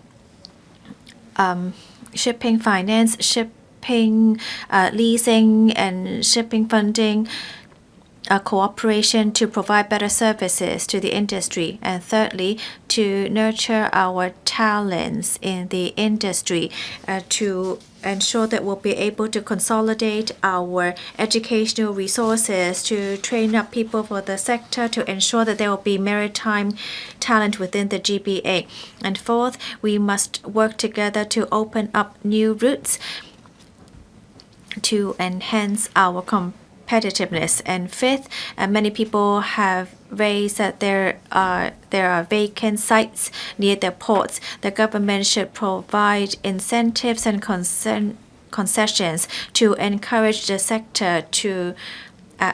shipping finance, shipping leasing, and shipping funding cooperation to provide better services to the industry, and thirdly, to nurture our talents in the industry to ensure that we'll be able to consolidate our educational resources to train up people for the sector, to ensure that there will be maritime talent within the GBA. And fourth, we must work together to open up new routes to enhance our competitiveness. And fifth, many people have raised that there are vacant sites near the ports. The government should provide incentives and concessions to encourage the sector to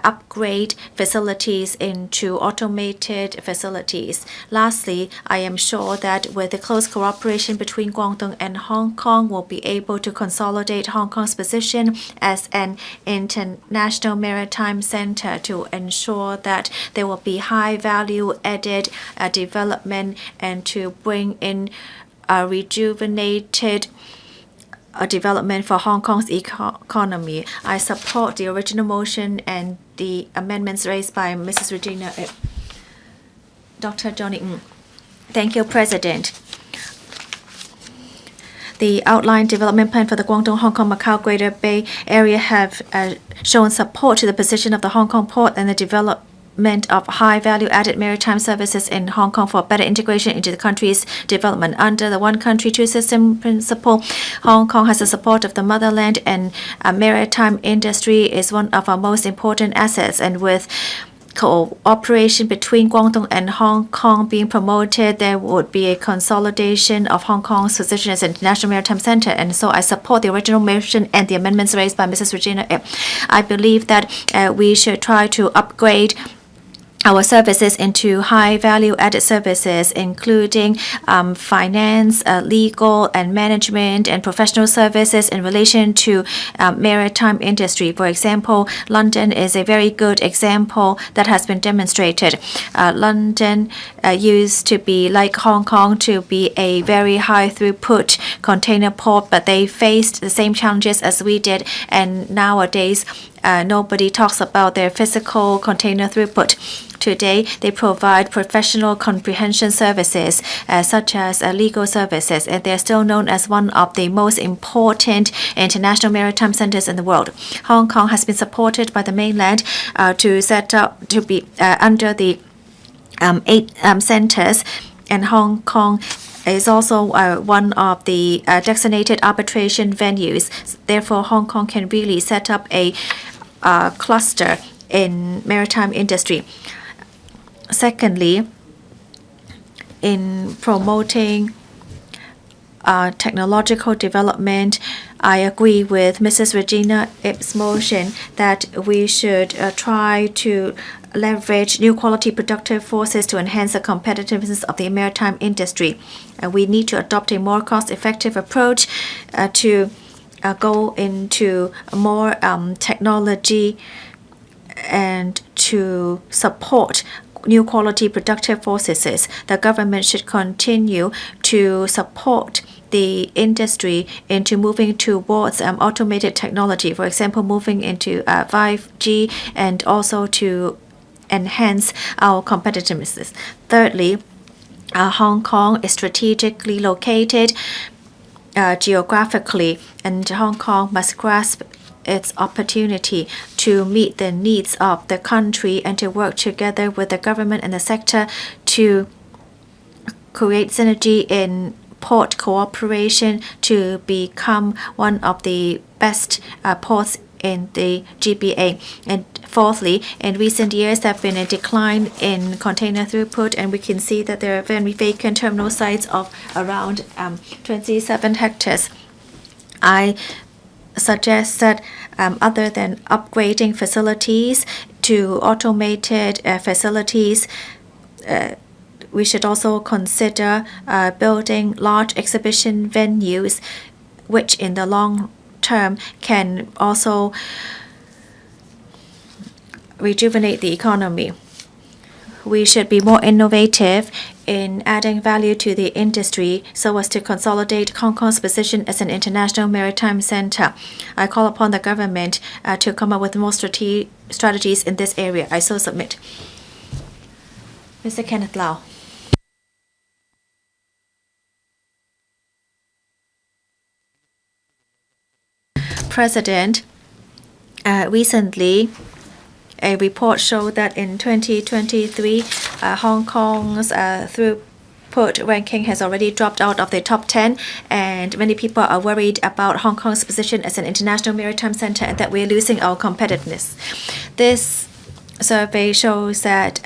upgrade facilities into automated facilities. Lastly, I am sure that with the close cooperation between Guangdong and Hong Kong, we'll be able to consolidate Hong Kong's position as an international maritime center to ensure that there will be high value added development, and to bring in a rejuvenated development for Hong Kong's economy. I support the original motion and the amendments raised by Mrs. Regina. Dr. Johnny Ng. Thank you, President. The outline development plan for the Guangdong, Hong Kong, Macau Greater Bay Area have shown support to the position of the Hong Kong port and the development of high value-added maritime services in Hong Kong for better integration into the country's development. Under the one country, two system principle, Hong Kong has the support of the motherland, and maritime industry is one of our most important assets. And with cooperation between Guangdong and Hong Kong being promoted, there would be a consolidation of Hong Kong's position as an international maritime center. And so I support the original motion and the amendments raised by Mrs. Regina. I believe that we should try to upgrade our services into high value added services, including finance, legal and management and professional services in relation to maritime industry. For example, London is a very good example that has been demonstrated. London used to be like Hong Kong, to be a very high throughput container port, but they faced the same challenges as we did, and nowadays nobody talks about their physical container throughput. Today, they provide professional comprehension services such as legal services, and they are still known as one of the most important international maritime centers in the world. Hong Kong has been supported by the mainland to set up to be under the 8 centers, and Hong Kong is also one of the designated arbitration venues. Therefore, Hong Kong can really set up a cluster in maritime industry. Secondly, in promoting technological development, I agree with Mrs. Regina IP's motion that we should try to leverage new quality productive forces to enhance the competitiveness of the maritime industry. We need to adopt a more cost-effective approach to go into more technology and to support new quality productive forces. The government should continue to support the industry into moving towards automated technology, for example, moving into 5G, and also to enhance our competitiveness. Thirdly, Hong Kong is strategically located geographically, and Hong Kong must grasp its opportunity to meet the needs of the country and to work together with the government and the sector to create synergy in port cooperation to become one of the best ports in the GBA. And fourthly, in recent years there have been a decline in container throughput, and we can see that there are very vacant terminal sites of around 27 hectares. I suggest that other than upgrading facilities to automated facilities, we should also consider building large exhibition venues, which in the long term can also rejuvenate the economy. We should be more innovative in adding value to the industry so as to consolidate Hong Kong's position as an international maritime center. I call upon the government to come up with more strategies in this area. I so submit. Mr. Kenneth Lau. President, recently a report showed that in 2023, Hong Kong's throughput ranking has already dropped out of the top 10, and many people are worried about Hong Kong's position as an international maritime center and that we're losing our competitiveness. This survey shows that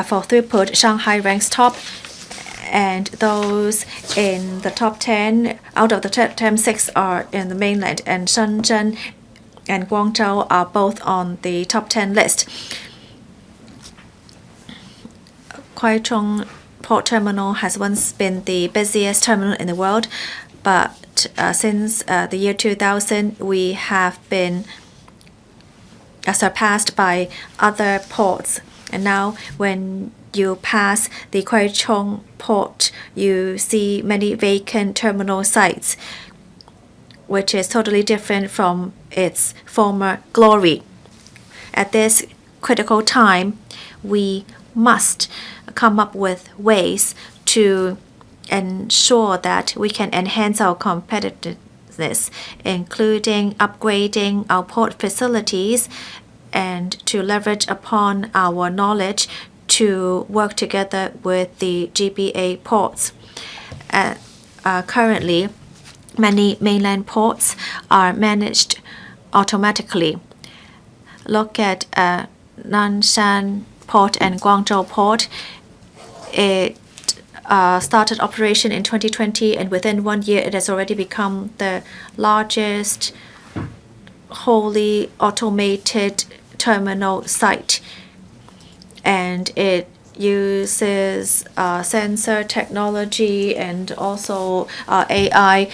for throughput, Shanghai ranks top, and those in the top 10, out of the top 10, 6 are in the mainland, and Shenzhen and Guangdong are both on the top 10 list. Kwai Chung Port Terminal has once been the busiest terminal in the world, but since the year 2000, we have been surpassed by other ports. And now when you pass the Kwai Chung port, you see many vacant terminal sites, which is totally different from its former glory. At this critical time, we must come up with ways to ensure that we can enhance our competitiveness, including upgrading our port facilities and to leverage upon our knowledge to work together with the GBA ports. Currently, many mainland ports are managed automatically. Look at Nanshan Port and Guangzhou Port. It started operation in 2020, and within 1 year it has already become the largest wholly automated terminal site. And it uses sensor technology and also AI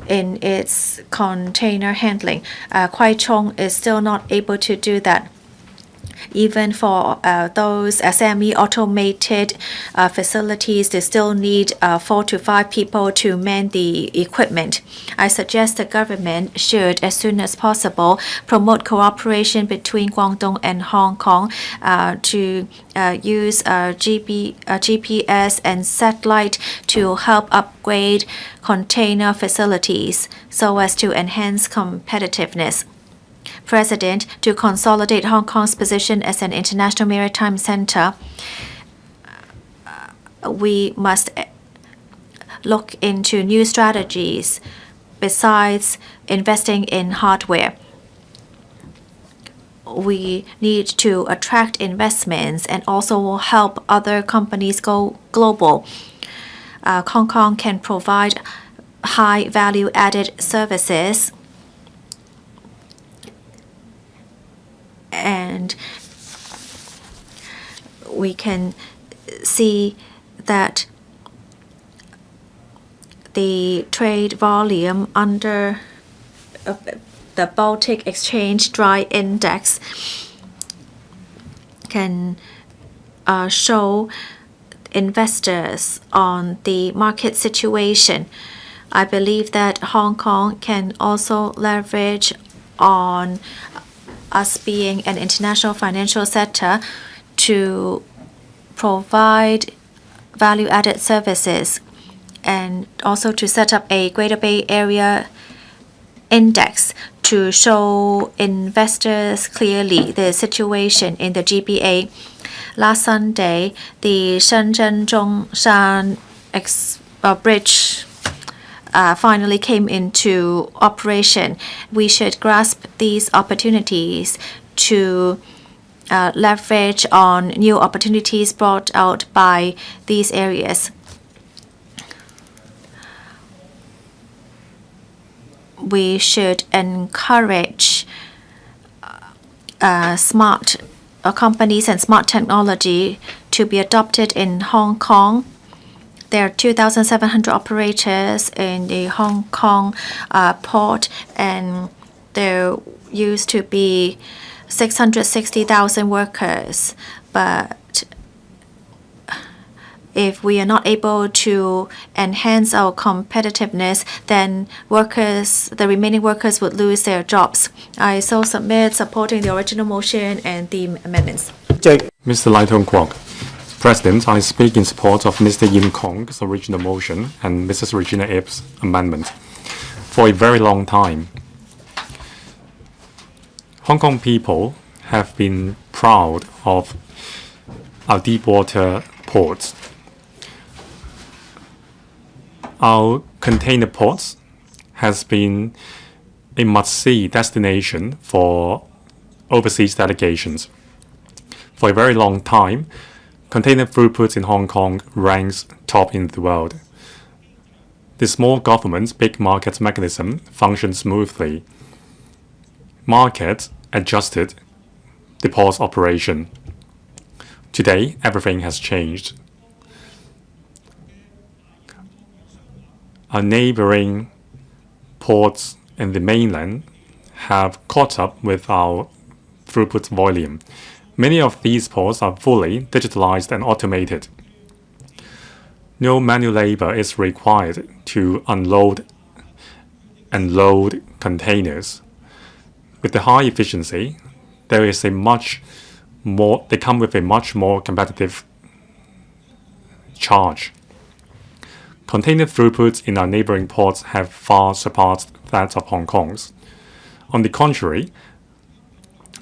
in its container handling. Kwai Chung is still not able to do that. Even for those semi-automated facilities, they still need 4 to 5 people to man the equipment. I suggest the government should, as soon as possible, promote cooperation between Guangdong and Hong Kong to use GPS and satellite to help upgrade container facilities so as to enhance competitiveness. President, to consolidate Hong Kong's position as an international maritime center, we must look into new strategies besides investing in hardware. We need to attract investments and also help other companies go global. Hong Kong can provide high value added services, and we can see that the trade volume under the Baltic Exchange Dry Index can show investors on the market situation. I believe that Hong Kong can also leverage on us being an international financial sector to provide value-added services and also to set up a Greater Bay Area index to show investors clearly the situation in the GBA. Last Sunday, the Shenzhen-Zhongshan bridge finally came into operation. We should grasp these opportunities to leverage on new opportunities brought out by these areas. We should encourage smart companies and smart technology to be adopted in Hong Kong. There are 2,700 operators in the Hong Kong port, and there used to be 660,000 workers. But if we are not able to enhance our competitiveness, then the remaining workers would lose their jobs. I so submit supporting the original motion and the amendments. Mr. Lai Tong Kwok. President, I speak in support of Mr. Yim Kong's original motion and Mrs. Regina IP's amendment. For a very long time, Hong Kong people have been proud of our deep-water ports. Our container ports has been a must-see destination for overseas delegations. For a very long time, container throughput in Hong Kong ranks top in the world. The small government, big market mechanism functions smoothly. Market adjusted the port's operation. Today, everything has changed. Our neighboring ports in the mainland have caught up with our throughput volume. Many of these ports are fully digitalized and automated. No manual labor is required to unload and load containers. With the high efficiency, they come with a much more competitive charge. Container throughputs in our neighboring ports have far surpassed that of Hong Kong's. On the contrary,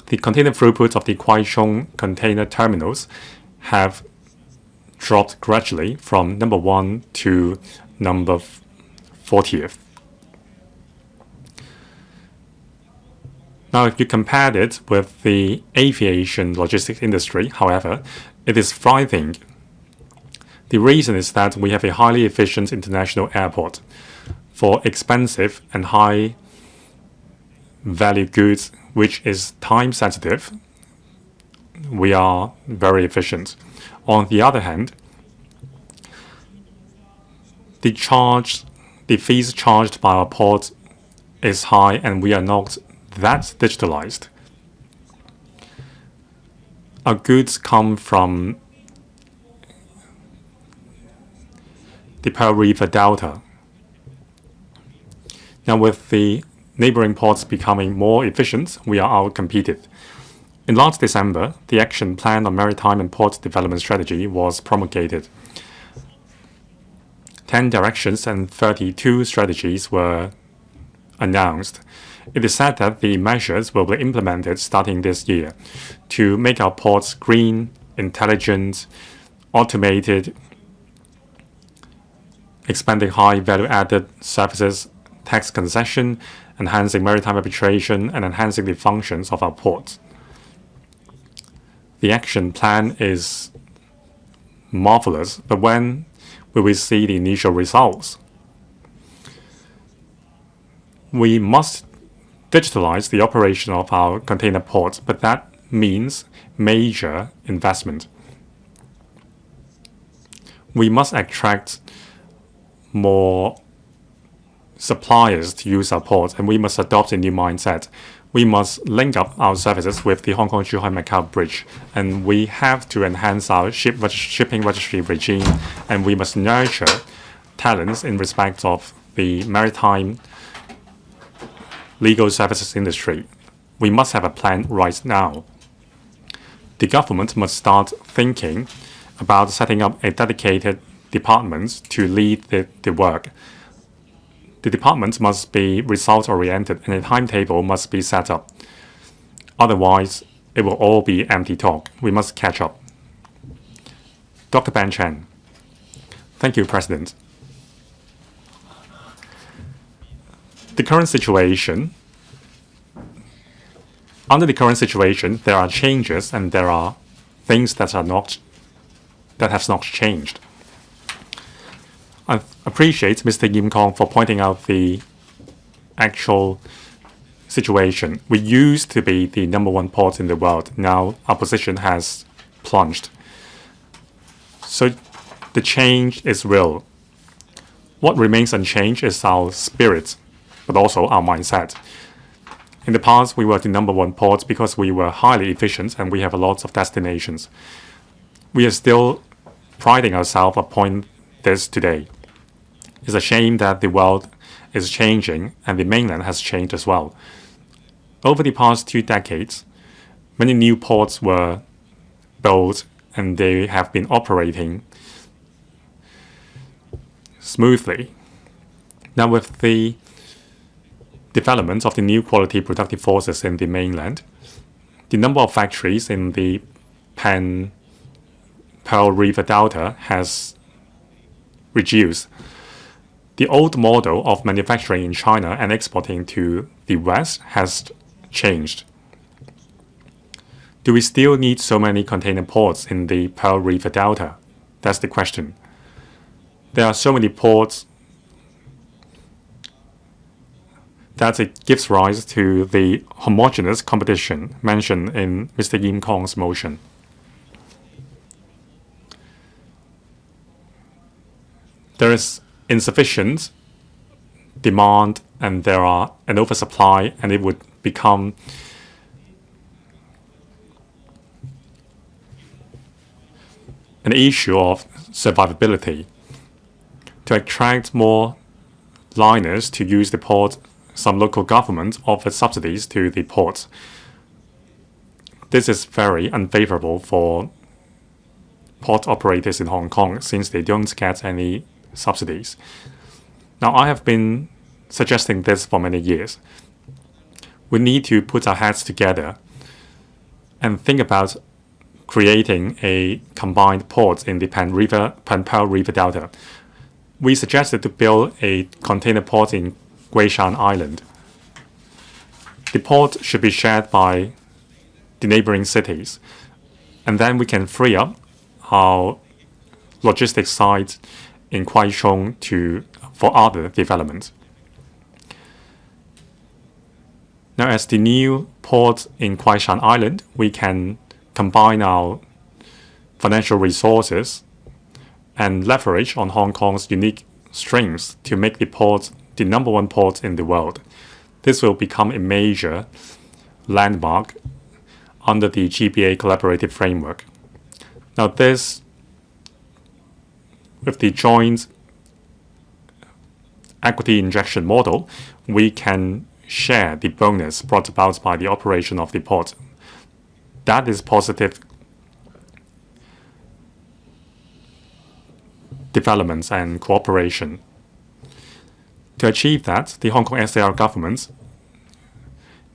the container throughputs of the Kwai Chung container terminals have dropped gradually from number 1 to number 40th. Now, if you compare it with the aviation logistics industry, however, it is thriving. The reason is that we have a highly efficient international airport. For expensive and high value goods, which is time sensitive, we are very efficient. On the other hand, the fees charged by our port is high, and we are not that digitalized. Our goods come from the Pearl River Delta. Now, with the neighboring ports becoming more efficient, we are outcompeted. In last December, the Action Plan on Maritime and Port Development Strategy was promulgated. 10 directions and 32 strategies were announced. It is said that the measures will be implemented starting this year to make our ports green, intelligent, automated, expanding high value-added services, tax concession, enhancing maritime arbitration, and enhancing the functions of our ports. The action plan is marvelous, but when will we see the initial results? We must digitalize the operation of our container ports, but that means major investment. We must attract more suppliers to use our ports, and we must adopt a new mindset. We must link up our services with the Hong Kong-Zhuhai-Macau Bridge, and we have to enhance our shipping registry regime, and we must nurture talents in respect of the maritime legal services industry. We must have a plan right now. The government must start thinking about setting up a dedicated department to lead the work. The department must be result-oriented and a timetable must be set up. Otherwise, it will all be empty talk. We must catch up. Dr. Ben Chen. Thank you, President. Under the current situation, there are changes and there are things that have not changed. I appreciate Mr. Yim Kong for pointing out the actual situation. We used to be the #1 port in the world. Now our position has plunged. So the change is real. What remains unchanged is our spirit, but also our mindset. In the past, we were the #1 port because we were highly efficient and we have a lot of destinations. We are still priding ourselves upon this today. It's a shame that the world is changing and the mainland has changed as well. Over the past 2 decades, many new ports were built and they have been operating smoothly. Now with the development of the new quality productive forces in the mainland, the number of factories in the Pearl River Delta has reduced. The old model of manufacturing in China and exporting to the West has changed. Do we still need so many container ports in the Pearl River Delta? That's the question. There are so many ports that it gives rise to the homogeneous competition mentioned in Mr. Yim Kong's motion. There is insufficient demand and there are an oversupply, and it would become an issue of survivability. To attract more liners to use the port, some local government offered subsidies to the ports. This is very unfavorable for port operators in Hong Kong since they don't get any subsidies. Now, I have been suggesting this for many years. We need to put our heads together and think about creating a combined port in the Pearl River Delta. We suggested to build a container port in Guishan Island. The port should be shared by the neighboring cities, and then we can free up our logistics sites in Kwaichong for other development. Now, as the new port in Guishan Island, we can combine our financial resources and leverage on Hong Kong's unique strengths to make the port the #1 port in the world. This will become a major landmark under the GBA collaborative framework. Now, with the joint equity injection model, we can share the bonus brought about by the operation of the port. That is positive developments and cooperation. To achieve that, the Hong Kong SAR government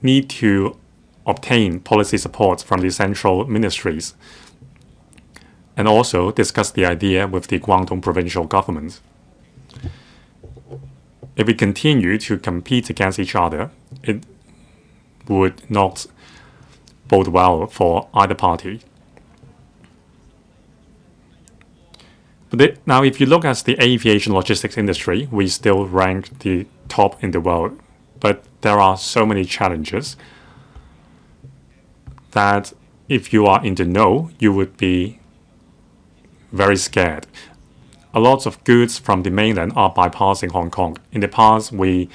need to obtain policy support from the central ministries and also discuss the idea with the Guangdong provincial government. If we continue to compete against each other, it would not bode well for either party. But now, if you look at the aviation logistics industry, we still rank the top in the world. But there are so many challenges that if you are in the know, you would be very scared. A lot of goods from the mainland are bypassing Hong Kong. In the past, we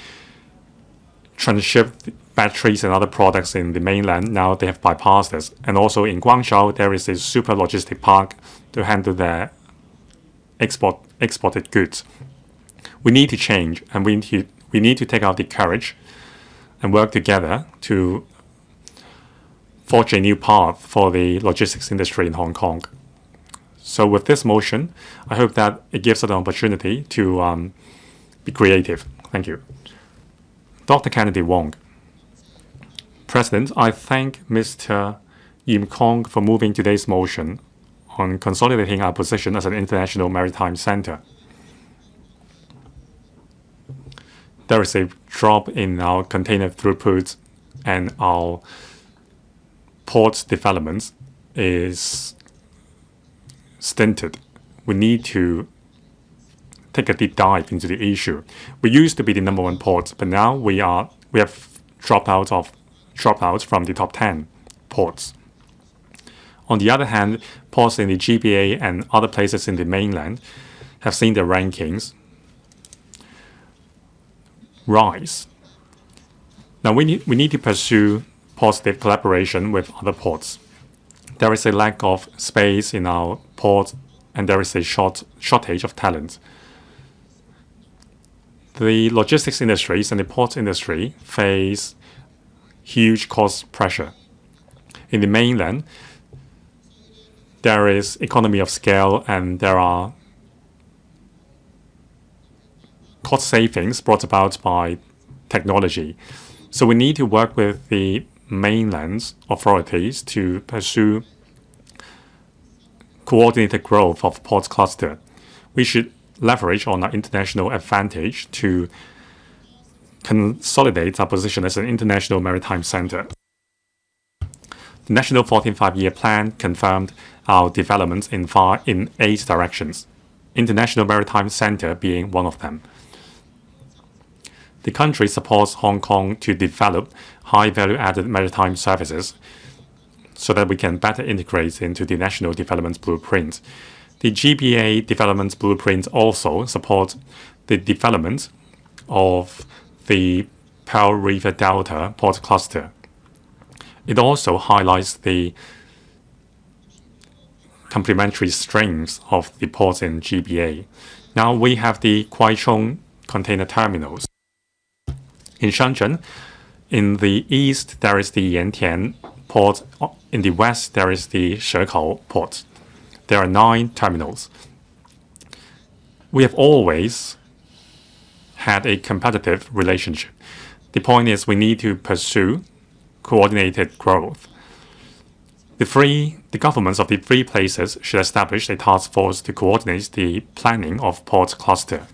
transshipped batteries and other products in the mainland. Now they have bypassed us. And also in Guangzhou, there is a super logistic park to handle their exported goods. We need to change, and we need to take out the courage and work together to forge a new path for the logistics industry in Hong Kong. So with this motion, I hope that it gives us an opportunity to be creative. Thank you. Dr. Kennedy Wong. President, I thank Mr. Yim Kong for moving today's motion on consolidating our position as an international maritime center. There is a drop in our container throughput, and our port developments is stinted. We need to take a deep dive into the issue. We used to be the number 1 port, but now we have dropped out from the top 10 ports. On the other hand, ports in the GBA and other places in the mainland have seen their rankings rise. Now we need to pursue positive collaboration with other ports. There is a lack of space in our ports, and there is a shortage of talent. The logistics industries and the port industry face huge cost pressure. In the mainland, there is economy of scale, and there are cost savings brought about by technology. So we need to work with the mainland's authorities to pursue coordinated growth of port cluster. We should leverage on our international advantage to consolidate our position as an international maritime center. The National 14th Five-Year Plan confirmed our developments in 8 directions, International Maritime Center being one of them. The country supports Hong Kong to develop high value-added maritime services so that we can better integrate into the National Development Blueprint. The GBA Development Blueprint also supports the development of the Pearl River Delta Port Cluster. It also highlights the complementary strengths of the ports in GBA. Now we have the Kwai Chung container terminals. In Shenzhen, in the east, there is the Yantian port. In the west, there is the Shekou port. There are 9 terminals. We have always had a competitive relationship. The point is we need to pursue coordinated growth. The governments of the 3 places should establish a task force to coordinate the planning of port cluster.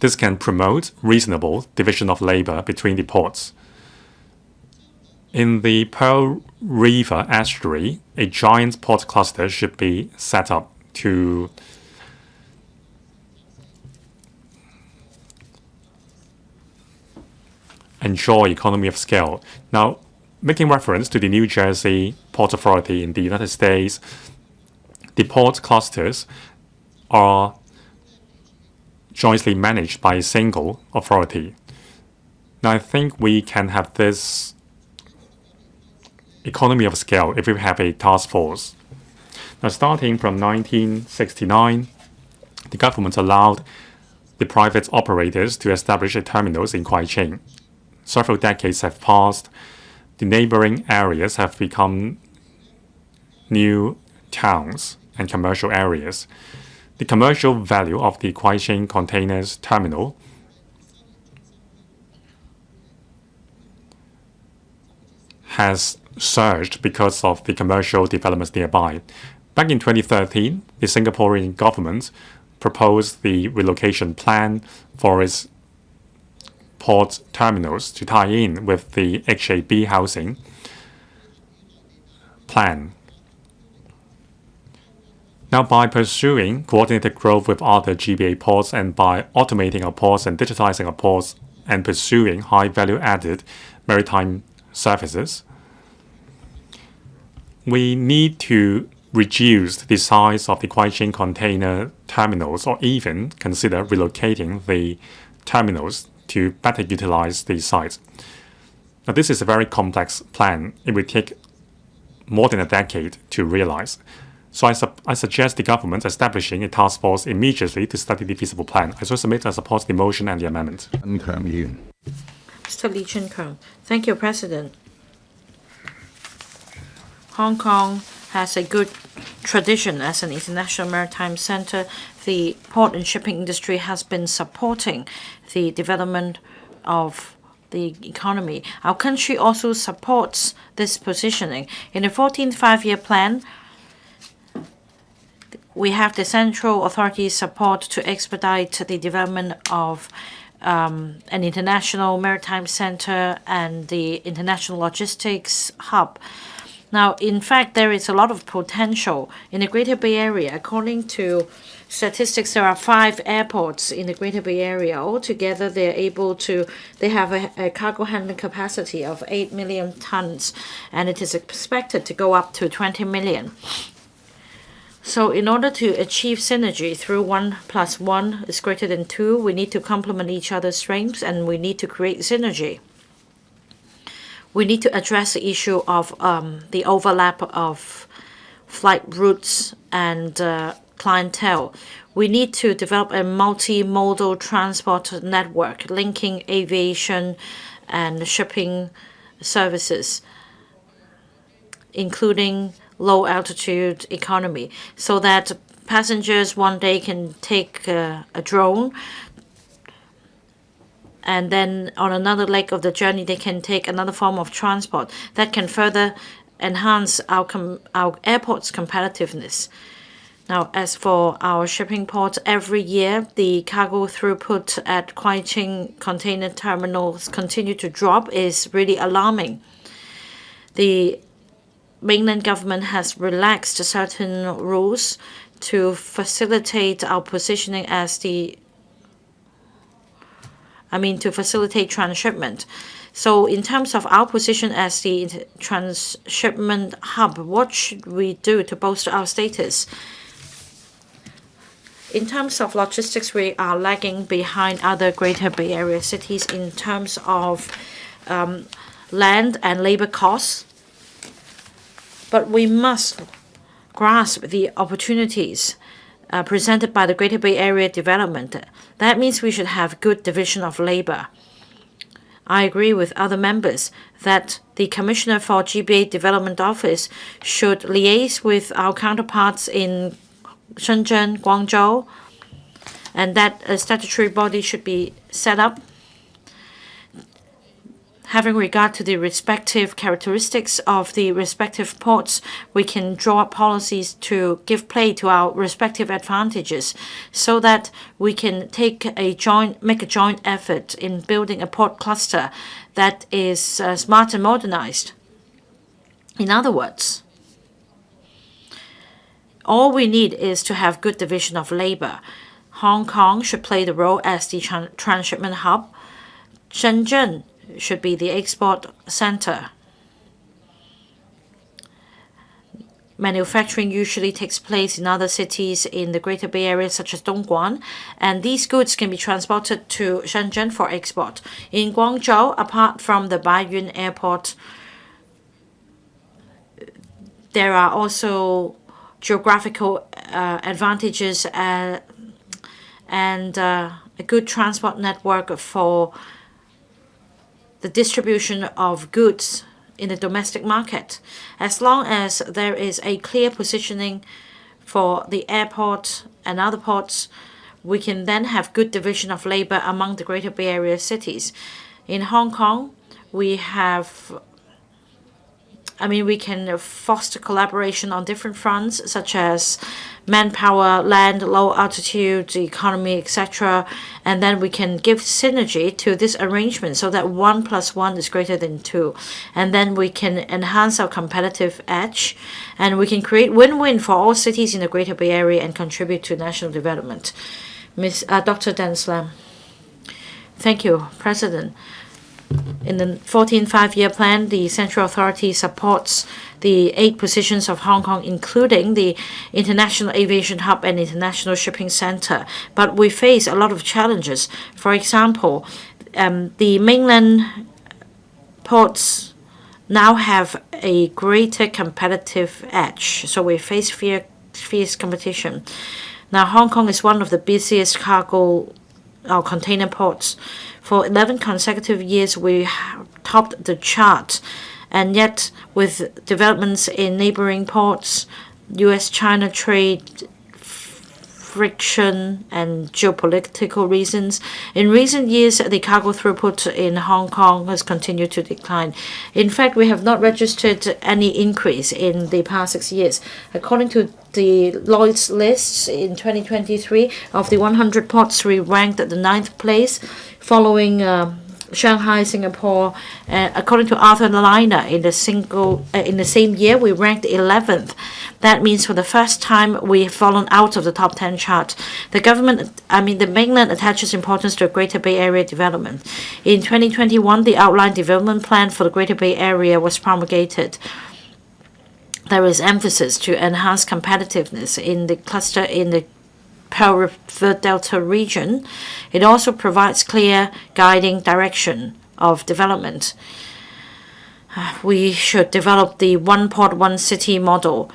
This can promote reasonable division of labor between the ports. In the Pearl River estuary, a giant port cluster should be set up to ensure economy of scale. Now, making reference to the New Jersey Port Authority in the United States, the port clusters are jointly managed by a single authority. Now, I think we can have this economy of scale if we have a task force. Now, starting from 1969, the government allowed the private operators to establish terminals in Kwai Chung. Several decades have passed. The neighboring areas have become new towns and commercial areas. The commercial value of the Kwai Chung containers terminal has surged because of the commercial developments nearby. Back in 2013, the Singaporean government proposed the relocation plan for its port terminals to tie in with the HAB housing plan. Now, by pursuing coordinated growth with other GBA ports and by automating our ports and digitizing our ports and pursuing high value-added maritime services, we need to reduce the size of the Guangdong container terminals or even consider relocating the terminals to better utilize these sites. Now, this is a very complex plan. It will take more than a decade to realize. So I suggest the government establishing a task force immediately to study the feasible plan. I so submit and support the motion and the amendment. Mr. Lee Chun Kong. Thank you, President. Hong Kong has a good tradition as an international maritime center. The port and shipping industry has been supporting the development of the economy. Our country also supports this positioning. In the 14th five-year plan, we have the central authorities' support to expedite the development of an international maritime center and the international logistics hub. Now, in fact, there is a lot of potential in the Greater Bay Area. According to statistics, there are 5 airports in the Greater Bay Area. Altogether, they have a cargo handling capacity of 8 million tons, and it is expected to go up to 20 million. So in order to achieve synergy through 1 + 1 is greater than 2, we need to complement each other's strengths and we need to create synergy. We need to address the issue of the overlap of flight routes and clientele. We need to develop a multimodal transport network linking aviation and shipping services, including low-altitude economy, so that passengers one day can take a drone, and then on another leg of the journey they can take another form of transport that can further enhance our airport's competitiveness. Now, as for our shipping ports, every year the cargo throughput at Guangdong container terminals continue to drop is really alarming. The mainland government has relaxed certain rules to facilitate our positioning as to facilitate transshipment. So in terms of our position as the transshipment hub, what should we do to bolster our status? In terms of logistics, we are lagging behind other Greater Bay Area cities in terms of land and labor costs. But we must grasp the opportunities presented by the Greater Bay Area development. That means we should have good division of labor. I agree with other members that the Commissioner for GBA Development Office should liaise with our counterparts in Shenzhen, Guangzhou, and that a statutory body should be set up having regard to the respective characteristics of the respective ports. We can draw up policies to give play to our respective advantages so that we can make a joint effort in building a port cluster that is smart and modernized. In other words, all we need is to have good division of labor. Hong Kong should play the role as the transshipment hub. Shenzhen should be the export center. Manufacturing usually takes place in other cities in the Greater Bay Area, such as Dongguan, and these goods can be transported to Shenzhen for export. In Guangzhou, apart from the Baiyun Airport, there are also geographical advantages and a good transport network for the distribution of goods in the domestic market. As long as there is a clear positioning for the airport and other ports, we can then have good division of labor among the Greater Bay Area cities. In Hong Kong, we have we can foster collaboration on different fronts, such as manpower, land, low altitude, economy, etc. And then we can give synergy to this arrangement so that 1 + 1 is greater than 2. And then we can enhance our competitive edge, and we can create win-win for all cities in the Greater Bay Area and contribute to national development. Dr. Dan Slam. Thank you, President. In the 14th five-year plan, the Central Authority supports the 8 positions of Hong Kong, including the International Aviation Hub and International Shipping Center. But we face a lot of challenges. For example, the mainland ports now have a greater competitive edge, so we face fierce competition. Now, Hong Kong is one of the busiest cargo or container ports. For 11 consecutive years, we topped the chart. And yet, with developments in neighboring ports, U.S.-China trade friction and geopolitical reasons, in recent years, the cargo throughput in Hong Kong has continued to decline. In fact, we have not registered any increase in the past 6 years. According to the Lloyd's lists in 2023, of the 100 ports, we ranked at the 9th place, following Shanghai, Singapore. According to Arthur Liner, in the same year, we ranked 11th. That means for the first time we have fallen out of the top 10 chart. The mainland attaches importance to Greater Bay Area development. In 2021, the outline development plan for the Greater Bay Area was promulgated. There is emphasis to enhance competitiveness in the cluster in the Pearl River Delta region. It also provides clear guiding direction of development. We should develop the one port, one city model.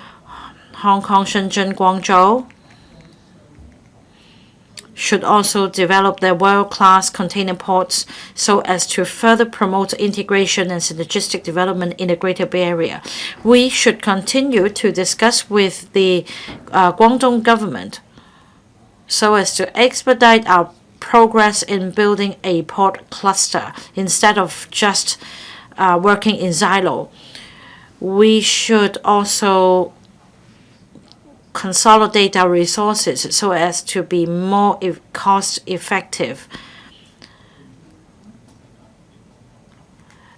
Hong Kong, Shenzhen, Guangzhou should also develop their world-class container ports so as to further promote integration and synergistic development in the Greater Bay Area. We should continue to discuss with the Guangdong government so as to expedite our progress in building a port cluster instead of just working in silo. We should also consolidate our resources so as to be more cost effective.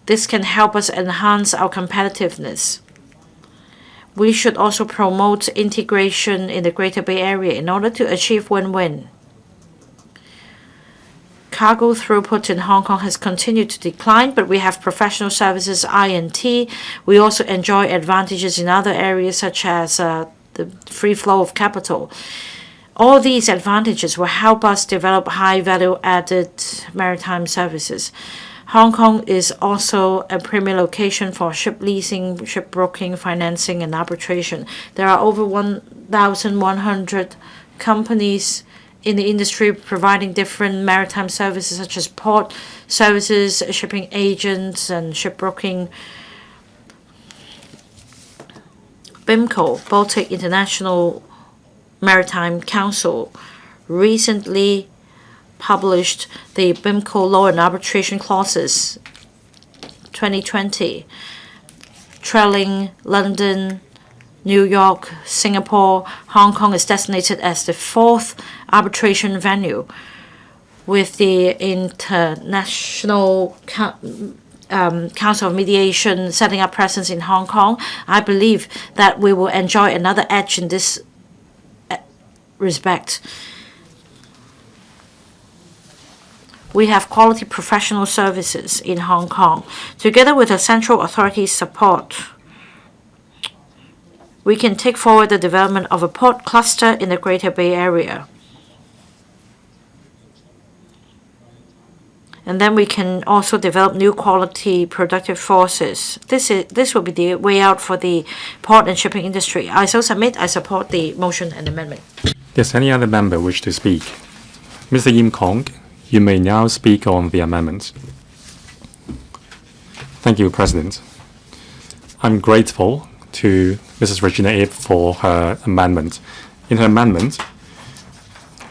This can help us enhance our competitiveness. We should also promote integration in the Greater Bay Area in order to achieve win-win. Cargo throughput in Hong Kong has continued to decline, but we have professional services, I&T. We also enjoy advantages in other areas such as the free flow of capital. All these advantages will help us develop high value-added maritime services. Hong Kong is also a premier location for ship leasing, shipbroking, financing, and arbitration. There are over 1,100 companies in the industry providing different maritime services such as port services, shipping agents, and shipbroking. BIMCO, Baltic International Maritime Council, recently published the BIMCO Law and Arbitration Clauses 2020, trailing London, New York, Singapore. Hong Kong is designated as the 4th arbitration venue, with the International Council of Mediation setting up presence in Hong Kong. I believe that we will enjoy another edge in this respect. We have quality professional services in Hong Kong. Together with the Central Authority's support, we can take forward the development of a port cluster in the Greater Bay Area. And then we can also develop new quality productive forces. This will be the way out for the port and shipping industry. I so submit, I support the motion and amendment. Does any other member wish to speak? Mr. Yim Kong, you may now speak on the amendment. Thank you, President. I'm grateful to Mrs. Regina IP for her amendment. In her amendment,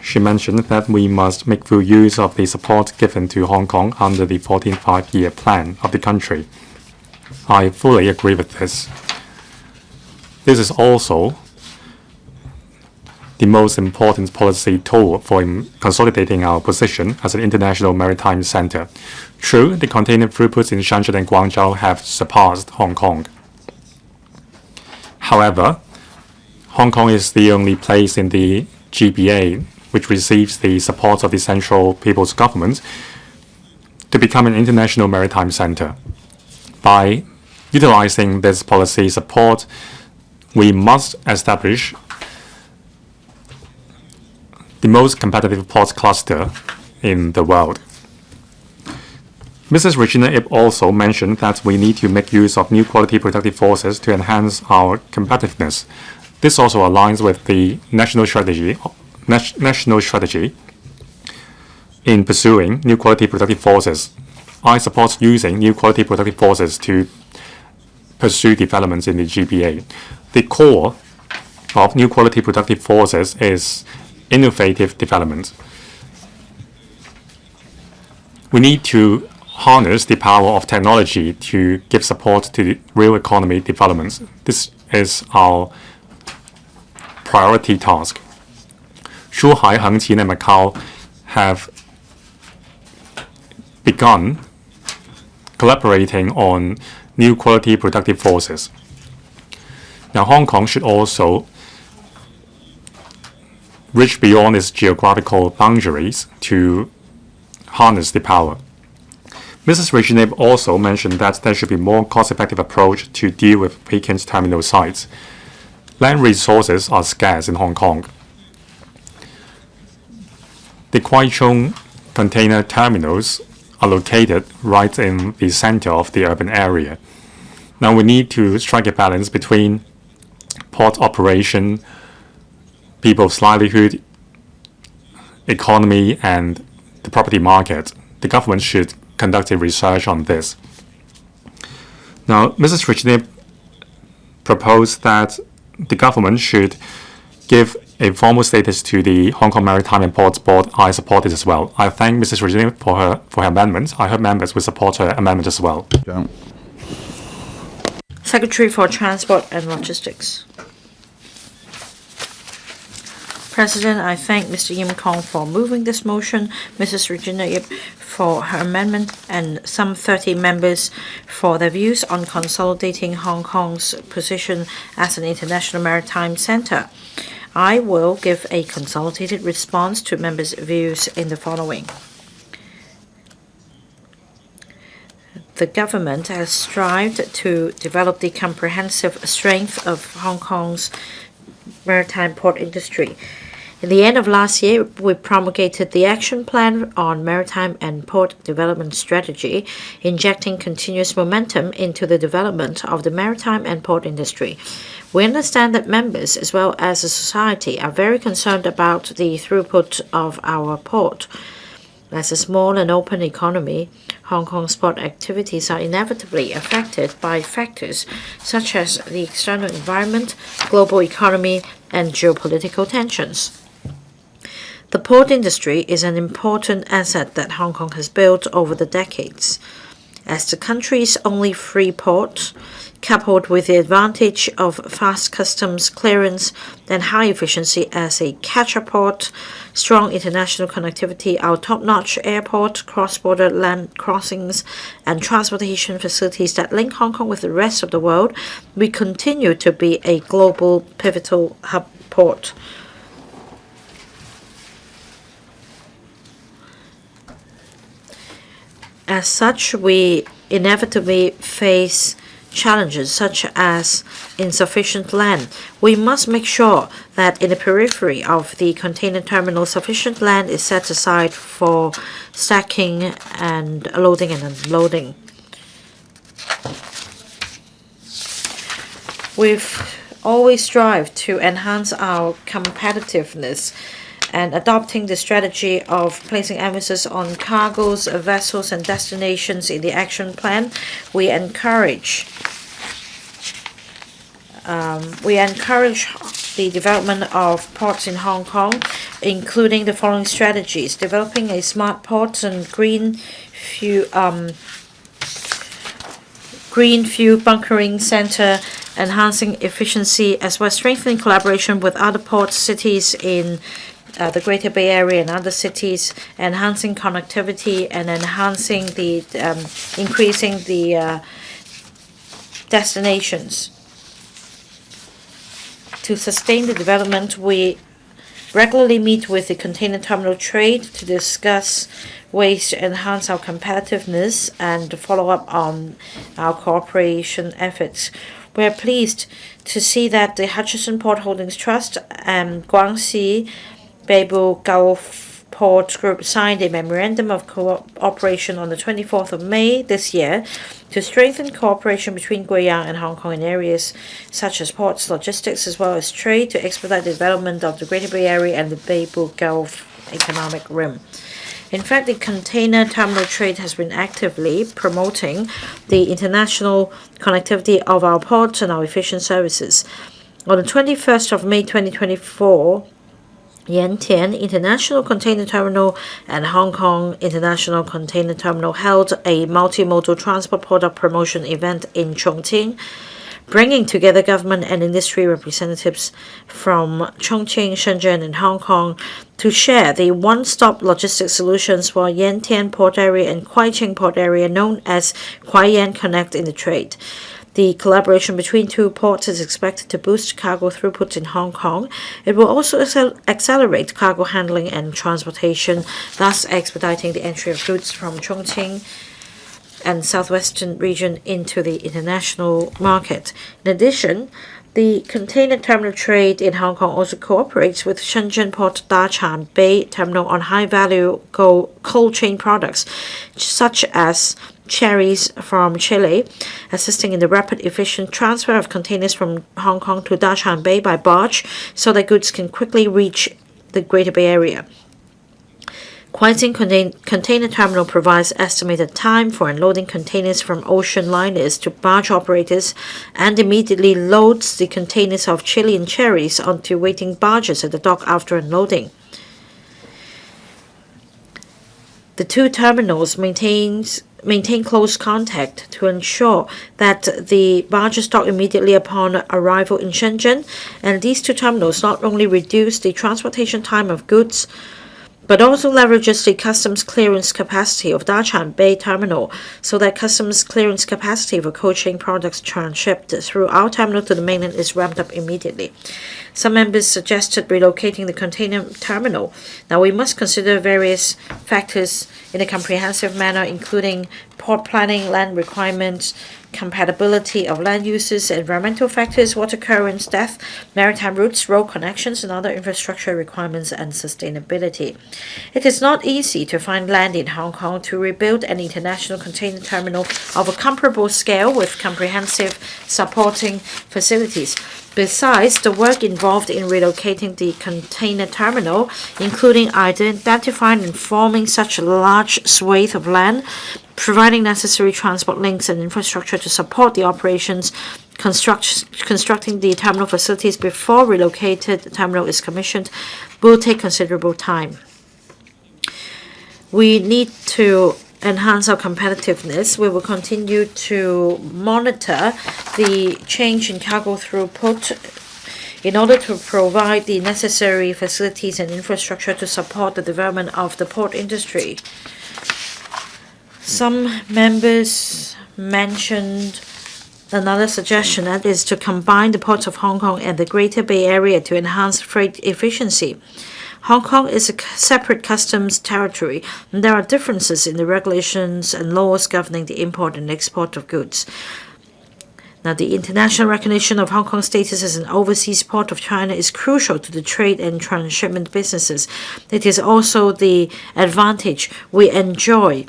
she mentioned that we must make full use of the support given to Hong Kong under the 14th five-year plan of the country. I fully agree with this. This is also the most important policy tool for consolidating our position as an international maritime center. True, the container throughputs in Shenzhen and Guangzhou have surpassed Hong Kong. However, Hong Kong is the only place in the GBA which receives the support of the Central People's Government to become an international maritime center. By utilizing this policy support, we must establish the most competitive port cluster in the world. Mrs. Regina IP also mentioned that we need to make use of new quality productive forces to enhance our competitiveness. This also aligns with the national strategy in pursuing new quality productive forces. I support using new quality productive forces to pursue developments in the GBA. The core of new quality productive forces is innovative development. We need to harness the power of technology to give support to the real economy developments. This is our priority task. Shanghai, Hengqin, and Macau have begun collaborating on new quality productive forces. Now, Hong Kong should also reach beyond its geographical boundaries to harness the power. Mrs. Regina also mentioned that there should be more cost-effective approach to deal with vacant terminal sites. Land resources are scarce in Hong Kong. The Kwai Chung container terminals are located right in the center of the urban area. Now we need to strike a balance between port operation, people's livelihood, economy, and the property market. The government should conduct a research on this. Now, Mrs. Regina proposed that the government should give a formal status to the Hong Kong Maritime and Ports Board. I support it as well. I thank Mrs. Regina for her amendments. I hope members will support her amendment as well. Secretary for Transport and Logistics. President, I thank Mr. Yim Kong for moving this motion, Mrs. Regina IP for her amendment, and some 30 members for their views on consolidating Hong Kong's position as an international maritime center. I will give a consolidated response to members' views in the following. The government has strived to develop the comprehensive strength of Hong Kong's maritime port industry. In the end of last year, we promulgated the Action Plan on Maritime and Port Development Strategy, injecting continuous momentum into the development of the maritime and port industry. We understand that members, as well as the society, are very concerned about the throughput of our port. As a small and open economy, Hong Kong's port activities are inevitably affected by factors such as the external environment, global economy, and geopolitical tensions. The port industry is an important asset that Hong Kong has built over the decades. As the country's only free port, coupled with the advantage of fast customs clearance and high efficiency as a catcher port, strong international connectivity, our top-notch airport, cross-border land crossings, and transportation facilities that link Hong Kong with the rest of the world, we continue to be a global pivotal hub port. As such, we inevitably face challenges such as insufficient land. We must make sure that in the periphery of the container terminal, sufficient land is set aside for stacking and loading and unloading. We've always strived to enhance our competitiveness, and adopting the strategy of placing emphasis on cargoes, vessels, and destinations in the action plan, we encourage the development of ports in Hong Kong, including the following strategies: developing a smart ports and green green fuel bunkering center, enhancing efficiency, as well as strengthening collaboration with other port cities in the Greater Bay Area and other cities, enhancing connectivity and enhancing the increasing the destinations. To sustain the development, we regularly meet with the container terminal trade to discuss ways to enhance our competitiveness and to follow up on our cooperation efforts. We are pleased to see that the Hutchison Port Holdings Trust and Guangxi Beibu Gulf Port Group signed a memorandum of cooperation on the 24th of May this year to strengthen cooperation between Guangdong and Hong Kong in areas such as ports, logistics, as well as trade to expedite the development of the Greater Bay Area and the Beibu Gulf Economic Rim. In fact, the container terminal trade has been actively promoting the international connectivity of our ports and our efficient services. On the 21st of May 2024, Yantian International Container Terminal and Hong Kong International Container Terminal held a multimodal transport product promotion event in Chongqing, bringing together government and industry representatives from Chongqing, Shenzhen, and Hong Kong to share the one-stop logistics solutions for Yantian Port Area and Kuaiqing Port Area, known as Kuaiyan Connect in the trade. The collaboration between two ports is expected to boost cargo throughput in Hong Kong. It will also accelerate cargo handling and transportation, thus expediting the entry of goods from Chongqing and southwestern region into the international market. In addition, the container terminal trade in Hong Kong also cooperates with Shenzhen Port Dachan Bay Terminal on high-value cold chain products, such as cherries from Chile, assisting in the rapid, efficient transfer of containers from Hong Kong to Dachan Bay by barge so that goods can quickly reach the Greater Bay Area. Kuaiqing Container Terminal provides estimated time for unloading containers from ocean liners to barge operators and immediately loads the containers of Chilean cherries onto waiting barges at the dock after unloading. The two terminals maintain close contact to ensure that the barges dock immediately upon arrival in Shenzhen, and these two terminals not only reduce the transportation time of goods, but also leverages the customs clearance capacity of Dachan Bay Terminal so that customs clearance capacity for cold chain products transshipped through our terminal to the mainland is ramped up immediately. Some members suggested relocating the container terminal. Now, we must consider various factors in a comprehensive manner, including port planning, land requirements, compatibility of land uses, environmental factors, water currents, depth, maritime routes, road connections, and other infrastructure requirements and sustainability. It is not easy to find land in Hong Kong to rebuild an international container terminal of a comparable scale with comprehensive supporting facilities. Besides, the work involved in relocating the container terminal, including identifying and forming such a large swathe of land, providing necessary transport links and infrastructure to support the operations, constructing the terminal facilities before relocated terminal is commissioned, will take considerable time. We need to enhance our competitiveness. We will continue to monitor the change in cargo throughput in order to provide the necessary facilities and infrastructure to support the development of the port industry. Some members mentioned another suggestion, that is to combine the ports of Hong Kong and the Greater Bay Area to enhance freight efficiency. Hong Kong is a separate customs territory, and there are differences in the regulations and laws governing the import and export of goods. Now, the international recognition of Hong Kong's status as an overseas port of China is crucial to the trade and transshipment businesses. It is also the advantage we enjoy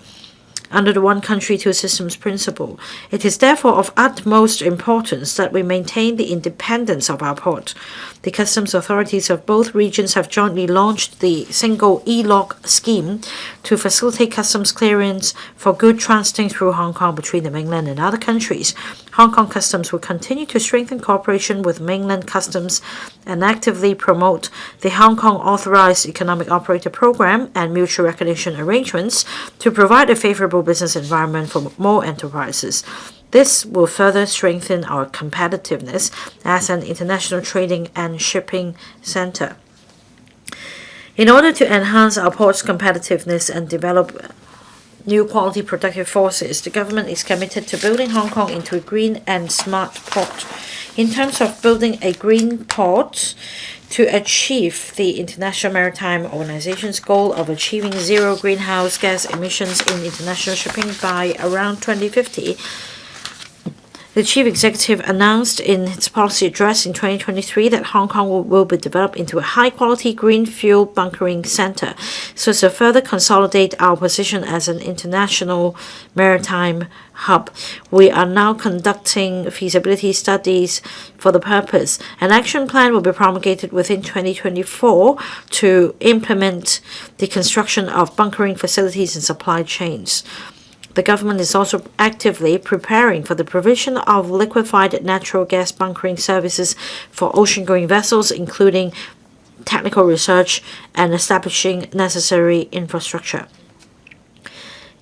under the one country, two systems principle. It is therefore of utmost importance that we maintain the independence of our port. The customs authorities of both regions have jointly launched the single e-log scheme to facilitate customs clearance for good transiting through Hong Kong between the mainland and other countries. Hong Kong Customs will continue to strengthen cooperation with mainland customs and actively promote the Hong Kong Authorized Economic Operator Program and mutual recognition arrangements to provide a favorable business environment for more enterprises. This will further strengthen our competitiveness as an international trading and shipping center. In order to enhance our port's competitiveness and develop new quality productive forces, the government is committed to building Hong Kong into a green and smart port. In terms of building a green port, to achieve the International Maritime Organization's goal of achieving zero greenhouse gas emissions in international shipping by around 2050, the Chief Executive announced in its policy address in 2023 that Hong Kong will be developed into a high-quality green fuel bunkering center, so as to further consolidate our position as an international maritime hub. We are now conducting feasibility studies for the purpose. An action plan will be promulgated within 2024 to implement the construction of bunkering facilities and supply chains. The government is also actively preparing for the provision of liquefied natural gas bunkering services for ocean-going vessels, including technical research and establishing necessary infrastructure.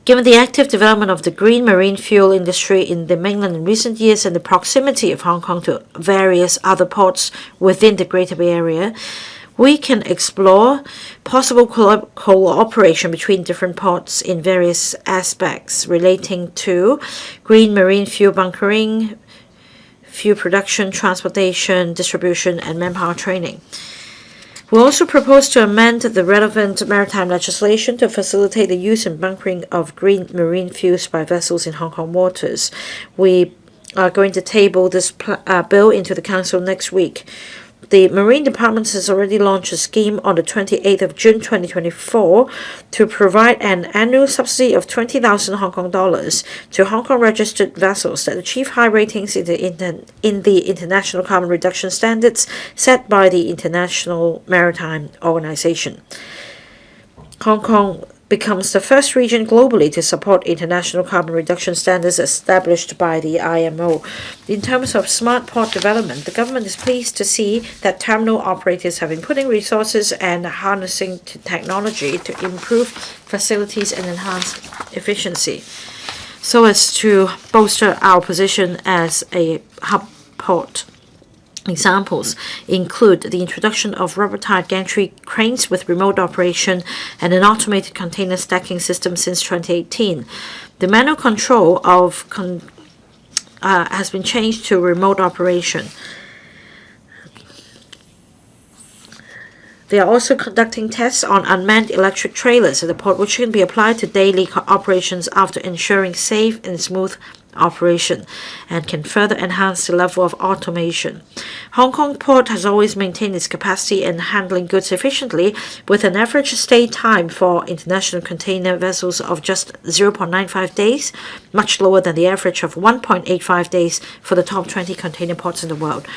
Given the active development of the green marine fuel industry in the mainland in recent years and the proximity of Hong Kong to various other ports within the Greater Bay Area, we can explore possible cooperation between different ports in various aspects relating to green marine fuel bunkering, fuel production, transportation, distribution, and manpower training. We also propose to amend the relevant maritime legislation to facilitate the use and bunkering of green marine fuels by vessels in Hong Kong waters. We are going to table this bill into the Council next week. The Marine Department has already launched a scheme on the 28th of June 2024 to provide an annual subsidy of 20,000 Hong Kong dollars to Hong Kong registered vessels that achieve high ratings in the international carbon reduction standards set by the International Maritime Organization. Hong Kong becomes the first region globally to support international carbon reduction standards established by the IMO. In terms of smart port development, the government is pleased to see that terminal operators have been putting resources and harnessing technology to improve facilities and enhance efficiency, so as to bolster our position as a hub port. Examples include the introduction of rubber-tired gantry cranes with remote operation and an automated container stacking system since 2018. The manual control of has been changed to remote operation. They are also conducting tests on unmanned electric trailers at the port, which can be applied to daily operations after ensuring safe and smooth operation, and can further enhance the level of automation. Hong Kong Port has always maintained its capacity in handling goods efficiently, with an average stay time for international container vessels of just 0.95 days, much lower than the average of 1.85 days for the top 20 container ports in the world.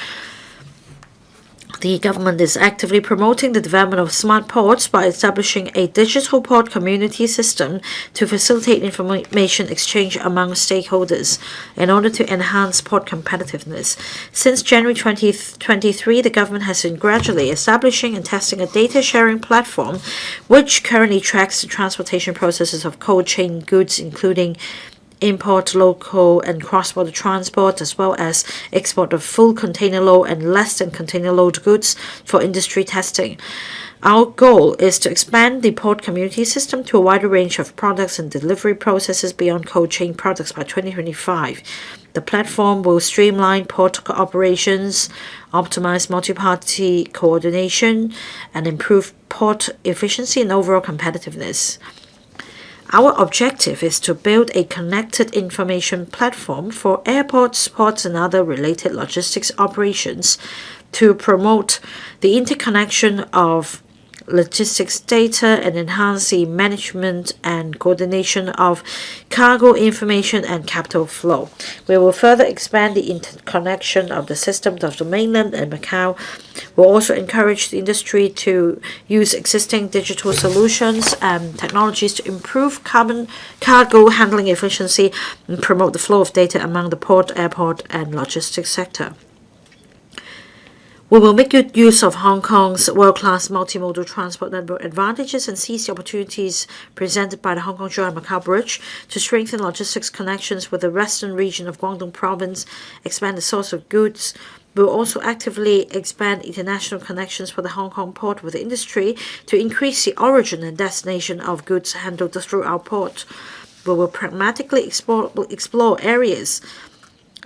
The government is actively promoting the development of smart ports by establishing a digital port community system to facilitate information exchange among stakeholders in order to enhance port competitiveness. Since January 2023, the government has been gradually establishing and testing a data sharing platform which currently tracks the transportation processes of cold chain goods, including import, local, and cross-border transport, as well as export of full container load and less than container load goods for industry testing. Our goal is to expand the port community system to a wider range of products and delivery processes beyond cold chain products by 2025. The platform will streamline port operations, optimize multi-party coordination, and improve port efficiency and overall competitiveness. Our objective is to build a connected information platform for airports, ports, and other related logistics operations to promote the interconnection of logistics data and enhance the management and coordination of cargo information and capital flow. We will further expand the interconnection of the systems of the mainland and Macau. We'll also encourage the industry to use existing digital solutions and technologies to improve cargo handling efficiency and promote the flow of data among the port, airport, and logistics sector. We will make good use of Hong Kong's world-class multimodal transport network advantages and seize the opportunities presented by the Hong Kong-Zhuhai Macau Bridge to strengthen logistics connections with the western region of Guangdong Province, expand the source of goods. We will also actively expand international connections for the Hong Kong port with the industry to increase the origin and destination of goods handled through our port. We will pragmatically explore areas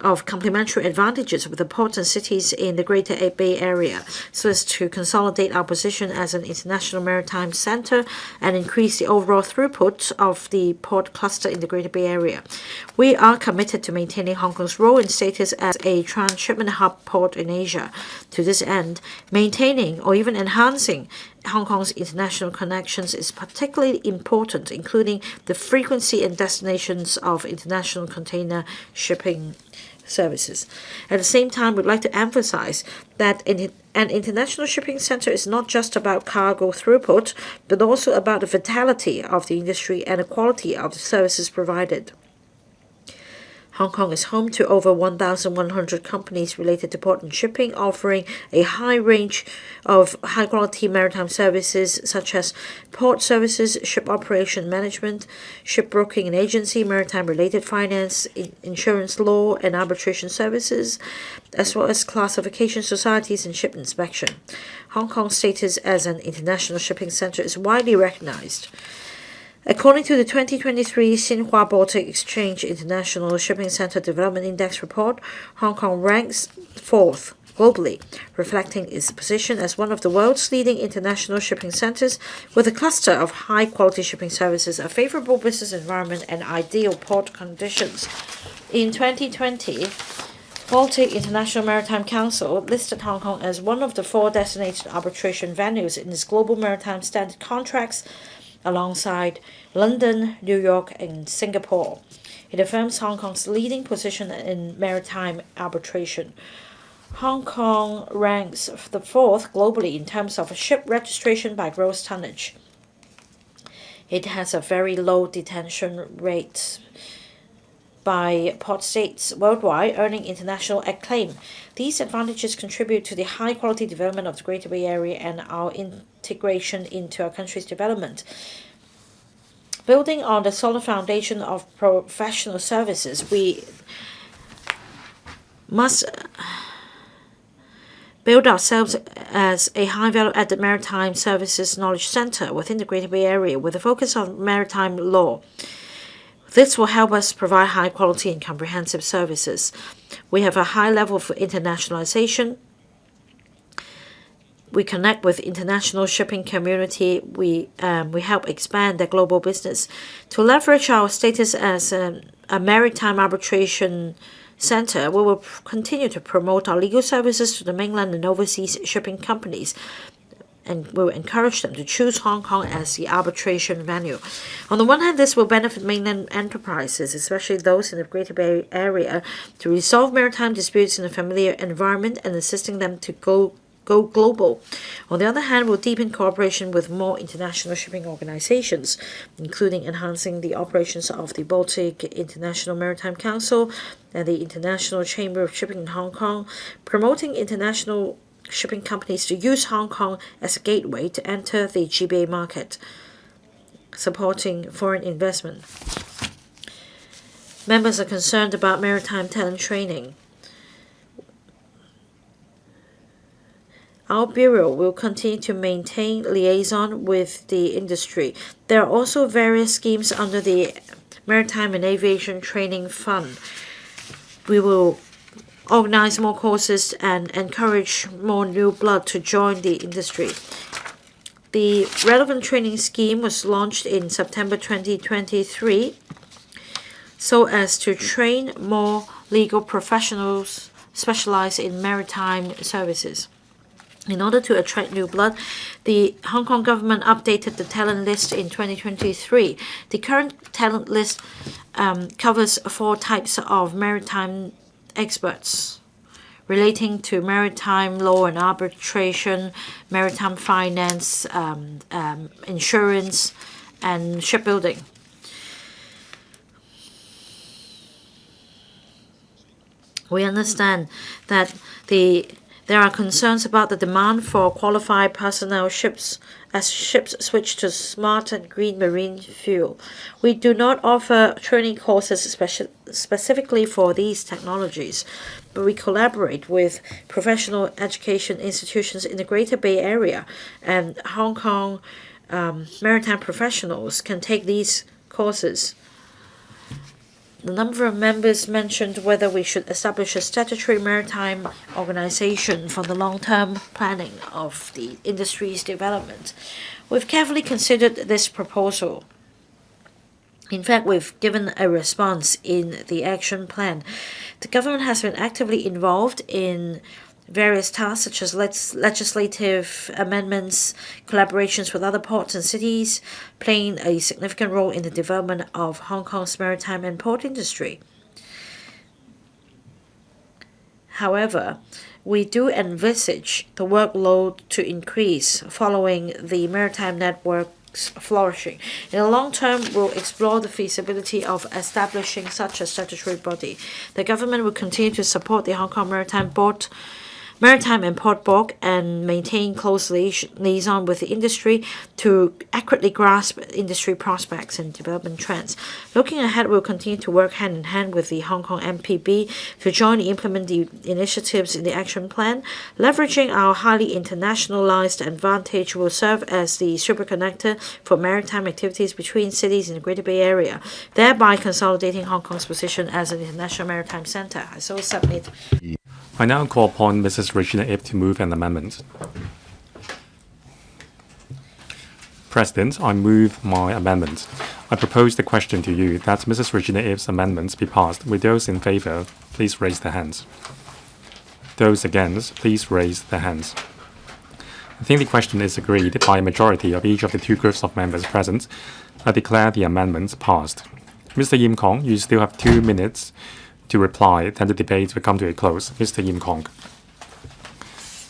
of complementary advantages with the ports and cities in the Greater Bay Area so as to consolidate our position as an international maritime center and increase the overall throughput of the port cluster in the Greater Bay Area. We are committed to maintaining Hong Kong's role and status as a transshipment hub port in Asia. To this end, maintaining or even enhancing Hong Kong's international connections is particularly important, including the frequency and destinations of international container shipping services. At the same time, we'd like to emphasize that an international shipping center is not just about cargo throughput, but also about the vitality of the industry and the quality of the services provided. Hong Kong is home to over 1,100 companies related to port and shipping, offering a high range of high-quality maritime services such as port services, ship operation management, shipbroking and agency, maritime-related finance, insurance law and arbitration services, as well as classification societies and ship inspection. Hong Kong's status as an international shipping center is widely recognized. According to the 2023 Xinhua Baltic Exchange International Shipping Center Development Index report, Hong Kong ranks 4th globally, reflecting its position as one of the world's leading international shipping centers with a cluster of high-quality shipping services, a favorable business environment, and ideal port conditions. In 2020, Baltic International Maritime Council listed Hong Kong as one of the 4 designated arbitration venues in its global maritime standard contracts, alongside London, New York, and Singapore. It affirms Hong Kong's leading position in maritime arbitration. Hong Kong ranks the 4th globally in terms of ship registration by gross tonnage. It has a very low detention rate by port states worldwide, earning international acclaim. These advantages contribute to the high-quality development of the Greater Bay Area and our integration into our country's development. Building on the solid foundation of professional services, we must build ourselves as a high-value added maritime services knowledge center within the Greater Bay Area with a focus on maritime law. This will help us provide high-quality and comprehensive services. We have a high level of internationalization. We connect with international shipping community. We help expand their global business. To leverage our status as a maritime arbitration center, we will continue to promote our legal services to the mainland and overseas shipping companies, and we will encourage them to choose Hong Kong as the arbitration venue. On the one hand, this will benefit mainland enterprises, especially those in the Greater Bay Area, to resolve maritime disputes in a familiar environment and assisting them to go global. On the other hand, we'll deepen cooperation with more international shipping organizations, including enhancing the operations of the Baltic International Maritime Council and the International Chamber of Shipping in Hong Kong, promoting international shipping companies to use Hong Kong as a gateway to enter the GBA market, supporting foreign investment. Members are concerned about maritime talent training. Our Bureau will continue to maintain liaison with the industry. There are also various schemes under the Maritime and Aviation Training Fund. We will organize more courses and encourage more new blood to join the industry. The relevant training scheme was launched in September 2023 so as to train more legal professionals specialized in maritime services. In order to attract new blood, the Hong Kong government updated the talent list in 2023. The current talent list covers 4 types of maritime experts relating to maritime law and arbitration, maritime finance, insurance, and shipbuilding. We understand that the There are concerns about the demand for qualified personnel as ships switch to smart and green marine fuel. We do not offer training courses specifically for these technologies, but we collaborate with professional education institutions in the Greater Bay Area, and Hong Kong maritime professionals can take these courses. The number of members mentioned whether we should establish a statutory maritime organization for the long-term planning of the industry's development. We've carefully considered this proposal. In fact, we've given a response in the action plan. The government has been actively involved in various tasks such as legislative amendments, collaborations with other ports and cities, playing a significant role in the development of Hong Kong's maritime and port industry. However, we do envisage the workload to increase following the maritime network's flourishing. In the long term, we'll explore the feasibility of establishing such a statutory body. The government will continue to support the Hong Kong Maritime and Port Board and maintain close liaison with the industry to accurately grasp industry prospects and development trends. Looking ahead, we'll continue to work hand in hand with the Hong Kong MPB to jointly implement the initiatives in the action plan. Leveraging our highly internationalized advantage will serve as the superconnector for maritime activities between cities in the Greater Bay Area, thereby consolidating Hong Kong's position as an international maritime center. I so submit. I now call upon Mrs. Regina IP to move an amendment. President, I move my amendment. I propose the question to you that Mrs. Regina IP's amendments be passed. With those in favour, please raise their hands. Those against, please raise their hands. I think the question is agreed by a majority of each of the two groups of members present. I declare the amendments passed. Mr. Yim Kong, you still have 2 minutes to reply, then the debate will come to a close. Mr. Yim Kong.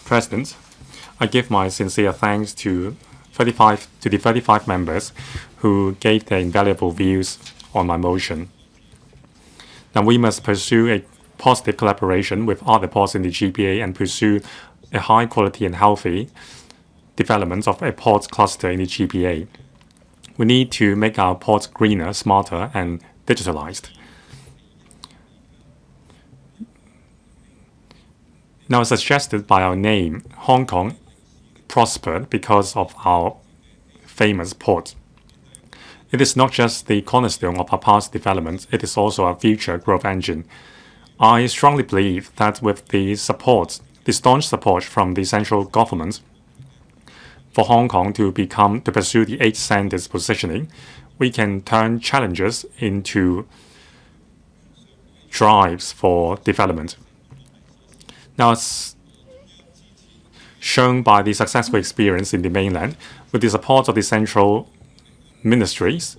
President, I give my sincere thanks to the 35 members who gave their invaluable views on my motion. Now we must pursue a positive collaboration with other ports in the GBA and pursue a high quality and healthy development of a ports cluster in the GBA. We need to make our ports greener, smarter, and digitalized. Now, as suggested by our name, Hong Kong prospered because of our famous port. It is not just the cornerstone of our past development, it is also our future growth engine. I strongly believe that with the staunch support from the central government for Hong Kong to pursue the 8 standards positioning, we can turn challenges into drives for development. Now, as shown by the successful experience in the mainland, with the support of the central ministries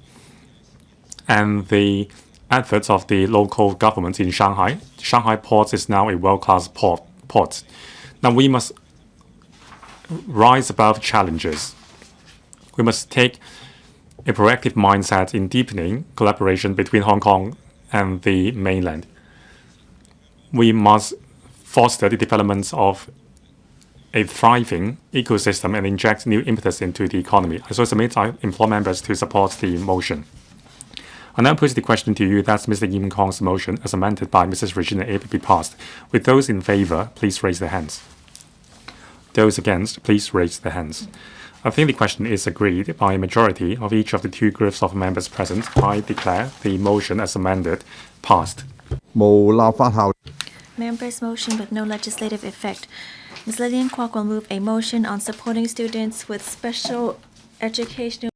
and the efforts of the local government in Shanghai, Shanghai Port is now a world-class port. Now, we must rise above challenges. We must take a proactive mindset in deepening collaboration between Hong Kong and the mainland. We must foster the development of a thriving ecosystem and inject new impetus into the economy. I so submit, I implore members to support the motion. I now put the question to you that Mr. Yim Kong's motion, as amended by Mrs. Regina IP, be passed. With those in favour, please raise their hands. Those against, please raise their hands. I think the question is agreed by a majority of each of the two groups of members present. I declare the motion as amended passed. 無立法效 Members' motion with no legislative effect. Ms. Lilian Kwok will move a motion on supporting students with special educational